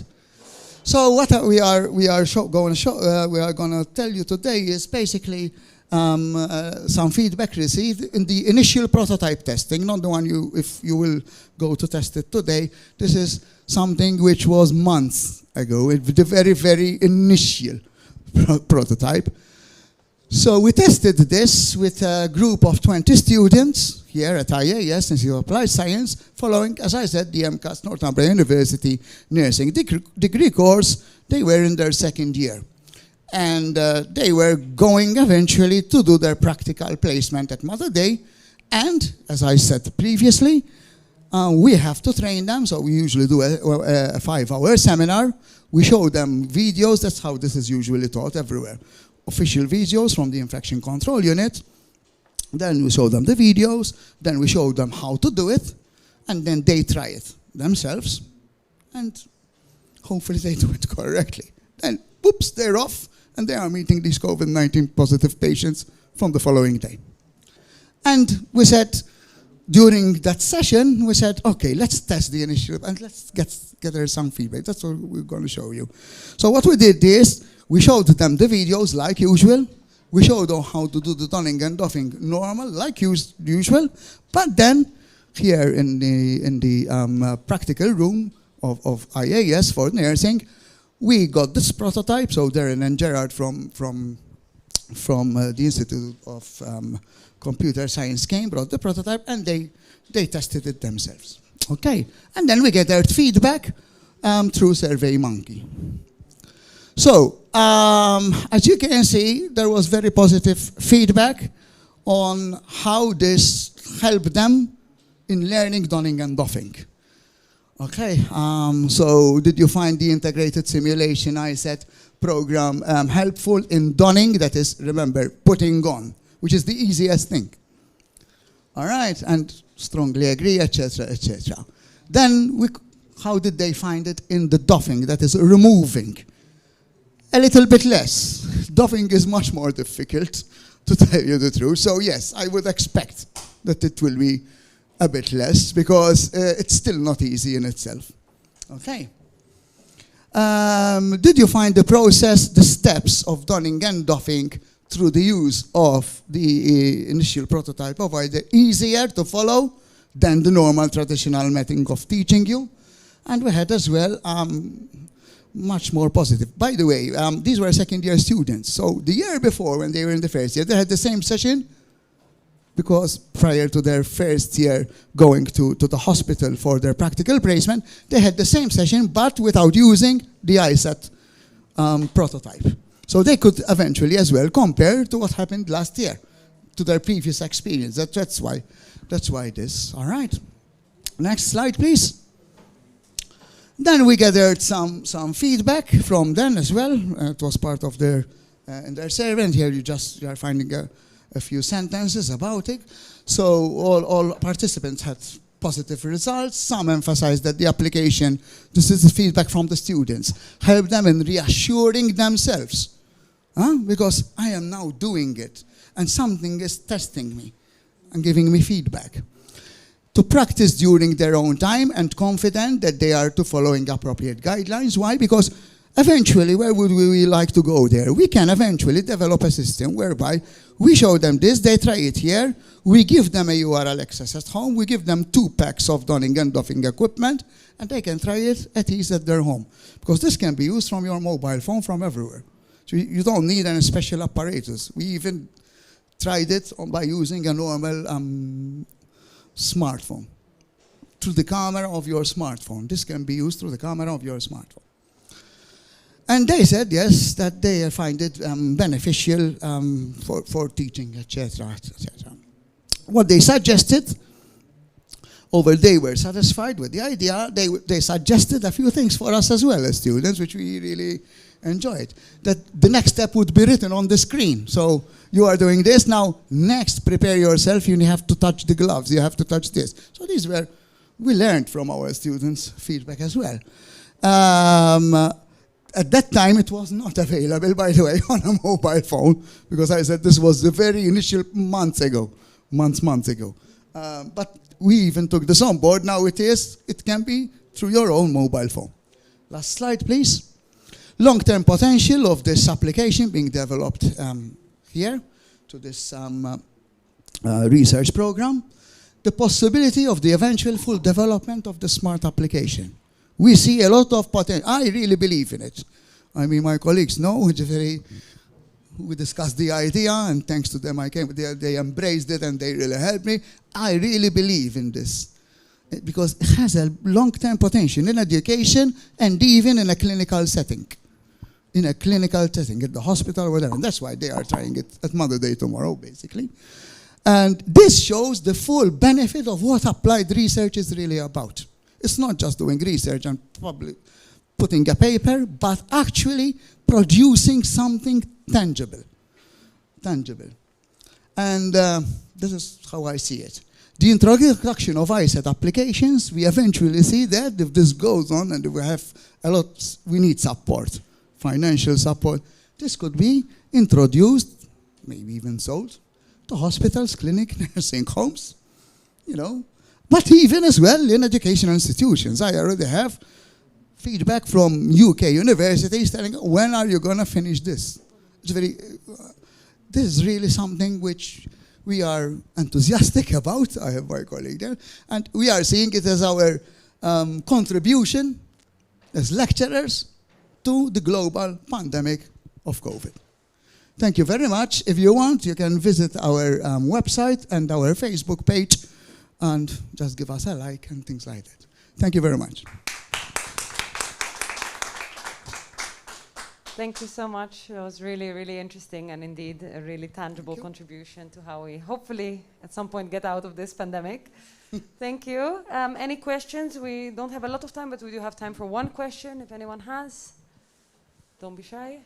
So what we are going to tell you today is basically some feedback received in the initial prototype testing, not the one if you will go to test it today. This is something which was months ago, the very, very initial prototype. So we tested this with a group of 20 students here at IAS, Institute of Applied Science, following, as I said, the MCAST Northumbria University nursing degree course. They were in their second year. And they were going eventually to do their practical placement at Mater Dei. And, as I said previously, we have to train them. So we usually do a 5-hour seminar. We show them videos. That's how this is usually taught everywhere. Official videos from the infection control unit. Then we show them the videos. Then we show them how to do it. And then they try it themselves. And hopefully they do it correctly. Then, whoops, they're off. And they are meeting these COVID-19 positive patients from the following day. And we said, during that session, we said, okay, let's test the initiative and let's gather some feedback. That's what we're going to show you. So what we did is, we showed them the videos like usual. We showed them how to do the donning and doffing normal, like usual. But then, here in the practical room of IAS for nursing, we got this prototype. So Darren and Gerard from the Institute of Computer Science brought the prototype, and they tested it themselves. Okay, and then we gathered feedback through SurveyMonkey. So, as you can see, there was very positive feedback on how this helped them in learning donning and doffing. Okay, so did you find the integrated simulation ISET program helpful in donning? That is, remember, putting on, which is the easiest thing. All right, and strongly agree, etc., etc. Then, how did they find it in the doffing? That is, removing. A little bit less. Doffing is much more difficult, to tell you the truth. So yes, I would expect that it will be a bit less, because it's still not easy in itself. Okay. Did you find the process, the steps of donning and doffing through the use of the initial prototype provider easier to follow than the normal traditional method of teaching you? And we had as well much more positive. By the way, these were second-year students. So the year before, when they were in the first year, they had the same session, because prior to their first year going to the hospital for their practical placement, they had the same session, but without using the ISET prototype. So they could eventually as well compare to what happened last year, to their previous experience. That's why this. All right. Next slide, please. Then we gathered some feedback from them as well. It was part of their in their survey, and here you are finding a few sentences about it. So all participants had positive results. Some emphasized that the application, this is the feedback from the students, helped them in reassuring themselves. Because I am now doing it, and something is testing me and giving me feedback. To practice during their own time and confident that they are following appropriate guidelines. Why? Because eventually, where would we like to go there? We can eventually develop a system whereby we show them this, they try it here, we give them a URL access at home, we give them 2 packs of donning and doffing equipment, and they can try it at ease at their home. Because this can be used from your mobile phone from everywhere. So you don't need any special apparatus. We even tried it by using a normal smartphone. Through the camera of your smartphone. This can be used through the camera of your smartphone. And they said, yes, that they find it beneficial for teaching, etc., etc. What they suggested, they were satisfied with the idea. They suggested a few things for us as well as students, which we really enjoyed. That the next step would be written on the screen. So you are doing this, now next, prepare yourself, you have to touch the gloves, you have to touch this. So we learned from our students' feedback as well. At that time, it was not available, by the way, on a mobile phone, because I said this was the very initial months ago. But we even took this on board. Now it can be through your own mobile phone. Last slide, please. Long-term potential of this application being developed here to this research program. The possibility of the eventual full development of the smart application. We see a lot of potential. I really believe in it. I mean, my colleagues know, we discussed the idea, and thanks to them, they embraced it, and they really helped me. I really believe in this, because it has a long-term potential in education and even in a clinical setting. In a clinical setting, at the hospital or whatever. And that's why they are trying it at Mother Day tomorrow, basically. And this shows the full benefit of what applied research is really about. It's not just doing research and putting a paper, but actually producing something tangible. And this is how I see it. The introduction of ISET applications, we eventually see that if this goes on and we have we need support, financial support. This could be introduced, maybe even sold, to hospitals, clinics, nursing homes, but even as well in educational institutions. I already have feedback from UK universities telling, when are you going to finish this? This is really something which we are enthusiastic about. I have my colleague there. And we are seeing it as our contribution as lecturers to the global pandemic of COVID. Thank you very much. If you want, you can visit our website and our Facebook page and just give us a like and things like that. Thank you very much. Thank you so much. It was really, really interesting and indeed a really tangible contribution to how we hopefully at some point get out of this pandemic. Thank you. Any questions? We don't have a lot of time, but we do have time for one question if anyone has. Don't be shy.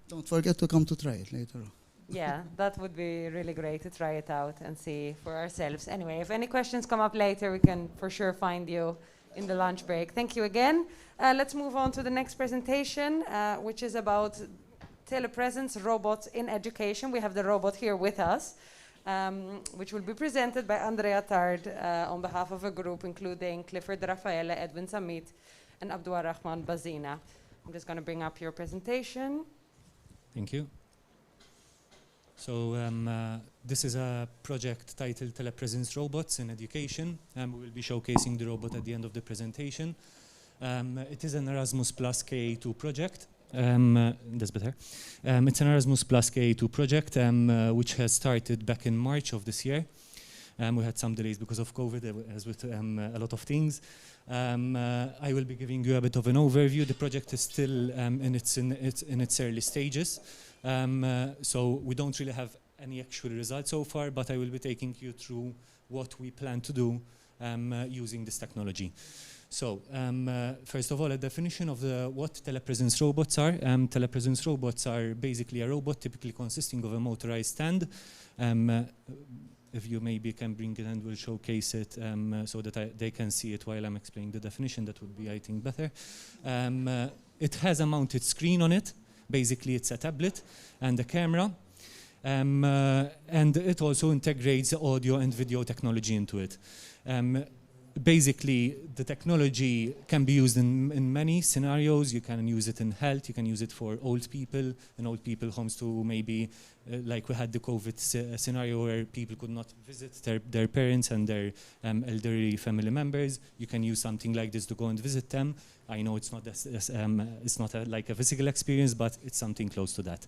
Don't forget to come to try it later on. Yeah, that would be really great to try it out and see for ourselves. Anyway, if any questions come up later, we can for sure find you in the lunch break. Thank you again. Let's move on to the next presentation, which is about telepresence robots in education. We have the robot here with us, which will be presented by Andrea Tard on behalf of a group including Clifford Raffaele, Edwin Samit, and Abdul Rahman Bazina. I'm just going to bring up your presentation. Thank you. So this is a project titled Telepresence Robots in Education. We will be showcasing the robot at the end of the presentation. It is an Erasmus Plus KA2 project. That's better. It's an Erasmus Plus KA2 project which has started back in March of this year. We had some delays because of COVID, as with a lot of things. I will be giving you a bit of an overview. The project is still in its early stages. So we don't really have any actual results so far, but I will be taking you through what we plan to do using this technology. So first of all, a definition of what telepresence robots are. Telepresence robots are basically a robot typically consisting of a motorized stand. If you maybe can bring it and we'll showcase it so that they can see it while I'm explaining the definition, that would be, I think, better. It has a mounted screen on it. Basically, it's a tablet and a camera. And it also integrates audio and video technology into it. basically, the technology can be used in many scenarios. You can use it in health, you can use it for old people, in old people homes to maybe, like we had the COVID scenario where people could not visit their parents and their elderly family members. You can use something like this to go and visit them. I know it's not, it's not like a physical experience, but it's something close to that.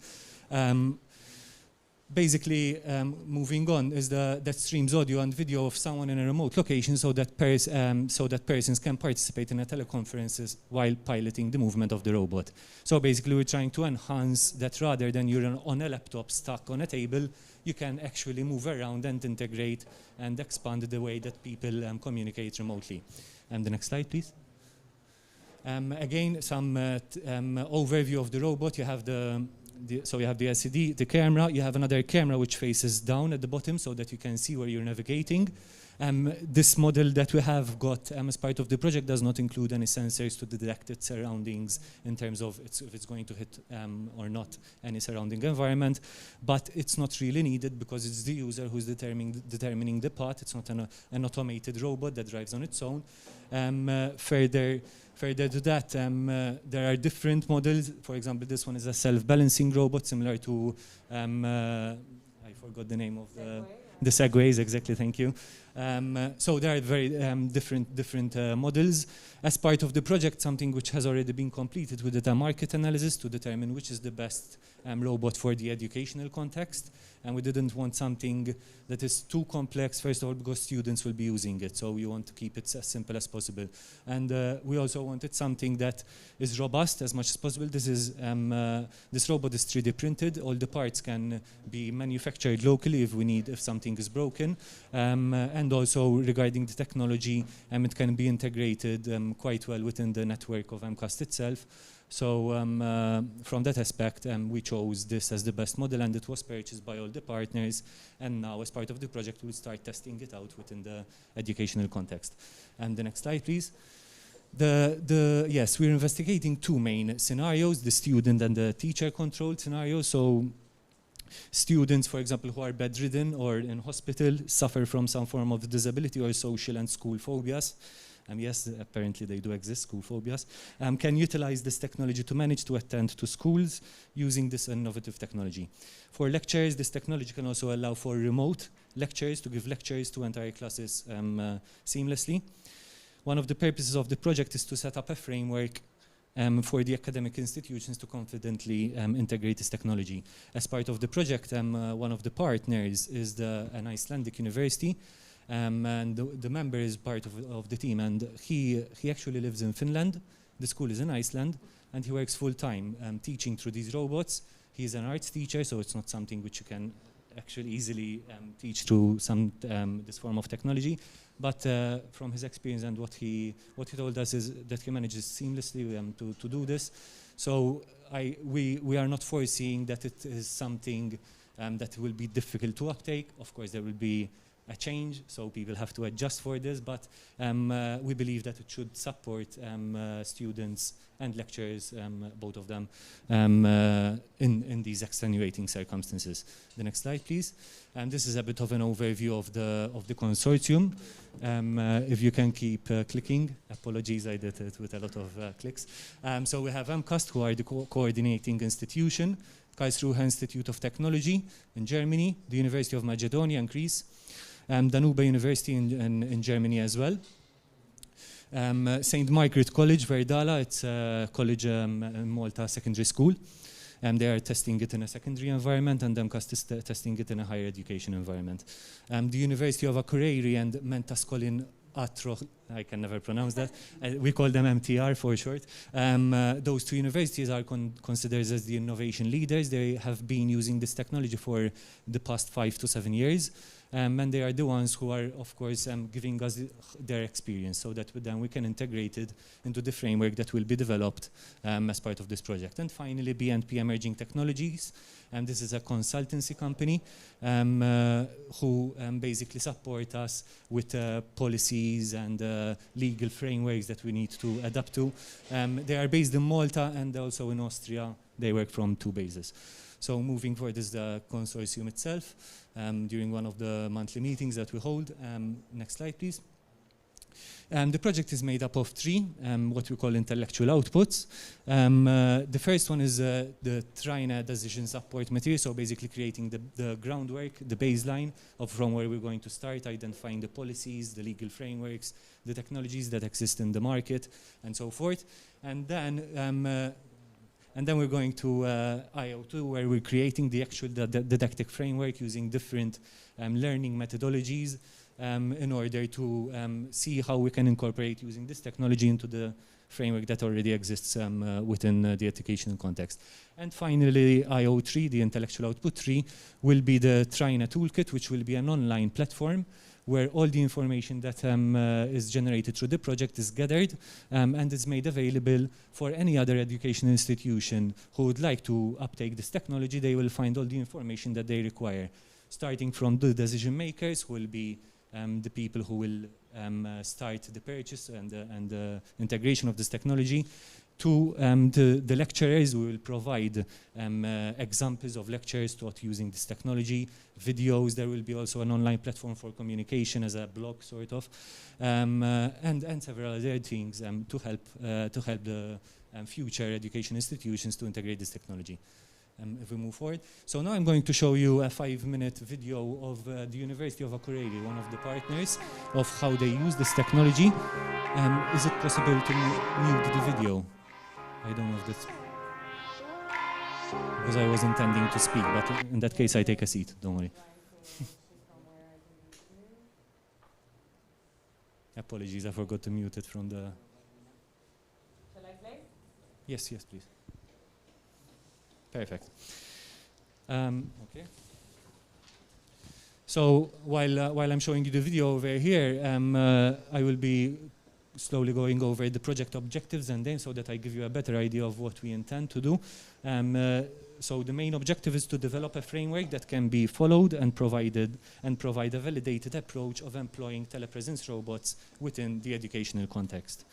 Basically, moving on is that streams audio and video of someone in a remote location so that persons can participate in a teleconferences while piloting the movement of the robot. So basically, we're trying to enhance that rather than you're on a laptop stuck on a table, you can actually move around and integrate and expand the way that people communicate remotely. The next slide, please. Again, some overview of the robot. You have so you have the LCD, the camera. You have another camera which faces down at the bottom so that you can see where you're navigating. This model that we have got as part of the project does not include any sensors to detect its surroundings in terms of if it's going to hit or not any surrounding environment. But it's not really needed because it's the user who's determining the path. It's not an automated robot that drives on its own. Further to that, there are different models. For example, this one is a self-balancing robot similar to, I forgot the name of the Segways, exactly, thank you. So there are very different models. As part of the project, something which has already been completed, we did a market analysis to determine which is the best robot for the educational context. And we didn't want something that is too complex, first of all, because students will be using it. So we want to keep it as simple as possible. And we also wanted something that is robust as much as possible. This is this robot is 3D printed. All the parts can be manufactured locally if something is broken. And also regarding the technology, it can be integrated quite well within the network of MCAST itself. So from that aspect, we chose this as the best model, and it was purchased by all the partners. And now, as part of the project, we'll start testing it out within the educational context. And the next slide, please. Yes, we're investigating two main scenarios, the student and the teacher-controlled scenario. So students, for example, who are bedridden or in hospital suffer from some form of disability or social and school phobias. Yes, apparently they do exist, school phobias, can utilize this technology to manage to attend to schools using this innovative technology. For lecturers, this technology can also allow for remote lectures to give lectures to entire classes seamlessly. One of the purposes of the project is to set up a framework for the academic institutions to confidently integrate this technology. As part of the project, one of the partners is an Icelandic university. And the member is part of the team, and he actually lives in Finland. The school is in Iceland, and he works full-time teaching through these robots. He's an arts teacher, so it's not something which you can actually easily teach through this form of technology. But from his experience and what he told us is that he manages seamlessly to do this. So we are not foreseeing that it is something that will be difficult to uptake. Of course, there will be a change, so people have to adjust for this, but we believe that it should support students and lecturers, both of them, in these extenuating circumstances. The next slide, please. This is a bit of an overview of the consortium. If you can keep clicking. Apologies, I did it with a lot of clicks. So we have MCAST, who are the coordinating institution, Karlsruhe Institute of Technology in Germany, the University of Macedonia in Greece, Danube University in Germany as well. St. Margaret College, Verdala, it's a college in Malta secondary school. They are testing it in a secondary environment, and MCAST is testing it in a higher education environment. The University of Akureyri and Mentascolin Atro, I can never pronounce that. We call them MTR for short. Those two universities are considered as the innovation leaders. They have been using this technology for the past 5 to 7 years. And they are the ones who are, of course, giving us their experience so that then we can integrate it into the framework that will be developed as part of this project. And finally, BNP Emerging Technologies. This is a consultancy company who basically support us with policies and legal frameworks that we need to adapt to. They are based in Malta and also in Austria. They work from 2 bases. So moving forward is the consortium itself during one of the monthly meetings that we hold. Next slide, please. The project is made up of three, what we call intellectual outputs. The first one is the Trina decision support material, so basically creating the groundwork, the baseline of from where we're going to start, identifying the policies, the legal frameworks, the technologies that exist in the market, and so forth. And then we're going to IO2, where we're creating the actual didactic framework using different learning methodologies in order to see how we can incorporate using this technology into the framework that already exists within the educational context. And finally, IO3, the intellectual output tree, will be the Trina toolkit, which will be an online platform where all the information that is generated through the project is gathered and is made available for any other educational institution who would like to uptake this technology. They will find all the information that they require, starting from the decision makers, who will be the people who will start the purchase and the integration of this technology, to the lecturers. We will provide examples of lectures taught using this technology, videos. There will be also an online platform for communication as a blog, sort of, and several other things to help the future education institutions to integrate this technology. If we move forward. So now I'm going to show you a 5-minute video of the University of Akureyri, one of the partners, of how they use this technology. Is it possible to mute the video? I don't know if that's... Because I was intending to speak, but in that case I take a seat, don't worry. Apologies, I forgot to mute it from the... Shall I play? Yes, yes, please. Perfect. Okay. So while I'm showing you the video over here, I will be slowly going over the project objectives and then so that I give you a better idea of what we intend to do. So the main objective is to develop a framework that can be followed and provide a validated approach of employing telepresence robots within the educational context.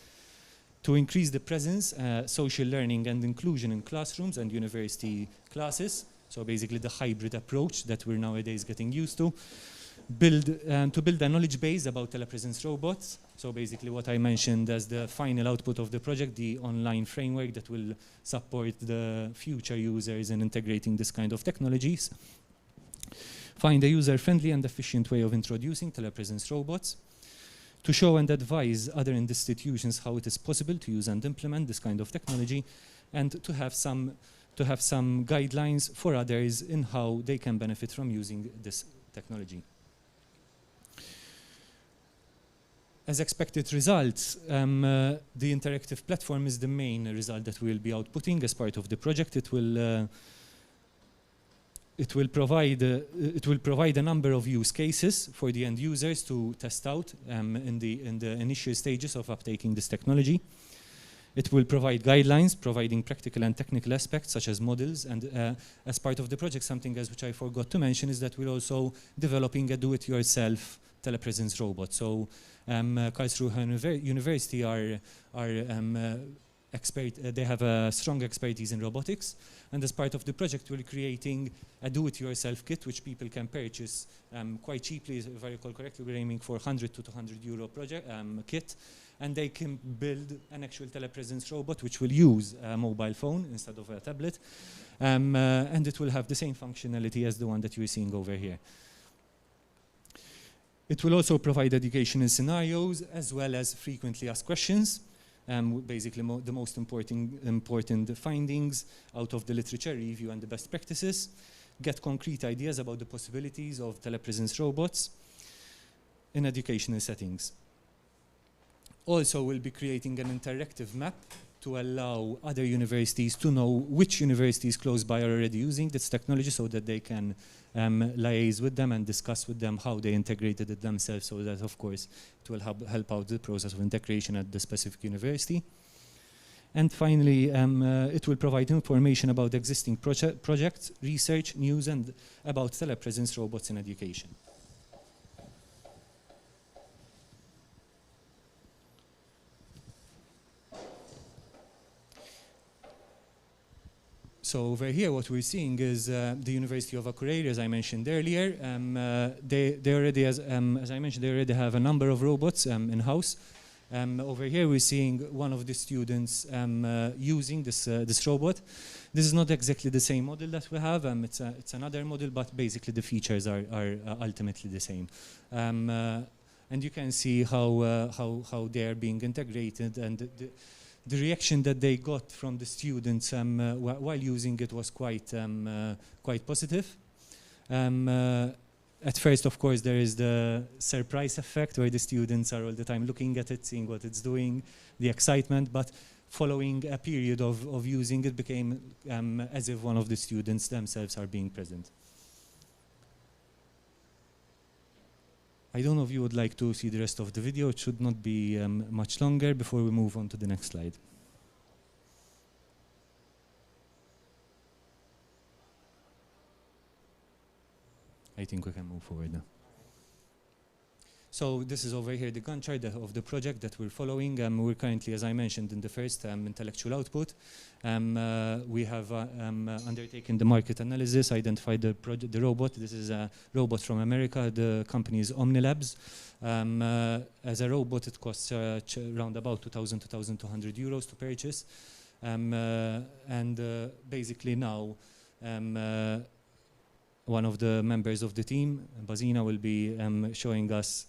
To increase the presence, social learning and inclusion in classrooms and university classes, so basically the hybrid approach that we're nowadays getting used to. To build a knowledge base about telepresence robots, so basically what I mentioned as the final output of the project, the online framework that will support the future users in integrating this kind of technologies. Find a user-friendly and efficient way of introducing telepresence robots. To show and advise other institutions how it is possible to use and implement this kind of technology, and to have some guidelines for others in how they can benefit from using this technology. As expected results, the interactive platform is the main result that we will be outputting as part of the project. It will provide a number of use cases for the end users to test out in the initial stages of uptaking this technology. It will provide guidelines, providing practical and technical aspects such as models. And as part of the project, something else which I forgot to mention is that we're also developing a do-it-yourself telepresence robot. So Karlsruhe University they have a strong expertise in robotics, and as part of the project we're creating a do-it-yourself kit which people can purchase quite cheaply. If I recall correctly, we're aiming for 100 to 200 euro kit, and they can build an actual telepresence robot which will use a mobile phone instead of a tablet, and it will have the same functionality as the one that you're seeing over here. It will also provide educational scenarios as well as frequently asked questions. Basically the most important findings out of the literature review and the best practices, get concrete ideas about the possibilities of telepresence robots in educational settings. Also, we'll be creating an interactive map to allow other universities to know which universities close by are already using this technology so that they can liaise with them and discuss with them how they integrated it themselves, so that of course it will help out the process of integration at the specific university. And finally, it will provide information about existing projects, research, news, and about telepresence robots in education. So over here, what we're seeing is the University of Akureyri, as I mentioned earlier. They already, as I mentioned, they already have a number of robots in-house. Over here, we're seeing one of the students using this robot. This is not exactly the same model that we have. It's another model, but basically the features are ultimately the same. And you can see how they are being integrated, and the reaction that they got from the students while using it was quite positive. At first, of course, there is the surprise effect where the students are all the time looking at it, seeing what it's doing, the excitement, but following a period of using it became as if one of the students themselves are being present. I don't know if you would like to see the rest of the video. It should not be much longer before we move on to the next slide. I think we can move forward now. So this is over here the Gantt chart of the project that we're following. We're currently, as I mentioned in the first, intellectual output. We have undertaken the market analysis, identified the robot. This is a robot from America. The company is Omnilabs. As a robot, it costs around about 2,000, 2,200 euros to purchase. Basically now, one of the members of the team, Bazina, will be showing us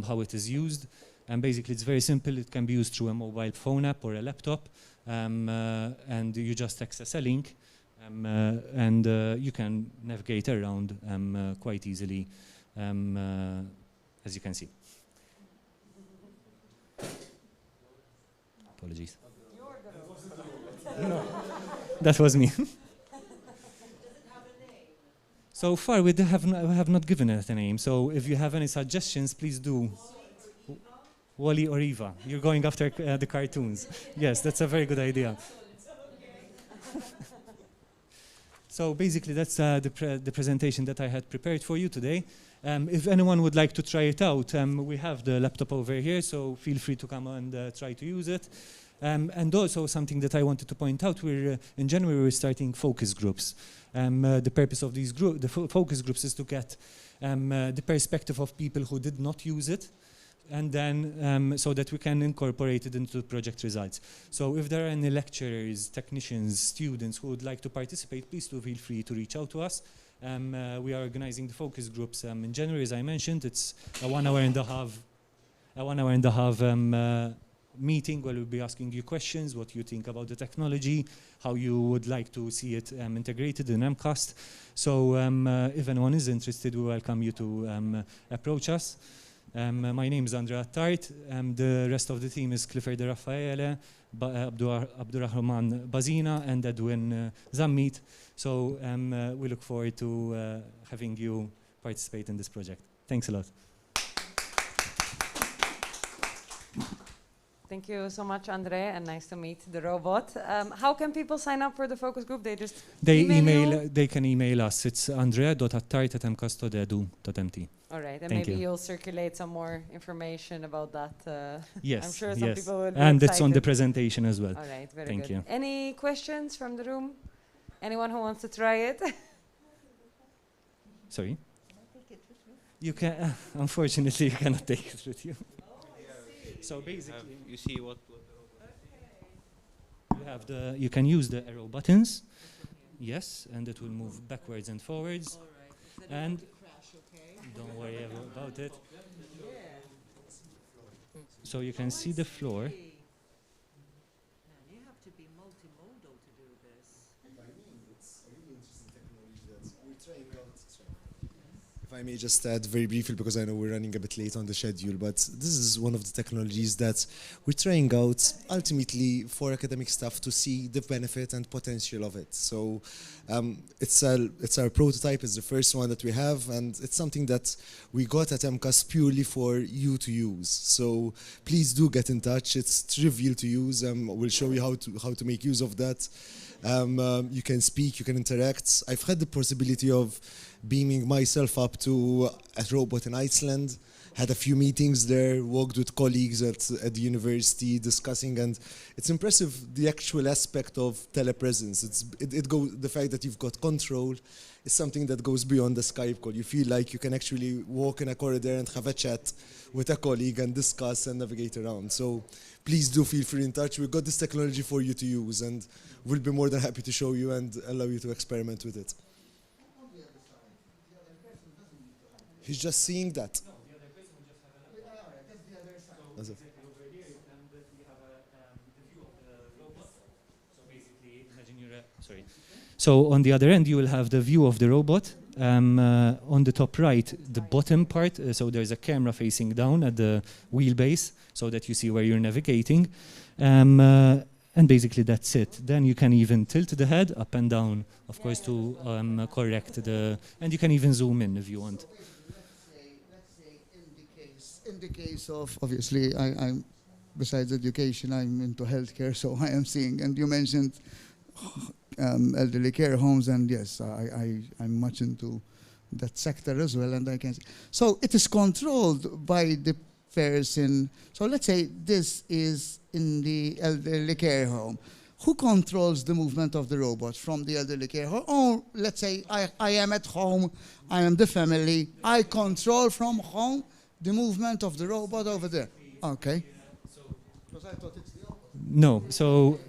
how it is used. And basically it's very simple. It can be used through a mobile phone app or a laptop. And you just access a link and you can navigate around quite easily, as you can see. Apologies. No, that was me. So far, we have not given it a name. So if you have any suggestions, please do. Wally or Eva. You're going after the cartoons. Yes, that's a very good idea. So basically, that's the presentation that I had prepared for you today. If anyone would like to try it out, we have the laptop over here, so feel free to come and try to use it. And also something that I wanted to point out, in January we're starting focus groups. The purpose of these focus groups is to get the perspective of people who did not use it, and then so that we can incorporate it into the project results. So if there are any lecturers, technicians, students who would like to participate, please do feel free to reach out to us. We are organizing the focus groups in January, as I mentioned. It's a 1 hour and a half meeting where we'll be asking you questions, what you think about the technology, how you would like to see it integrated in MCAST. So if anyone is interested, we welcome you to approach us. My name is Andrea Tart. The rest of the team is Clifford Raffaele, Abdurrahman Bazina, and Edwin Zammit. So we look forward to having you participate in this project. Thanks a lot. Thank you so much, Andre, and nice to meet the robot. How can people sign up for the focus group? They just They can email us. It's andrea.attart@mcast.edu.mt. All right, and maybe you'll circulate some more information about that. Yes, I'm sure some people will be and excited. it's on the presentation as well. All right, very Thank good. you. Any questions from the room? Anyone who wants to try it? Sorry? You can. Unfortunately, you cannot take it with you. So basically, you see what you have you can use the arrow buttons, yes, and it will move backwards and forwards. All right. And crash, okay? don't worry about it. So you can see the floor. Man, you have to be multimodal to do this. It's a really interesting technology that we're trying out. If I may just add very briefly, because I know we're running a bit late on the schedule, but this is one of the technologies that we're trying out ultimately for academic staff to see the benefit and potential of it. So it's our prototype, it's the first one that we have, and it's something that we got at MCAST purely for you to use. So please do get in touch. It's trivial to use. We'll show you how to make use of that. You can speak, you can interact. I've had the possibility of beaming myself up to a robot in Iceland, had a few meetings there, worked with colleagues at the university discussing, and it's impressive the actual aspect of telepresence. The fact that you've got control is something that goes beyond the Skype call. You feel like you can actually walk in a corridor and have a chat with a colleague and discuss and navigate around. So please do feel free in touch. We've got this technology for you to use, and we'll be more than happy to show you and allow you to experiment with it. He's just seeing that. So on the other end, you will have the view of the robot. On the top right, the bottom part, so there's a camera facing down at the wheelbase so that you see where you're navigating. And basically that's it. Then you can even tilt the head up and down, of course, to correct and you can even zoom in if you want. Let's say in the case of, obviously, I'm besides education, I'm into healthcare, so I am seeing, and you mentioned elderly care homes, and yes, I'm much into that sector as well, and I can see. So it is controlled by the person. So let's say this is in the elderly care home. Who controls the movement of the robot from the elderly care home? Or let's say I am at home, I am the family, I control from home the movement of the robot over there. Okay. Because I thought it's the opposite. No, so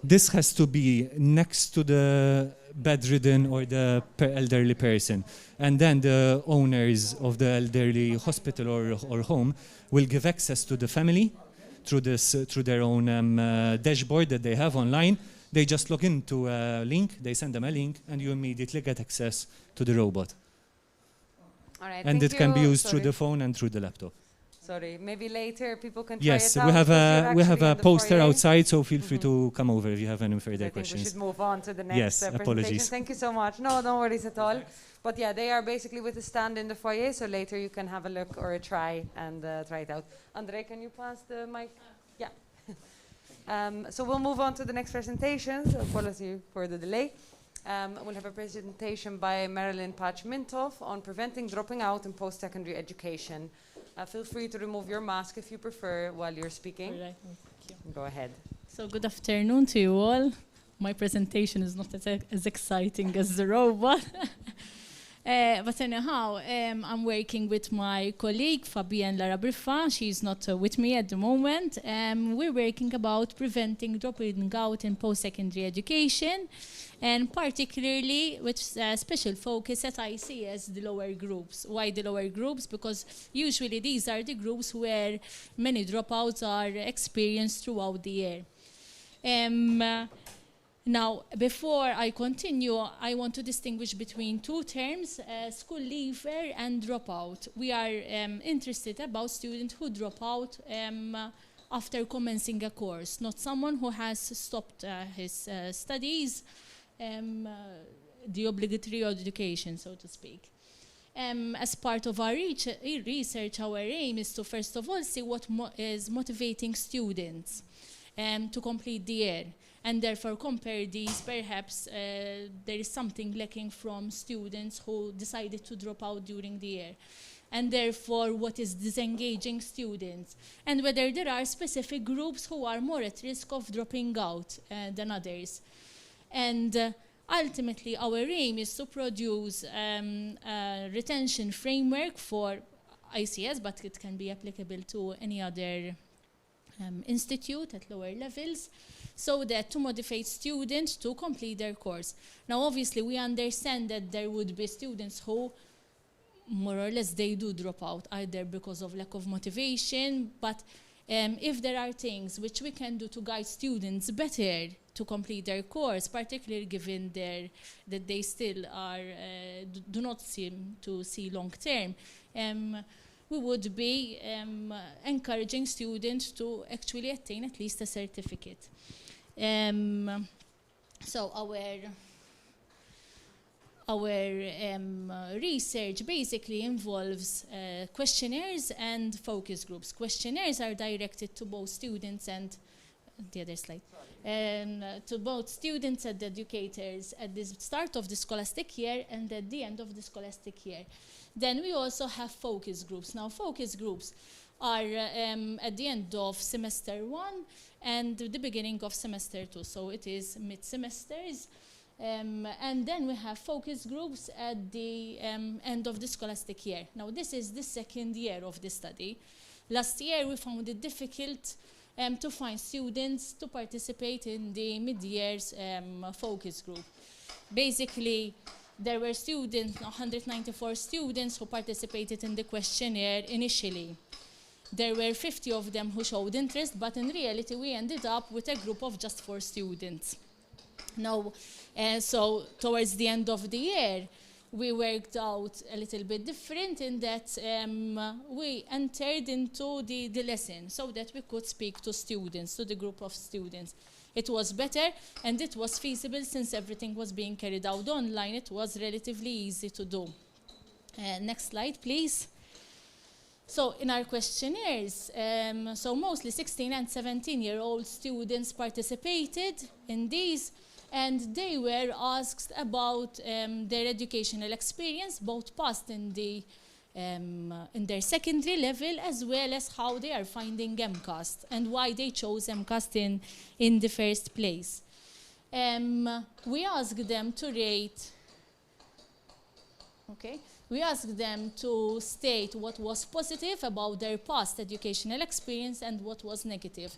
this has to be next to the bedridden or the elderly person. And then the owners of the elderly hospital or home will give access to the family through their own dashboard that they have online. They just log into a link, they send them a link, and you immediately get access to the robot. All right, and it can be used through Sorry. the phone and through the laptop. Sorry, maybe later people can try Yes, it out. we have a in the poster foyer. outside, so feel free to come over if you have any further I think questions. we should move on to the next Yes, presentation. apologies. Thank you so much. No, no worries at all. But yeah, they are basically with a stand in the foyer, so later you can have a look or a try and try it out. Andre, can you pass the mic? Yeah. So we'll move on to the next presentation. So apologies for the delay. We'll have a presentation by Marilyn Patch-Mintoff on preventing dropping out in post-secondary education. Feel free to remove your mask if you prefer while you're speaking. All right, thank you. Go ahead. So good afternoon to you all. My presentation is not as exciting as the robot. But anyhow, I'm working with my colleague Fabienne Lara Briffa. She's not with me at the moment. We're working about preventing dropping out in post-secondary education, and particularly with special focus at ICS, the lower groups. Why the lower groups? Because usually these are the groups where many dropouts are experienced throughout the year. Now, before I continue, I want to distinguish between two terms, school leaver and dropout. We are interested about students who drop out after commencing a course, not someone who has stopped his studies, the obligatory education, so to speak. As part of our research, our aim is to first of all see what is motivating students to complete the year. And therefore compare these, perhaps there is something lacking from students who decided to drop out during the year. And therefore what is disengaging students, and whether there are specific groups who are more at risk of dropping out than others. And ultimately our aim is to produce a retention framework for ICS, but it can be applicable to any other institute at lower levels, so that to motivate students to complete their course. Now, obviously, we understand that there would be students who, more or less, they do drop out, either because of lack of motivation, but if there are things which we can do to guide students better to complete their course, particularly given that they still are, do not seem to see long term, we would be encouraging students to actually attain at least a certificate. So our research basically involves questionnaires and focus groups. Questionnaires are directed to both students and the other slide, to both students and educators at the start of the scholastic year and at the end of the scholastic year. Then we also have focus groups. Now, focus groups are at the end of semester 1 and the beginning of semester 2, so it is mid-semesters. And then we have focus groups at the end of the scholastic year. Now, this is the second year of the study. Last year, we found it difficult to find students to participate in the mid-year's focus group. Basically, there were students, 194 students who participated in the questionnaire initially. There were 50 of them who showed interest, but in reality, we ended up with a group of just 4 students. Now, so towards the end of the year, we worked out a little bit different in that we entered into the lesson so that we could speak to students, to the group of students. It was better and it was feasible since everything was being carried out online. It was relatively easy to do. Next slide, please. So in our questionnaires, so mostly 16 and 17-year-old students participated in these, and they were asked about their educational experience, both past in their secondary level, as well as how they are finding MCAST and why they chose MCAST in the first place. We asked them to rate, okay? We asked them to state what was positive about their past educational experience and what was negative.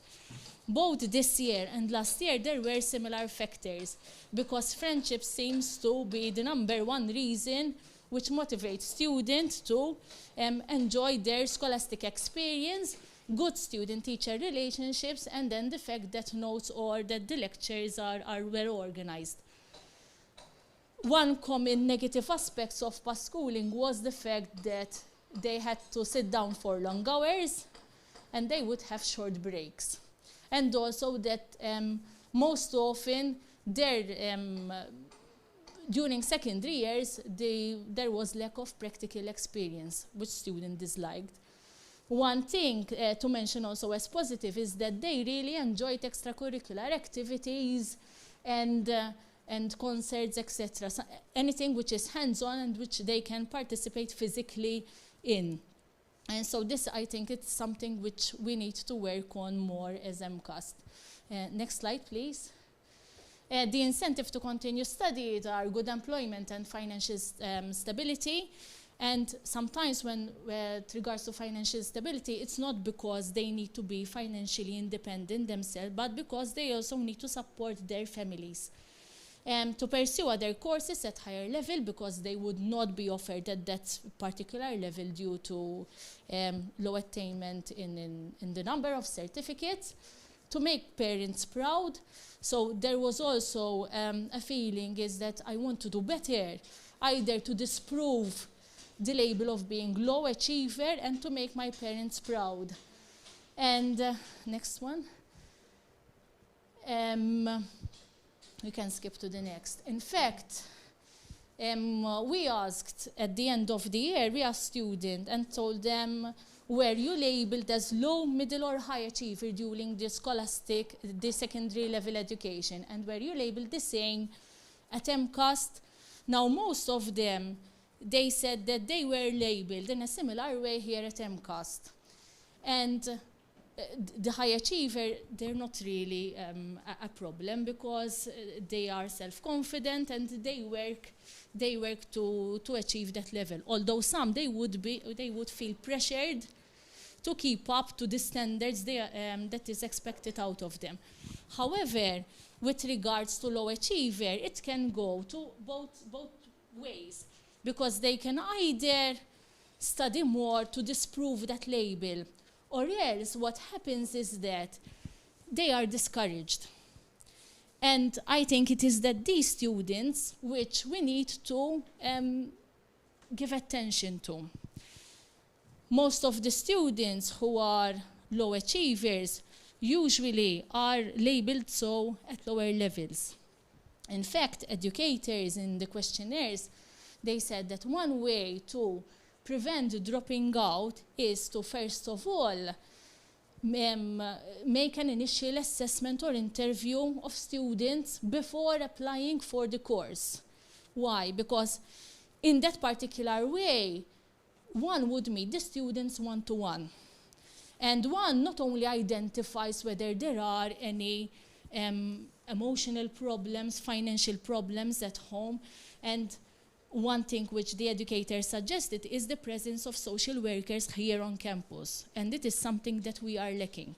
Both this year and last year, there were similar factors, because friendship seems to be the #1 reason which motivates students to enjoy their scholastic experience, good student-teacher relationships, and then the fact that notes or that the lectures are well organized. One common negative aspect of past schooling was the fact that they had to sit down for long hours and they would have short breaks. And also that most often during secondary years, there was lack of practical experience, which students disliked. One thing to mention also as positive is that they really enjoyed extracurricular activities and concerts, etc. So anything which is hands-on and which they can participate physically in. And so this, I think, it's something which we need to work on more as MCAST. Next slide, please. The incentive to continue studies are good employment and financial stability. And sometimes when with regards to financial stability, it's not because they need to be financially independent themselves, but because they also need to support their families. To pursue other courses at higher level, because they would not be offered at that particular level due to low attainment in the number of certificates. To make parents proud. So there was also a feeling is that I want to do better, either to disprove the label of being low achiever and to make my parents proud. And next one. We can skip to the next. In fact, we asked at the end of the year, we asked students and told them, were you labeled as low, middle, or high achiever during the secondary level education? And were you labeled the same at MCAST? Now, most of them, they said that they were labeled in a similar way here at MCAST. And the high achiever, they're not really a problem, because they are self-confident and they work to achieve that level. Although some, they would feel pressured to keep up to the standards that is expected out of them. However, with regards to low achiever, it can go to both ways, because they can either study more to disprove that label, or else what happens is that they are discouraged. And I think it is that these students which we need to give attention to. Most of the students who are low achievers usually are labeled so at lower levels. In fact, educators in the questionnaires, they said that one way to prevent dropping out is to, first of all, make an initial assessment or interview of students before applying for the course. Why? Because in that particular way, one would meet the students one-to-one. And one not only identifies whether there are any emotional problems, financial problems at home, and one thing which the educator suggested is the presence of social workers here on campus. And it is something that we are lacking.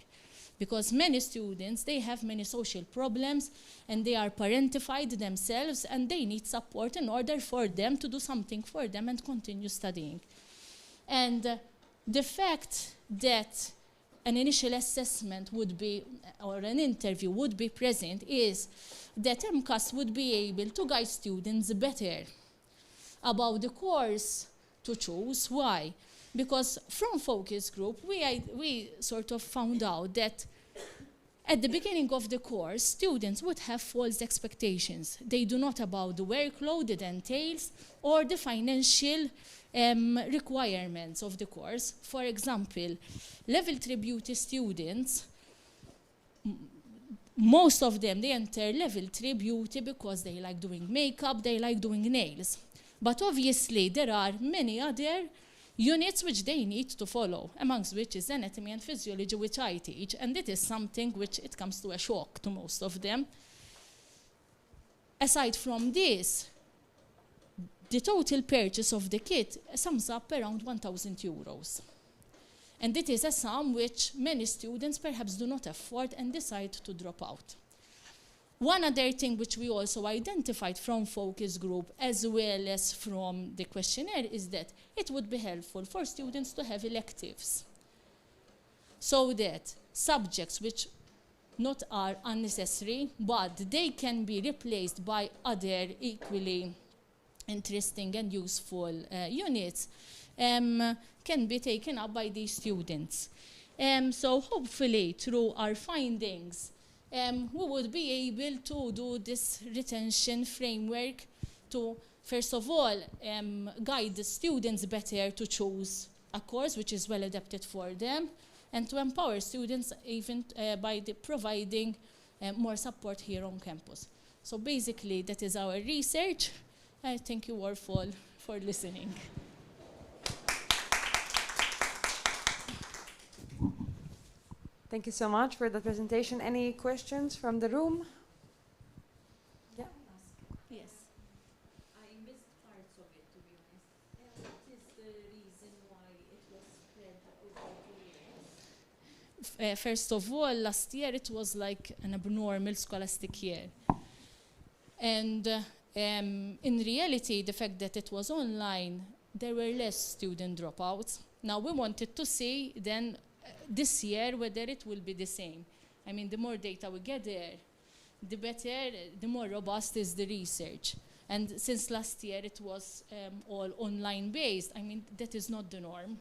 Because many students, they have many social problems and they are parentified themselves and they need support in order for them to do something for them and continue studying. And the fact that an initial assessment would be, or an interview would be present, is that MCAST would be able to guide students better about the course to choose. Why? Because from focus group, we sort of found out that at the beginning of the course, students would have false expectations. They do not about the workload it entails or the financial requirements of the course. For example, level 3 beauty students, most of them, they enter level 3 beauty because they like doing makeup, they like doing nails. But obviously, there are many other units which they need to follow, amongst which is anatomy and physiology, which I teach. And it is something which it comes to a shock to most of them. Aside from this, the total purchase of the kit sums up around 1,000 euros. And it is a sum which many students perhaps do not afford and decide to drop out. One other thing which we also identified from focus group as well as from the questionnaire is that it would be helpful for students to have electives so that subjects which not are unnecessary but they can be replaced by other equally interesting and useful units can be taken up by these students. So hopefully through our findings we would be able to do this retention framework to, first of all, guide the students better to choose a course which is well adapted for them, and to empower students even by providing more support here on campus. So basically, that is our research. I thank you all for listening. Thank you so much for the presentation. Any questions from the room? Yeah. Yes. I missed parts of it, to be honest. What is the reason why it was spread over 2 years? First of all, last year it was like an abnormal scholastic year. And in reality, the fact that it was online, there were less student dropouts. Now we wanted to see then this year whether it will be the same. I mean, the more data we gather, the better, the more robust is the research. And since last year it was all online based, I mean, that is not the norm.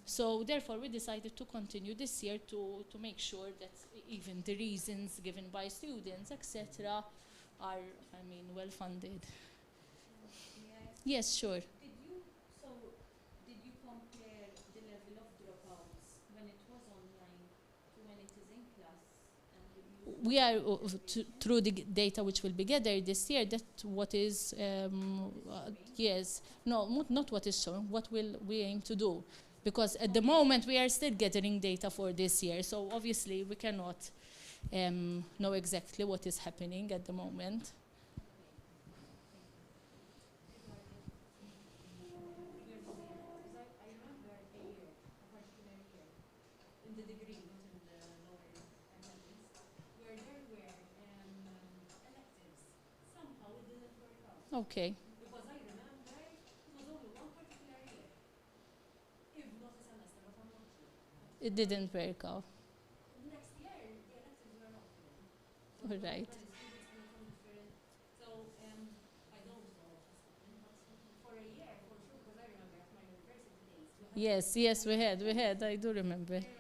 So therefore we decided to continue this year to make sure that even the reasons given by students, etc., are, I mean, well funded. Yes, sure. Did you compare the level of dropouts when it was online to when it is in class? And We are, through the data which will be gathered this year, that what is, yes, no, not what is shown, what will we aim to do. Because at the moment we are still gathering data for this year, so obviously we cannot know exactly what is happening at the moment. in the degree, not in the lower academics, where there were electives. Somehow it didn't work out. Okay. Because I remember it was only one particular year, if not a semester, but I'm not sure. It didn't work out. Next year, the electives were not given. So All right. the students went on different. So I don't know what has happened, but for a year, for sure, because I remember at my university days. Yes, we had, I do remember. But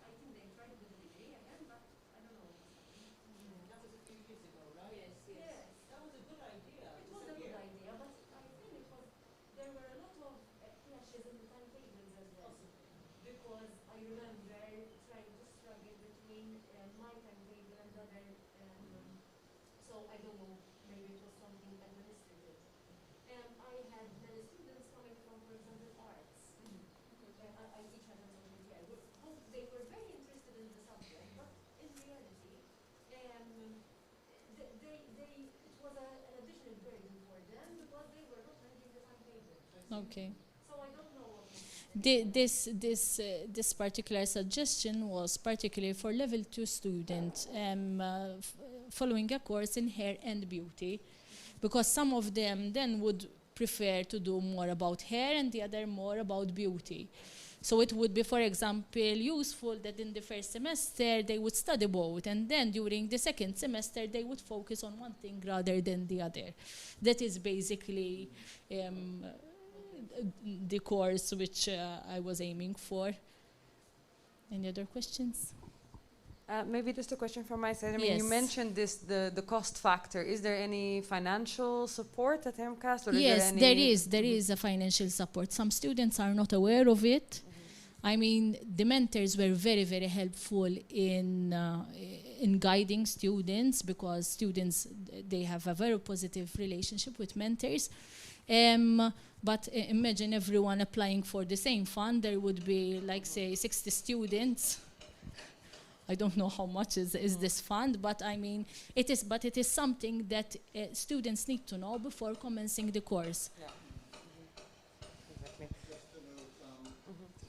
I think they tried with the degree again, but I don't know what has happened. That was a few years ago, right? Yes. That was a good idea. It was a good idea, but I think there were a lot of clashes in the timetables as well. Because I remember trying to struggle between my timetable and other, so I don't know, maybe it was something administrative. I had many students coming from, for example, arts. I teach anatomy here. They were very interested in the subject, but in reality, it was an additional burden for them because they were not managing the timetable. Okay. So I don't know what This particular suggestion was particularly for level 2 students following a course in hair and beauty, because some of them then would prefer to do more about hair and the other more about beauty. So it would be, for example, useful that in the first semester they would study both, and then during the second semester they would focus on one thing rather than the other. That is basically the course which I was aiming for. Any other questions? Maybe just a question from my side. I mean, you Yes. mentioned the cost factor. Is there any financial support at MCAST? Or Yes, is there is a financial support. Some students are not aware of it. I mean, the mentors were very, very helpful in guiding students, because students, they have a very positive relationship with mentors. But imagine everyone applying for the same fund. There would be, like, say, 60 students. I don't know how much is this fund, but I mean, it is something that students need to know before commencing the course. Yeah. Exactly. Just to note,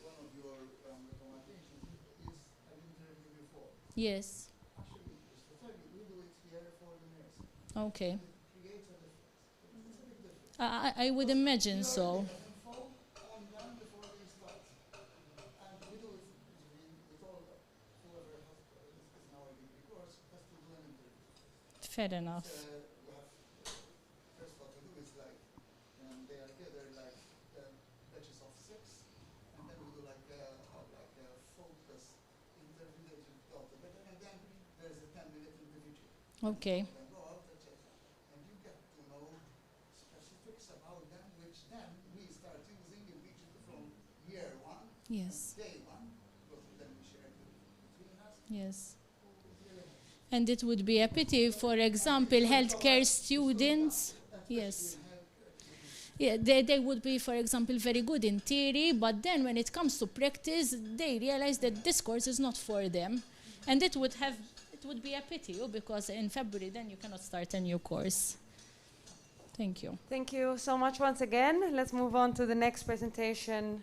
one of your recommendations is an interview before. Yes. Actually, we do it here for the nurse. Okay. It creates a difference. It's a big difference. I would imagine so. Info on them before they start. And we do it with all whoever is in our degree course has to do an interview. Fair enough. We have, first what we do is like, they are together like batches of 6, and then we do like a focus interview that you talk better, and then there's a 10-minute individual. Okay. Then go out, etc. And you get to know specifics about them, which then we start using immediately from year 1, Yes. day 1, because then we share it between us. Yes. And it would be a pity, for example, healthcare students. Yes. Yeah, they would be, for example, very good in theory, but then when it comes to practice, they realize that this course is not for them. And it would be a pity, because in February then you cannot start a new course. Thank you. Thank you so much once again. Let's move on to the next presentation,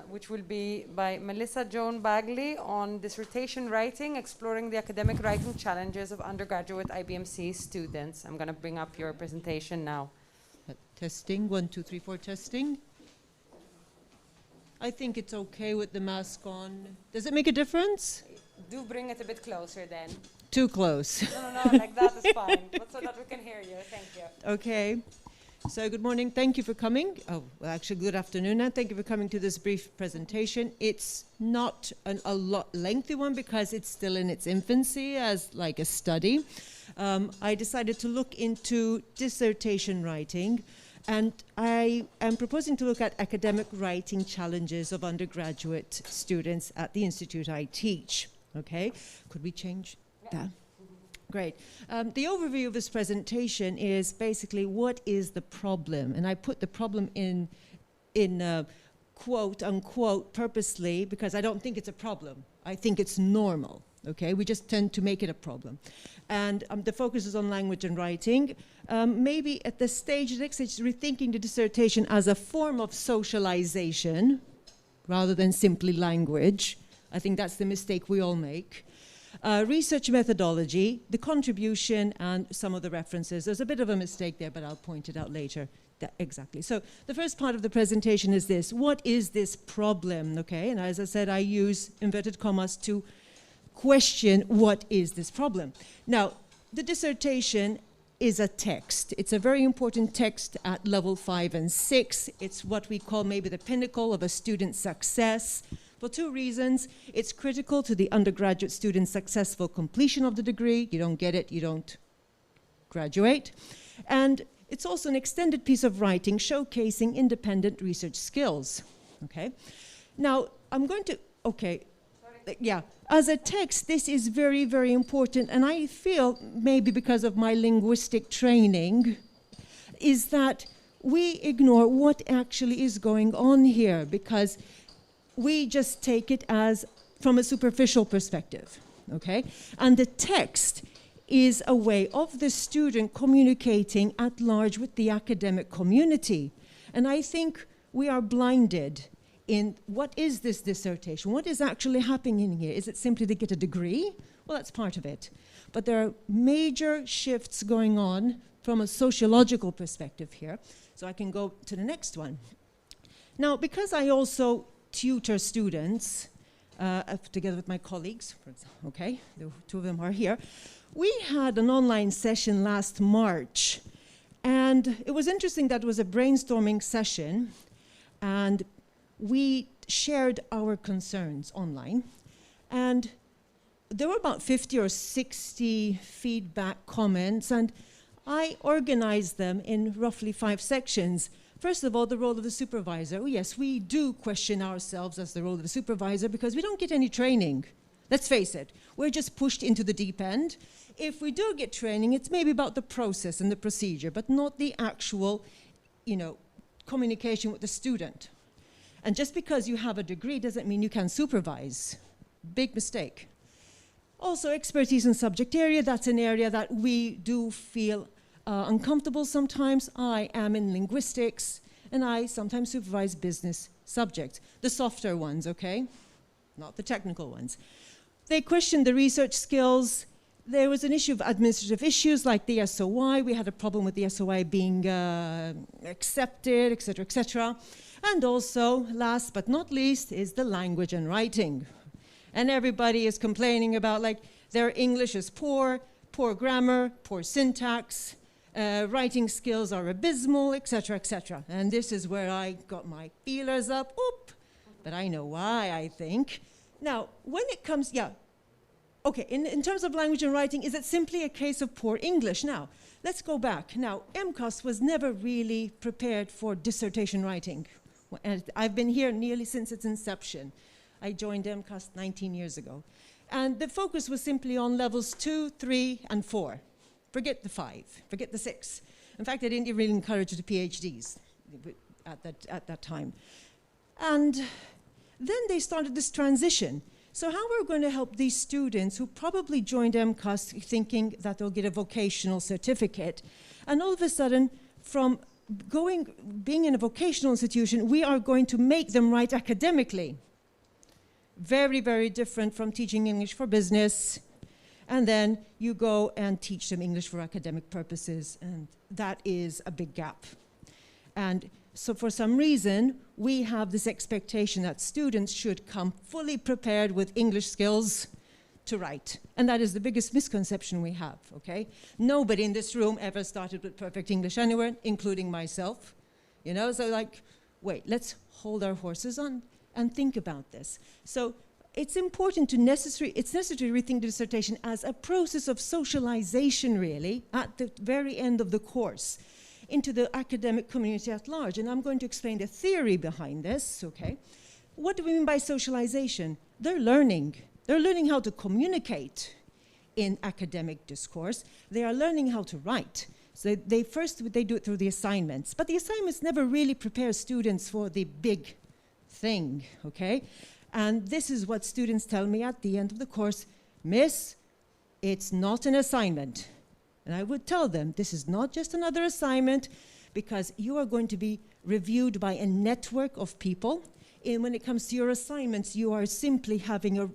which will be by Melissa Joan Bagley on dissertation writing, exploring the academic writing challenges of undergraduate IBMC students. I'm going to bring up your presentation now. Testing, 1, 2, 3, 4, testing. I think it's okay with the mask on. Does it make a difference? Do bring it a bit closer then. Too close. No, like that is fine, but so that we can hear you. Thank you. Okay. So good morning. Thank you for coming. Oh, well, actually, good afternoon now. Thank you for coming to this brief presentation. It's not a lot lengthy one because it's still in its infancy as like a study. I decided to look into dissertation writing, and I am proposing to look at academic writing challenges of undergraduate students at the institute I teach. Okay, could we change that? Great. The overview of this presentation is basically what is the problem, and I put the problem in quote unquote purposely because I don't think it's a problem. I think it's normal. Okay, we just tend to make it a problem, and the focus is on language and writing. Maybe at the next stage, rethinking the dissertation as a form of socialization rather than simply language. I think that's the mistake we all make. Research methodology, the contribution, and some of the references. There's a bit of a mistake there, but I'll point it out later. Exactly. So the first part of the presentation is this. What is this problem? Okay, and as I said, I use inverted commas to question what is this problem. Now, the dissertation is a text. It's a very important text at level 5 and 6. It's what we call maybe the pinnacle of a student's success. For 2 reasons. It's critical to the undergraduate student's successful completion of the degree. You don't get it, you don't graduate. And it's also an extended piece of writing showcasing independent research skills. Okay. Now, I'm going to Okay. Yeah. As a text, this is very, very important. And I feel, maybe because of my linguistic training, is that we ignore what actually is going on here because we just take it as from a superficial perspective, okay? And the text is a way of the student communicating at large with the academic community. And I think we are blinded in what is this dissertation? What is actually happening in here? Is it simply to get a degree? Well, that's part of it. But there are major shifts going on from a sociological perspective here. So I can go to the next one. Now, because I also tutor students, together with my colleagues, okay, the two of them are here, we had an online session last March. And it was interesting that it was a brainstorming session. And we shared our concerns online. And there were about 50 or 60 feedback comments. And I organized them in roughly 5 sections. First of all, the role of the supervisor. Oh, yes, we do question ourselves as the role of the supervisor because we don't get any training. Let's face it, we're just pushed into the deep end. If we do get training, it's maybe about the process and the procedure, but not the actual, communication with the student. And just because you have a degree doesn't mean you can supervise. Big mistake. Also, expertise in subject area, that's an area that we do feel uncomfortable sometimes. I am in linguistics, and I sometimes supervise business subjects. The softer ones, okay? Not the technical ones. They questioned the research skills. There was an issue of administrative issues like the SOI. We had a problem with the SOI being accepted, et cetera, et cetera. And also, last but not least, is the language and writing. And everybody is complaining about, their English is poor grammar, poor syntax, writing skills are abysmal, et cetera, et cetera. And this is where I got my feelers up. Oop! But I know why, I think. Now, when it comes, okay, in terms of language and writing, is it simply a case of poor English? Now, let's go back. Now, MCAST was never really prepared for dissertation writing. And I've been here nearly since its inception. I joined MCAST 19 years ago. And the focus was simply on levels 2, 3, and 4. Forget the 5, forget the 6. In fact, I didn't really encourage the PhDs at that time. And then they started this transition. So how we're going to help these students who probably joined MCAST thinking that they'll get a vocational certificate, and all of a sudden, from being in a vocational institution, we are going to make them write academically. Very, very different from teaching English for business, and then you go and teach them English for academic purposes, and that is a big gap. And so for some reason, we have this expectation that students should come fully prepared with English skills to write. And that is the biggest misconception we have, okay? Nobody in this room ever started with perfect English anywhere, including myself. So wait, let's hold our horses on and think about this. So it's important it's necessary to rethink the dissertation as a process of socialization, really, at the very end of the course, into the academic community at large. And I'm going to explain the theory behind this, okay? What do we mean by socialization? They're learning. They're learning how to communicate in academic discourse. They are learning how to write. So they do it through the assignments. But the assignments never really prepare students for the big thing, okay? And this is what students tell me at the end of the course: Miss, it's not an assignment. And I would tell them, this is not just another assignment, because you are going to be reviewed by a network of people. And when it comes to your assignments, you are simply having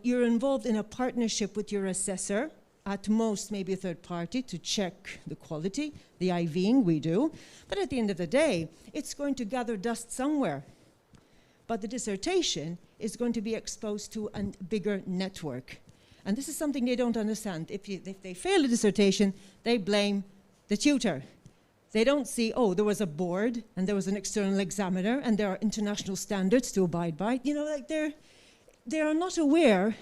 you're involved in a partnership with your assessor, at most maybe a third party, to check the quality, the IVing we do. But at the end of the day, it's going to gather dust somewhere. But the dissertation is going to be exposed to a bigger network. And this is something they don't understand. If they fail a dissertation, they blame the tutor. They don't see, oh, there was a board, and there was an external examiner, and there are international standards to abide by. They are not aware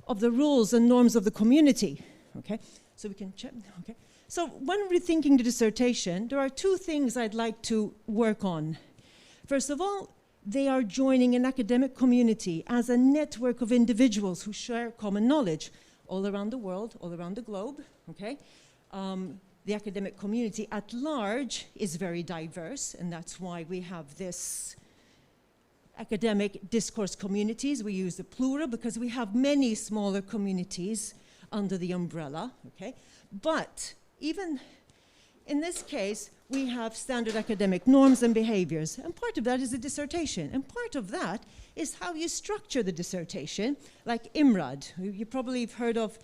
of the rules and norms of the community, okay? So we can check, okay? So when rethinking the dissertation, there are 2 things I'd like to work on. First of all, they are joining an academic community as a network of individuals who share common knowledge all around the world, all around the globe, okay? The academic community at large is very diverse, and that's why we have this academic discourse communities. We use the plural because we have many smaller communities under the umbrella, okay? But even in this case, we have standard academic norms and behaviors, and part of that is a dissertation, and part of that is how you structure the dissertation, like IMRAD. You probably have heard of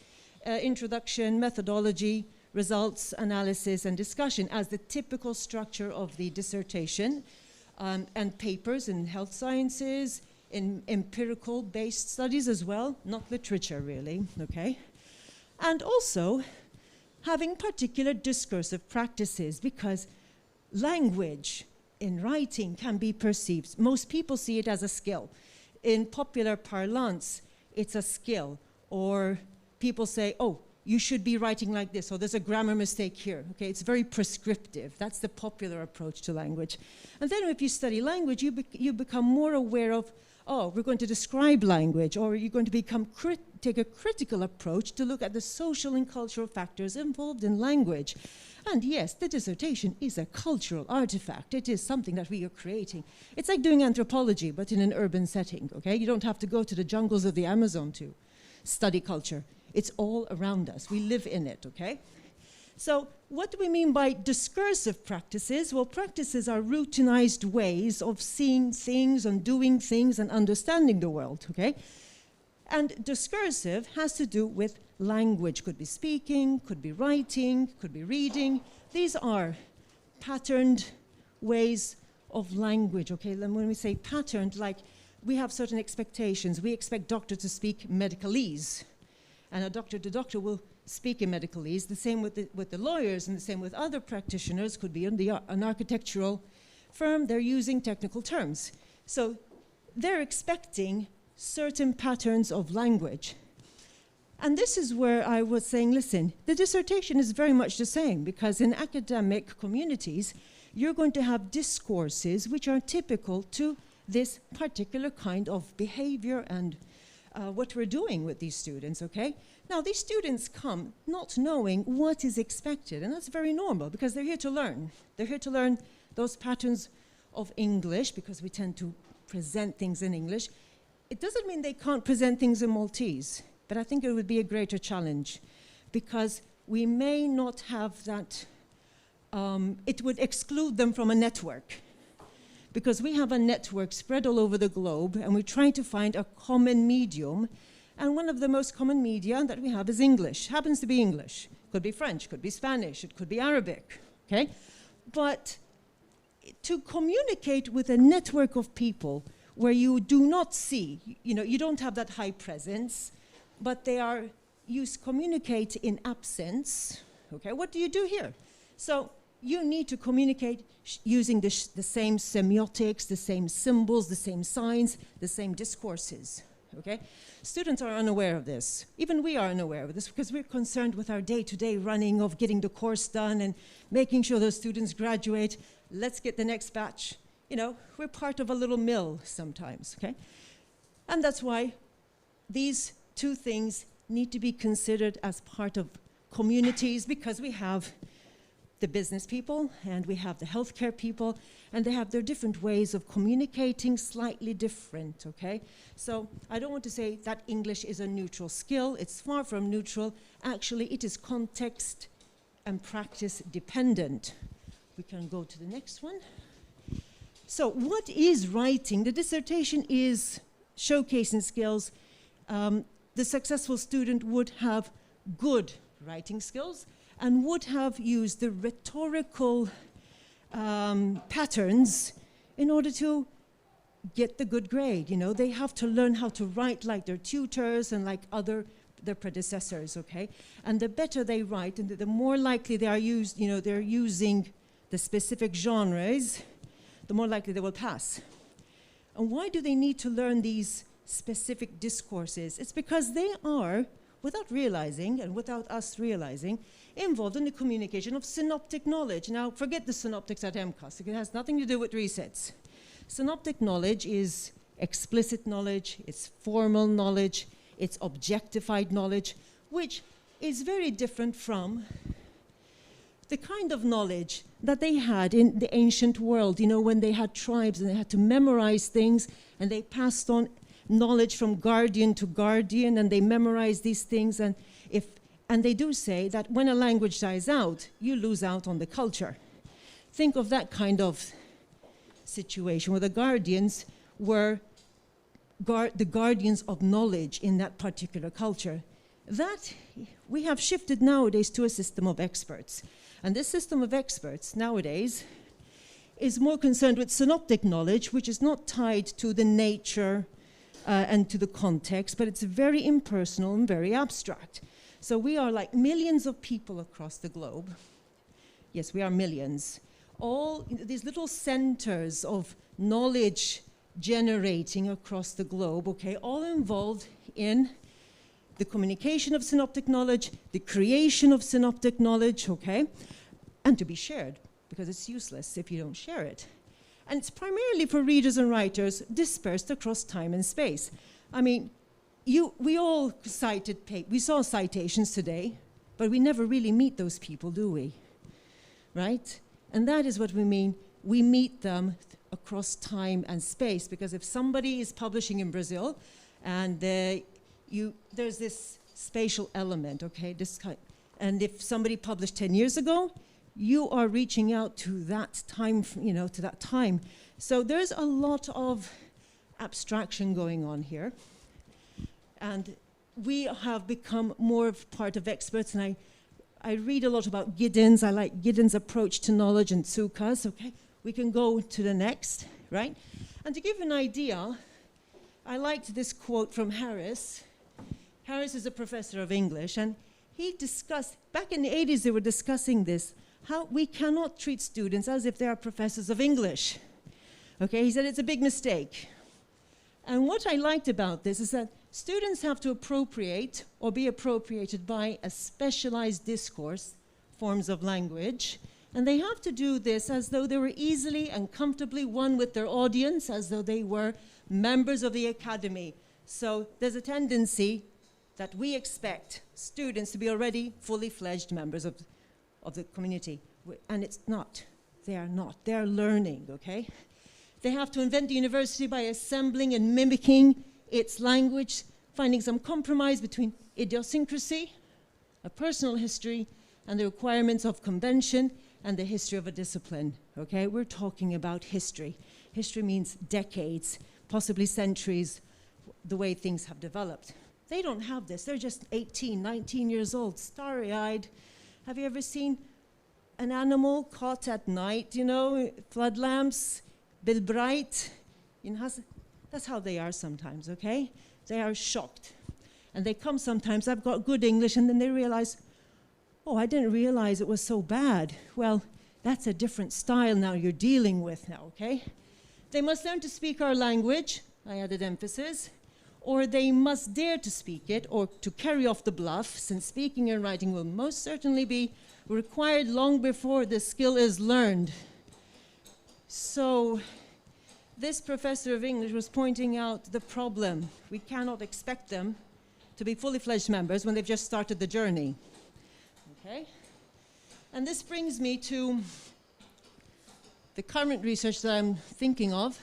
introduction, methodology, results, analysis, and discussion as the typical structure of the dissertation, and papers in health sciences, in empirical-based studies as well, not literature really, okay? And also, having particular discursive practices, because language in writing can be perceived. Most people see it as a skill. In popular parlance, it's a skill. Or people say, oh, you should be writing like this, or there's a grammar mistake here. Okay, it's very prescriptive. That's the popular approach to language. And then if you study language, you become more aware of, oh, we're going to describe language, or you're going to take a critical approach to look at the social and cultural factors involved in language. And yes, the dissertation is a cultural artifact. It is something that we are creating. It's like doing anthropology, but in an urban setting, okay? You don't have to go to the jungles of the Amazon to study culture. It's all around us. We live in it, okay? So what do we mean by discursive practices? Well, practices are routinized ways of seeing things and doing things and understanding the world, okay? And discursive has to do with language. Could be speaking, could be writing, could be reading. These are patterned ways of language, okay? When we say patterned, like we have certain expectations. We expect doctor to speak medicalese, and a doctor to doctor will speak in medicalese. The same with the lawyers, and the same with other practitioners. Could be an architectural firm. They're using technical terms. So they're expecting certain patterns of language. And this is where I was saying, listen, the dissertation is very much the same, because in academic communities, you're going to have discourses which are typical to this particular kind of behavior and what we're doing with these students, okay? Now, these students come not knowing what is expected, and that's very normal, because they're here to learn. They're here to learn those patterns of English, because we tend to present things in English. It doesn't mean they can't present things in Maltese, but I think it would be a greater challenge, because we may not have that, it would exclude them from a network. Because we have a network spread all over the globe, and we're trying to find a common medium. And one of the most common media that we have is English. Happens to be English. Could be French, could be Spanish, it could be Arabic, okay? But to communicate with a network of people where you do not see, you don't have that high presence, but you communicate in absence, okay? What do you do here? So you need to communicate using the same semiotics, the same symbols, the same signs, the same discourses, okay? Students are unaware of this. Even we are unaware of this, because we're concerned with our day-to-day running of getting the course done and making sure those students graduate. Let's get the next batch. We're part of a little mill sometimes, okay? And that's why these two things need to be considered as part of communities, because we have the business people, and we have the healthcare people, and they have their different ways of communicating, slightly different, okay? So I don't want to say that English is a neutral skill. It's far from neutral. Actually, it is context and practice dependent. We can go to the next one. So what is writing? The dissertation is showcasing skills. The successful student would have good writing skills, and would have used the rhetorical patterns in order to get the good grade. They have to learn how to write like their tutors and like their predecessors, okay? And the better they write, and the more likely they are they're using the specific genres, the more likely they will pass. And why do they need to learn these specific discourses? It's because they are, without realizing and without us realizing, involved in the communication of synoptic knowledge. Now, forget the synoptics at MCAST. It has nothing to do with resets. Synoptic knowledge is explicit knowledge, it's formal knowledge, it's objectified knowledge, which is very different from the kind of knowledge that they had in the ancient world, you know, when they had tribes and they had to memorize things and they passed on knowledge from guardian to guardian and they memorized these things. And they do say that when a language dies out, you lose out on the culture. Think of that kind of situation where the guardians were the guardians of knowledge in that particular culture. That we have shifted nowadays to a system of experts. And this system of experts nowadays is more concerned with synoptic knowledge, which is not tied to the nature and to the context, but it's very impersonal and very abstract. So we are like millions of people across the globe. Yes, we are millions. All these little centers of knowledge generating across the globe, okay, all involved in the communication of synoptic knowledge, the creation of synoptic knowledge, okay, and to be shared, because it's useless if you don't share it. And it's primarily for readers and writers dispersed across time and space. I mean, we all we saw citations today, but we never really meet those people, do we? Right? And that is what we mean. We meet them across time and space, because if somebody is publishing in Brazil and there's this spatial element, okay? And if somebody published 10 years ago, you are reaching out to that time, you know, to that time. So there's a lot of abstraction going on here. And we have become more of part of experts, and I read a lot about Giddens. I like Giddens' approach to knowledge and Tsuka's, okay? We can go to the next, right? And to give you an idea, I liked this quote from Harris. Harris is a professor of English, and he discussed, back in the 80s they were discussing this, how we cannot treat students as if they are professors of English. Okay, he said it's a big mistake. And what I liked about this is that students have to appropriate or be appropriated by a specialized discourse, forms of language, and they have to do this as though they were easily and comfortably one with their audience, as though they were members of the academy. So there's a tendency that we expect students to be already fully fledged members of the community. And it's not. They are not. They are learning, okay? They have to invent the university by assembling and mimicking its language, finding some compromise between idiosyncrasy, a personal history, and the requirements of convention and the history of a discipline, okay? We're talking about history. History means decades, possibly centuries, the way things have developed. They don't have this. They're just 18, 19 years old, starry-eyed. Have you ever seen an animal caught at night, you know, flood lamps, Bill Bright? You know, that's how they are sometimes, okay? They are shocked. And they come sometimes, I've got good English, and then they realize, oh, I didn't realize it was so bad. Well, that's a different style now you're dealing with now, okay? They must learn to speak our language, I added emphasis, or they must dare to speak it, or to carry off the bluff, since speaking and writing will most certainly be required long before the skill is learned. So this professor of English was pointing out the problem. We cannot expect them to be fully fledged members when they've just started the journey. Okay? And this brings me to the current research that I'm thinking of.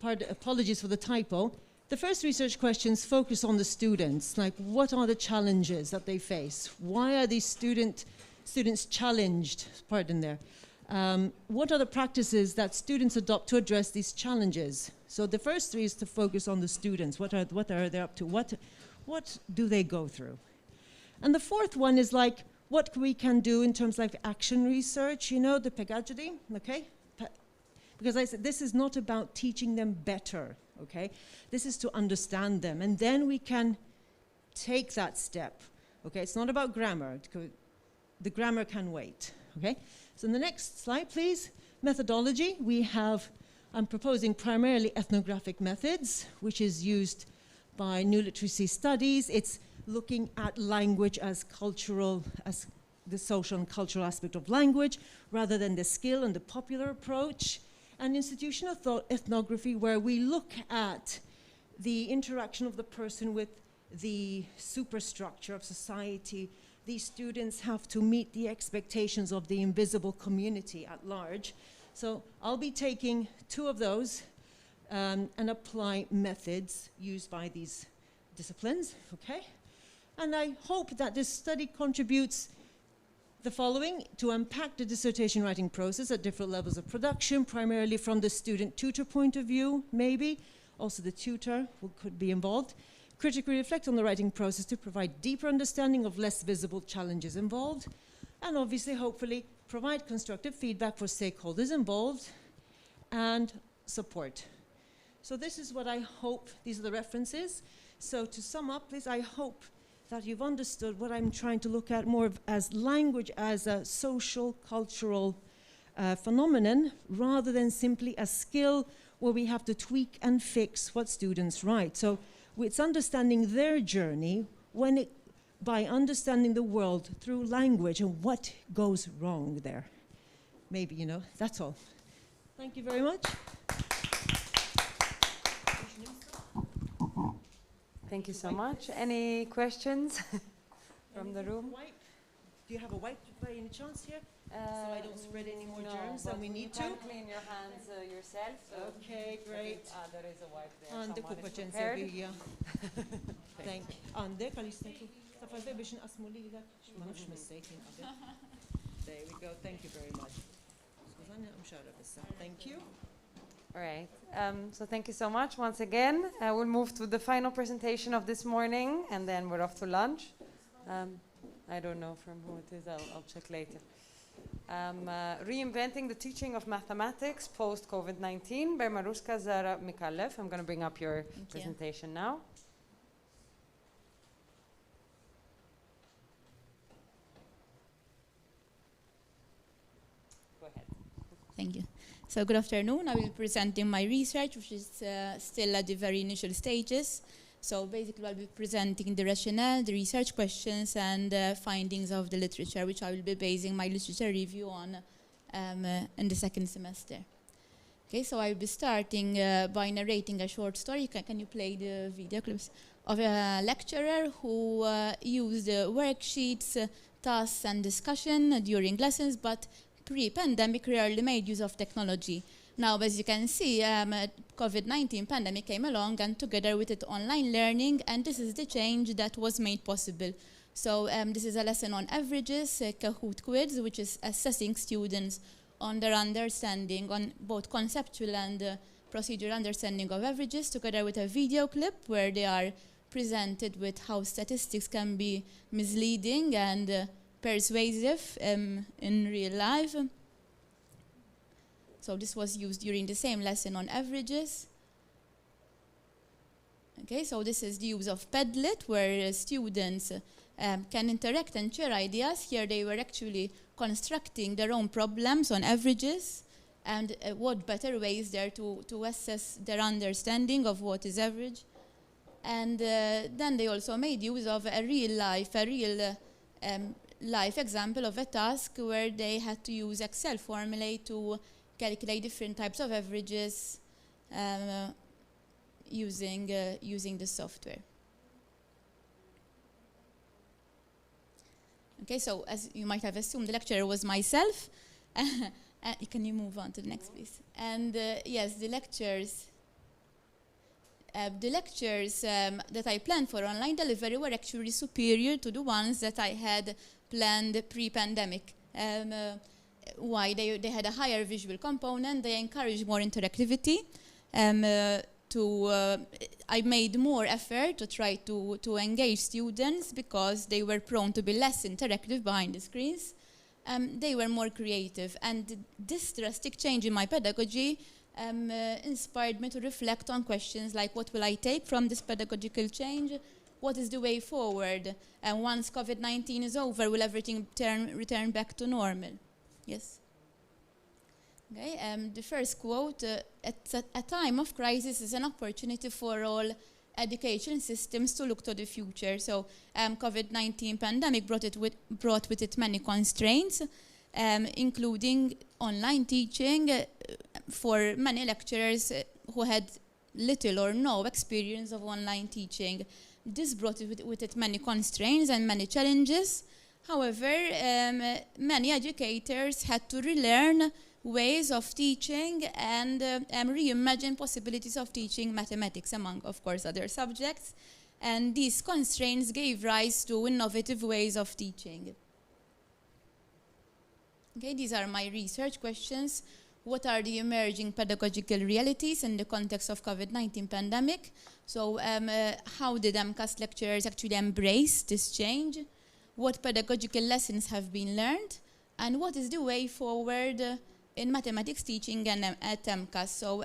Apologies for the typo. The first research questions focus on the students, like what are the challenges that they face? Why are these students challenged? Pardon there. What are the practices that students adopt to address these challenges? So the first three is to focus on the students. What are they up to? What do they go through? And the fourth one is like what we can do in terms of like action research, you know, the pedagogy, okay? Because I said this is not about teaching them better, okay? This is to understand them, and then we can take that step, okay? It's not about grammar. The grammar can wait, okay? So in the next slide, please. Methodology, I'm proposing primarily ethnographic methods, which is used by New Literacy Studies. It's looking at language as cultural, as the social and cultural aspect of language, rather than the skill and the popular approach. and institutional ethnography, where we look at the interaction of the person with the superstructure of society. These students have to meet the expectations of the invisible community at large. So I'll be taking 2 of those and apply methods used by these disciplines, okay? And I hope that this study contributes the following: to unpack the dissertation writing process at different levels of production, primarily from the student-tutor point of view, maybe. Also the tutor could be involved. Critically reflect on the writing process to provide deeper understanding of less visible challenges involved. And obviously, hopefully, provide constructive feedback for stakeholders involved and support. So this is what I hope, these are the references. So to sum up this, I hope that you've understood what I'm trying to look at more as language as a social, cultural phenomenon, rather than simply a skill where we have to tweak and fix what students write. So it's understanding their journey by understanding the world through language and what goes wrong there. Maybe, that's all. Thank you very much. Thank you so much. Any questions from the room? Do you have a wipe by any chance here? So I don't spread any more germs than we need to. You can clean your hands yourself. So okay, great. There is a wipe there. Ande Someone is kupaċenzja prepared. bija. Thank you. Ande kalistatu. Tafalve biex nqasmu lilek. Ma nafx mistejkin qabel. There we go. Thank you very much. Skużani, I'm xara bissa. Thank you. All right. So thank you so much once again. We'll move to the final presentation of this morning, and then we're off to lunch. I don't know from who it is. I'll check later. Reinventing the teaching of mathematics post-COVID-19 by Maruska Zara Mikalev. I'm going to bring up your presentation now. Go ahead. Thank you. So good afternoon. I will be presenting my research, which is still at the very initial stages. So basically I'll be presenting the rationale, the research questions, and findings of the literature, which I will be basing my literature review on in the second semester. Okay, so I'll be starting by narrating a short story. Can you play the video clips? Of a lecturer who used worksheets, tasks, and discussion during lessons, but pre-pandemic rarely made use of technology. Now, as you can see, COVID-19 pandemic came along, and together with it online learning, and this is the change that was made possible. So this is a lesson on averages, Kahoot quiz, which is assessing students on their understanding on both conceptual and procedural understanding of averages, together with a video clip where they are presented with how statistics can be misleading and persuasive in real life. So this was used during the same lesson on averages. Okay, so this is the use of Padlet, where students can interact and share ideas. Here they were actually constructing their own problems on averages, and what better ways there to assess their understanding of what is average. And then they also made use of a real life example of a task where they had to use Excel formulae to calculate different types of averages using the software. Okay, so as you might have assumed, the lecturer was myself. Can you move on to the next, please? And yes, the lectures that I planned for online delivery were actually superior to the ones that I had planned pre-pandemic. Why? They had a higher visual component, they encouraged more interactivity. I made more effort to try to engage students because they were prone to be less interactive behind the screens. They were more creative, and this drastic change in my pedagogy inspired me to reflect on questions like, what will I take from this pedagogical change? What is the way forward? And once COVID-19 is over, will everything return back to normal? Yes. Okay, the first quote, at a time of crisis is an opportunity for all education systems to look to the future. So COVID-19 pandemic brought with it many constraints, including online teaching, for many lecturers who had little or no experience of online teaching. This brought with it many constraints and many challenges. However, many educators had to relearn ways of teaching and reimagine possibilities of teaching mathematics, among, of course, other subjects. And these constraints gave rise to innovative ways of teaching. Okay, these are my research questions. What are the emerging pedagogical realities in the context of COVID-19 pandemic? So how did MCAST lecturers actually embrace this change? What pedagogical lessons have been learned? And what is the way forward in mathematics teaching and at MCAST? So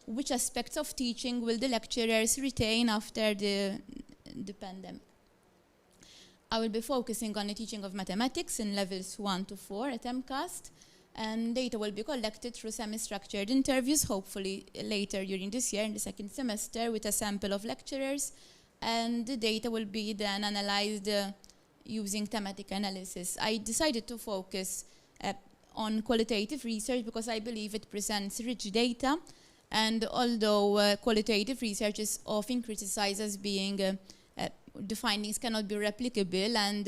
which aspects of teaching will the lecturers retain after the pandemic? I will be focusing on the teaching of mathematics in levels 1 to 4 at MCAST. And data will be collected through semi-structured interviews, hopefully later during this year in the second semester with a sample of lecturers. And the data will be then analyzed using thematic analysis. I decided to focus on qualitative research because I believe it presents rich data. And although qualitative research is often criticized as being the findings cannot be replicable and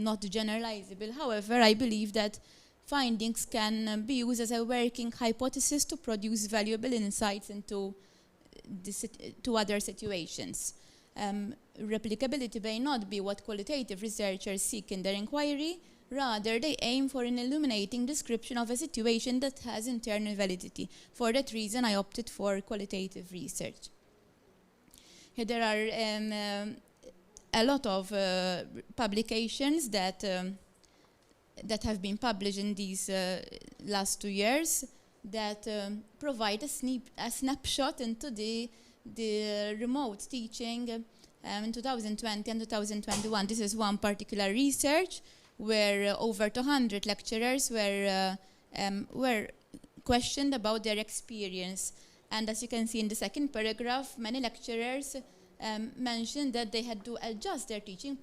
not generalizable, however, I believe that findings can be used as a working hypothesis to produce valuable insights into to other situations. Replicability may not be what qualitative researchers seek in their inquiry. Rather, they aim for an illuminating description of a situation that has internal validity. For that reason, I opted for qualitative research. Here there are a lot of publications that have been published in these last 2 years that provide a snapshot into the remote teaching in 2020 and 2021. This is one particular research where over 200 lecturers were questioned about their experience. And as you can see in the second paragraph, many lecturers mentioned that they had to adjust their teaching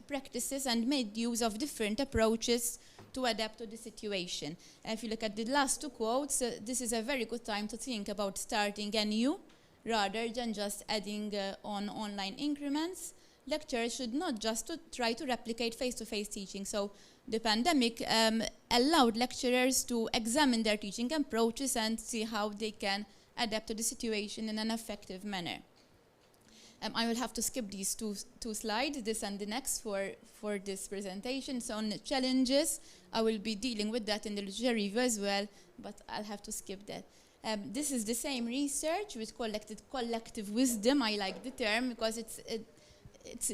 practices and made use of different approaches to adapt to the situation. And if you look at the last 2 quotes, this is a very good time to think about starting anew rather than just adding on online increments. Lecturers should not just try to replicate face-to-face teaching. So the pandemic allowed lecturers to examine their teaching approaches and see how they can adapt to the situation in an effective manner. I will have to skip these two slides, this and the next, for this presentation. So on the challenges, I will be dealing with that in the literature review as well, but I'll have to skip that. This is the same research with collective wisdom. I like the term because it's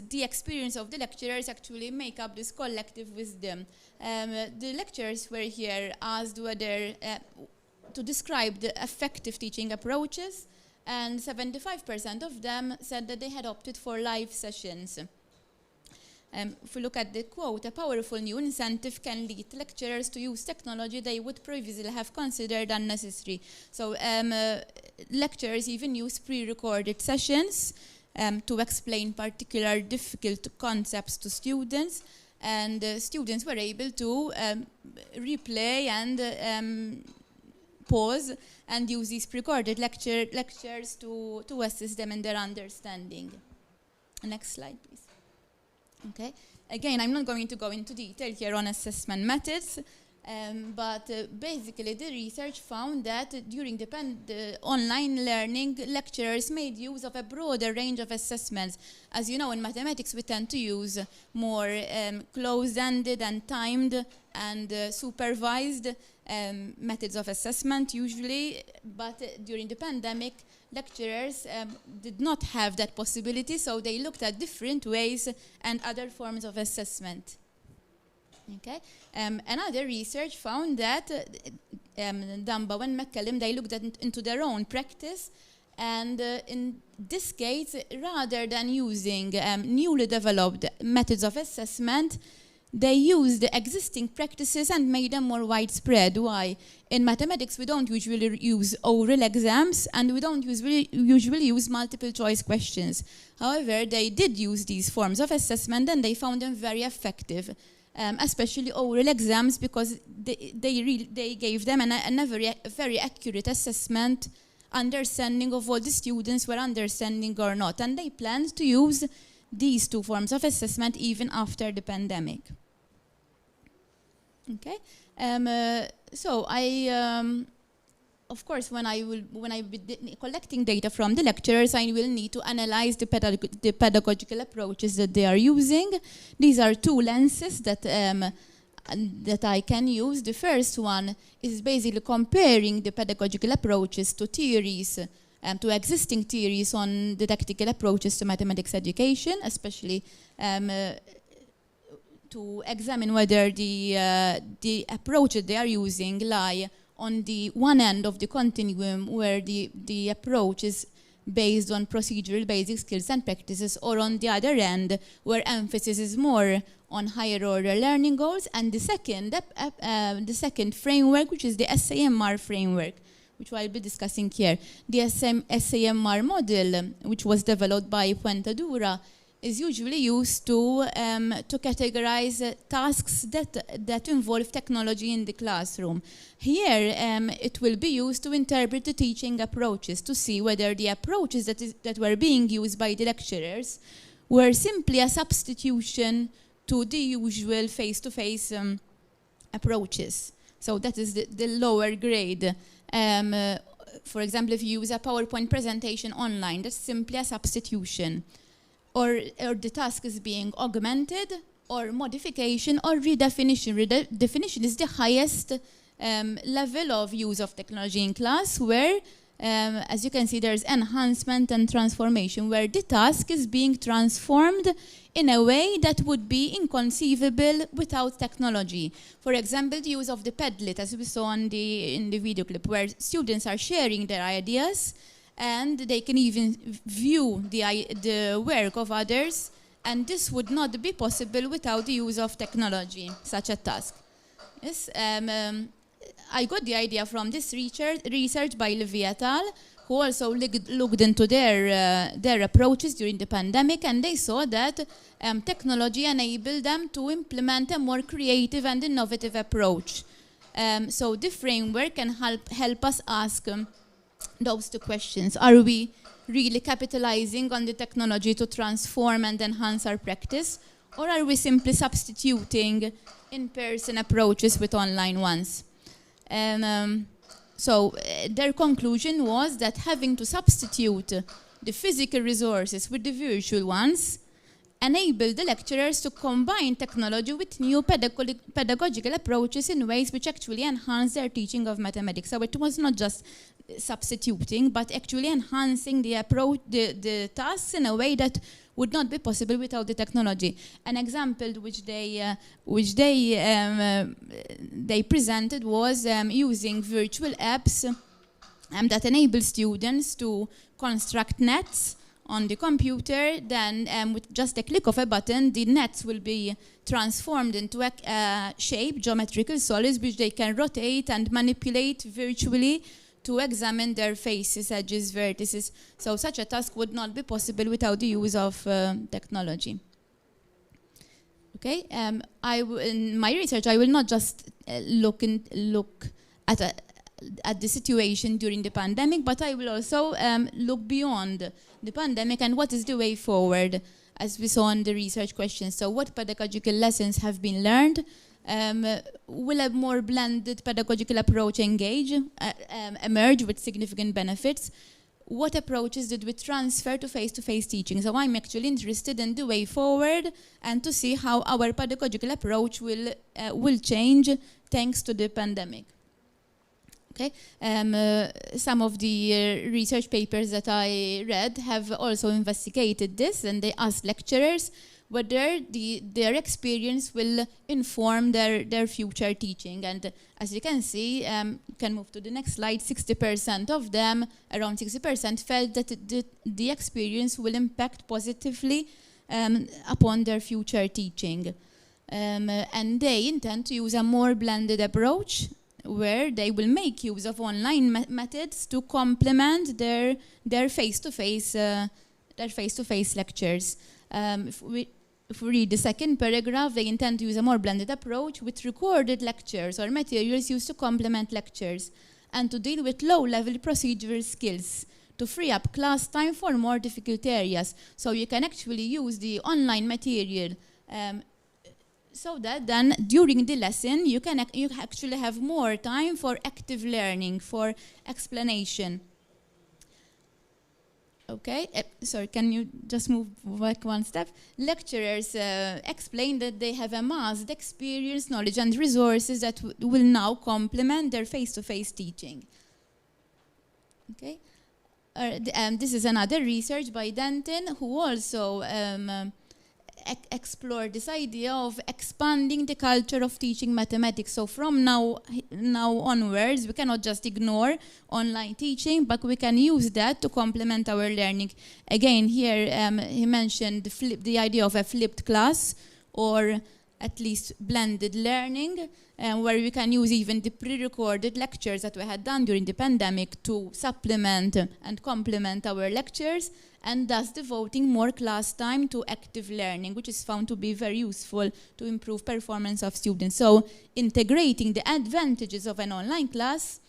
the experience of the lecturers actually make up this collective wisdom. The lecturers were here asked whether to describe the effective teaching approaches, and 75% of them said that they had opted for live sessions. If we look at the quote, a powerful new incentive can lead lecturers to use technology they would previously have considered unnecessary. So lecturers even use pre-recorded sessions to explain particular difficult concepts to students, and students were able to replay and pause and use these pre-recorded lectures to assist them in their understanding. Next slide, please. Okay. Again, I'm not going to go into detail here on assessment methods, but basically the research found that during the online learning, lecturers made use of a broader range of assessments. As you know, in mathematics, we tend to use more closed-ended and timed and supervised methods of assessment usually, but during the pandemic, lecturers did not have that possibility, so they looked at different ways and other forms of assessment. Okay. Another research found that Dumbo and McCallum, they looked into their own practice, and in this case, rather than using newly developed methods of assessment, they used the existing practices and made them more widespread. Why? In mathematics, we don't usually use oral exams, and we don't usually use multiple choice questions. However, they did use these forms of assessment, and they found them very effective. especially oral exams, because they gave them a very accurate assessment, understanding of what the students were understanding or not. And they planned to use these two forms of assessment even after the pandemic. Okay, so of course, when I be collecting data from the lecturers, I will need to analyze the pedagogical approaches that they are using. These are two lenses that I can use. The first one is basically comparing the pedagogical approaches to theories, to existing theories on didactical approaches to mathematics education, especially to examine whether the approaches they are using lie on the one end of the continuum, where the approach is based on procedural basic skills and practices, or on the other end, where emphasis is more on higher order learning goals. And the second framework, which is the SAMR framework, which I'll be discussing here. The SAMR model, which was developed by Puente Dura, is usually used to categorize tasks that involve technology in the classroom. Here, it will be used to interpret the teaching approaches, to see whether the approaches that were being used by the lecturers were simply a substitution to the usual face-to-face approaches. So that is the lower grade. For example, if you use a PowerPoint presentation online, that's simply a substitution. Or the task is being augmented, or modification, or redefinition. Redefinition is the highest level of use of technology in class, where, as you can see, there's enhancement and transformation, where the task is being transformed in a way that would be inconceivable without technology. For example, the use of the Padlet, as we saw in the video clip, where students are sharing their ideas, and they can even view the work of others, and this would not be possible without the use of technology, such a task. Yes, I got the idea from this research by Levi et al., who also looked into their approaches during the pandemic, and they saw that technology enabled them to implement a more creative and innovative approach. So the framework can help us ask those two questions. Are we really capitalizing on the technology to transform and enhance our practice, or are we simply substituting in-person approaches with online ones? So their conclusion was that having to substitute the physical resources with the virtual ones enabled the lecturers to combine technology with new pedagogical approaches in ways which actually enhance their teaching of mathematics. So it was not just substituting, but actually enhancing the approach, the tasks in a way that would not be possible without the technology. An example which they presented was using virtual apps that enable students to construct nets on the computer. Then with just a click of a button, the nets will be transformed into a shape, geometrical solids, which they can rotate and manipulate virtually to examine their faces, edges, vertices. So such a task would not be possible without the use of technology. Okay, in my research, I will not just look at the situation during the pandemic, but I will also look beyond the pandemic and what is the way forward, as we saw in the research questions. So what pedagogical lessons have been learned? Will a more blended pedagogical approach emerge with significant benefits? What approaches did we transfer to face-to-face teaching? So I'm actually interested in the way forward and to see how our pedagogical approach will change thanks to the pandemic. Okay. Some of the research papers that I read have also investigated this, and they asked lecturers whether their experience will inform their future teaching. And as you can see, you can move to the next slide, 60% of them, around 60%, felt that the experience will impact positively upon their future teaching. And they intend to use a more blended approach, where they will make use of online methods to complement their face-to-face lectures. if we read the second paragraph, they intend to use a more blended approach with recorded lectures or materials used to complement lectures and to deal with low-level procedural skills to free up class time for more difficult areas. So you can actually use the online material so that then during the lesson you actually have more time for active learning, for explanation. Okay, sorry, can you just move back one step? Lecturers explain that they have amassed experience, knowledge and resources that will now complement their face-to-face teaching. Okay, this is another research by Denton, who also explored this idea of expanding the culture of teaching mathematics. So from now onwards, we cannot just ignore online teaching, but we can use that to complement our learning. Again, here he mentioned the idea of a flipped class, or at least blended learning, where we can use even the pre-recorded lectures that we had done during the pandemic to supplement and complement our lectures, and thus devoting more class time to active learning, which is found to be very useful to improve performance of students. So integrating the advantages of an online class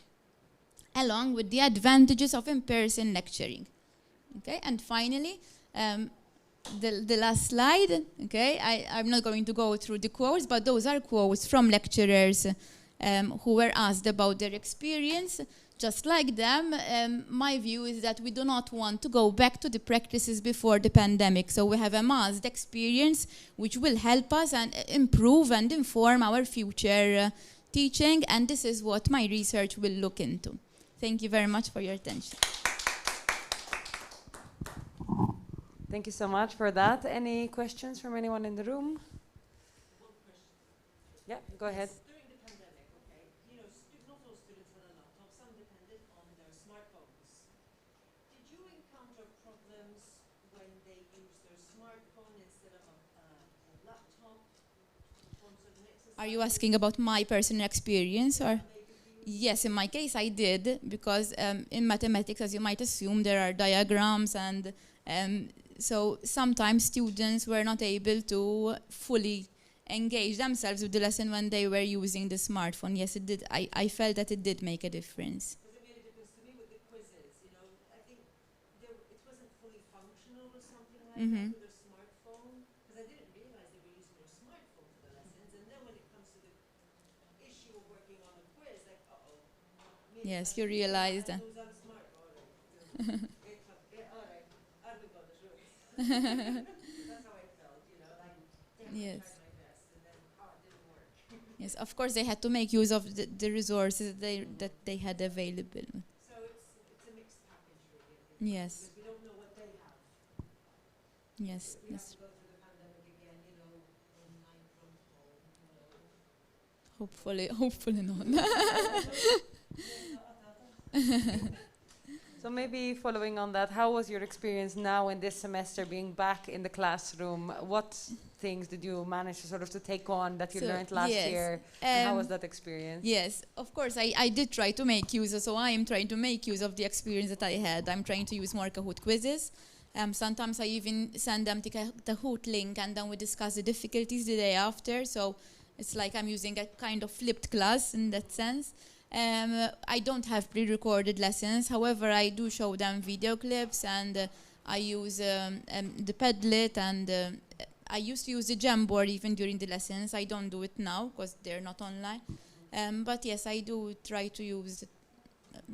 along with the advantages of in-person lecturing. Okay, and finally, the last slide, okay, I'm not going to go through the quotes, but those are quotes from lecturers who were asked about their experience. Just like them, my view is that we do not want to go back to the practices before the pandemic. So we have amassed experience which will help us and improve and inform our future teaching, and this is what my research will look into. Thank you very much for your attention. Thank you so much for that. Any questions from anyone in the room? Yeah, go ahead. During the pandemic, okay, you know, not all students had a laptop, some depended on their smartphones. Did you encounter problems when they used their smartphone instead of a laptop? Are you asking about my personal experience, or? Yes, in my case I did, because in mathematics, as you might assume, there are diagrams, and so sometimes students were not able to fully engage themselves with the lesson when they were using the smartphone. Yes, it did. I felt that it did make a difference. Because it made a difference to me with the quizzes, you know. I think it wasn't fully functional or something like that with their smartphone, because I didn't realize they were using their smartphone for the lessons. And then when it comes to the issue of working on a quiz, like, uh-oh. Yes, you realized that. That's how I felt, you know, like they had to try my best, and then it didn't work. Yes, of course they had to make use of the resources that they had available. So it's a mixed package, really. Yes. Because we don't know what they have. Yes. We Yes. have to go through the pandemic again, you know, online from home, you know. Hopefully not. So maybe following on that, how was your experience now in this semester being back in the classroom? What things did you manage to sort of to take on that you learned last year? And how was that experience? Yes, of course, I did try to make use, so I am trying to make use of the experience that I had. I'm trying to use more Kahoot quizzes. Sometimes I even send them the Kahoot link, and then we discuss the difficulties the day after. So it's like I'm using a kind of flipped class in that sense. I don't have pre-recorded lessons. However, I do show them video clips, and I use the Padlet, and I used to use the Jamboard even during the lessons. I don't do it now because they're not online. But yes, I do try to use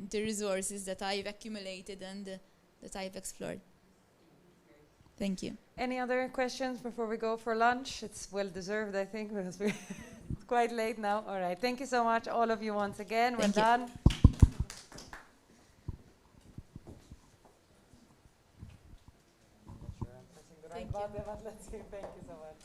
the resources that I've accumulated and that I've explored. Thank you. Any other questions before we go for lunch? It's well deserved, I think, because we're quite late now. All right. Thank you so much, all of you, once again. Well done. Thank you so much.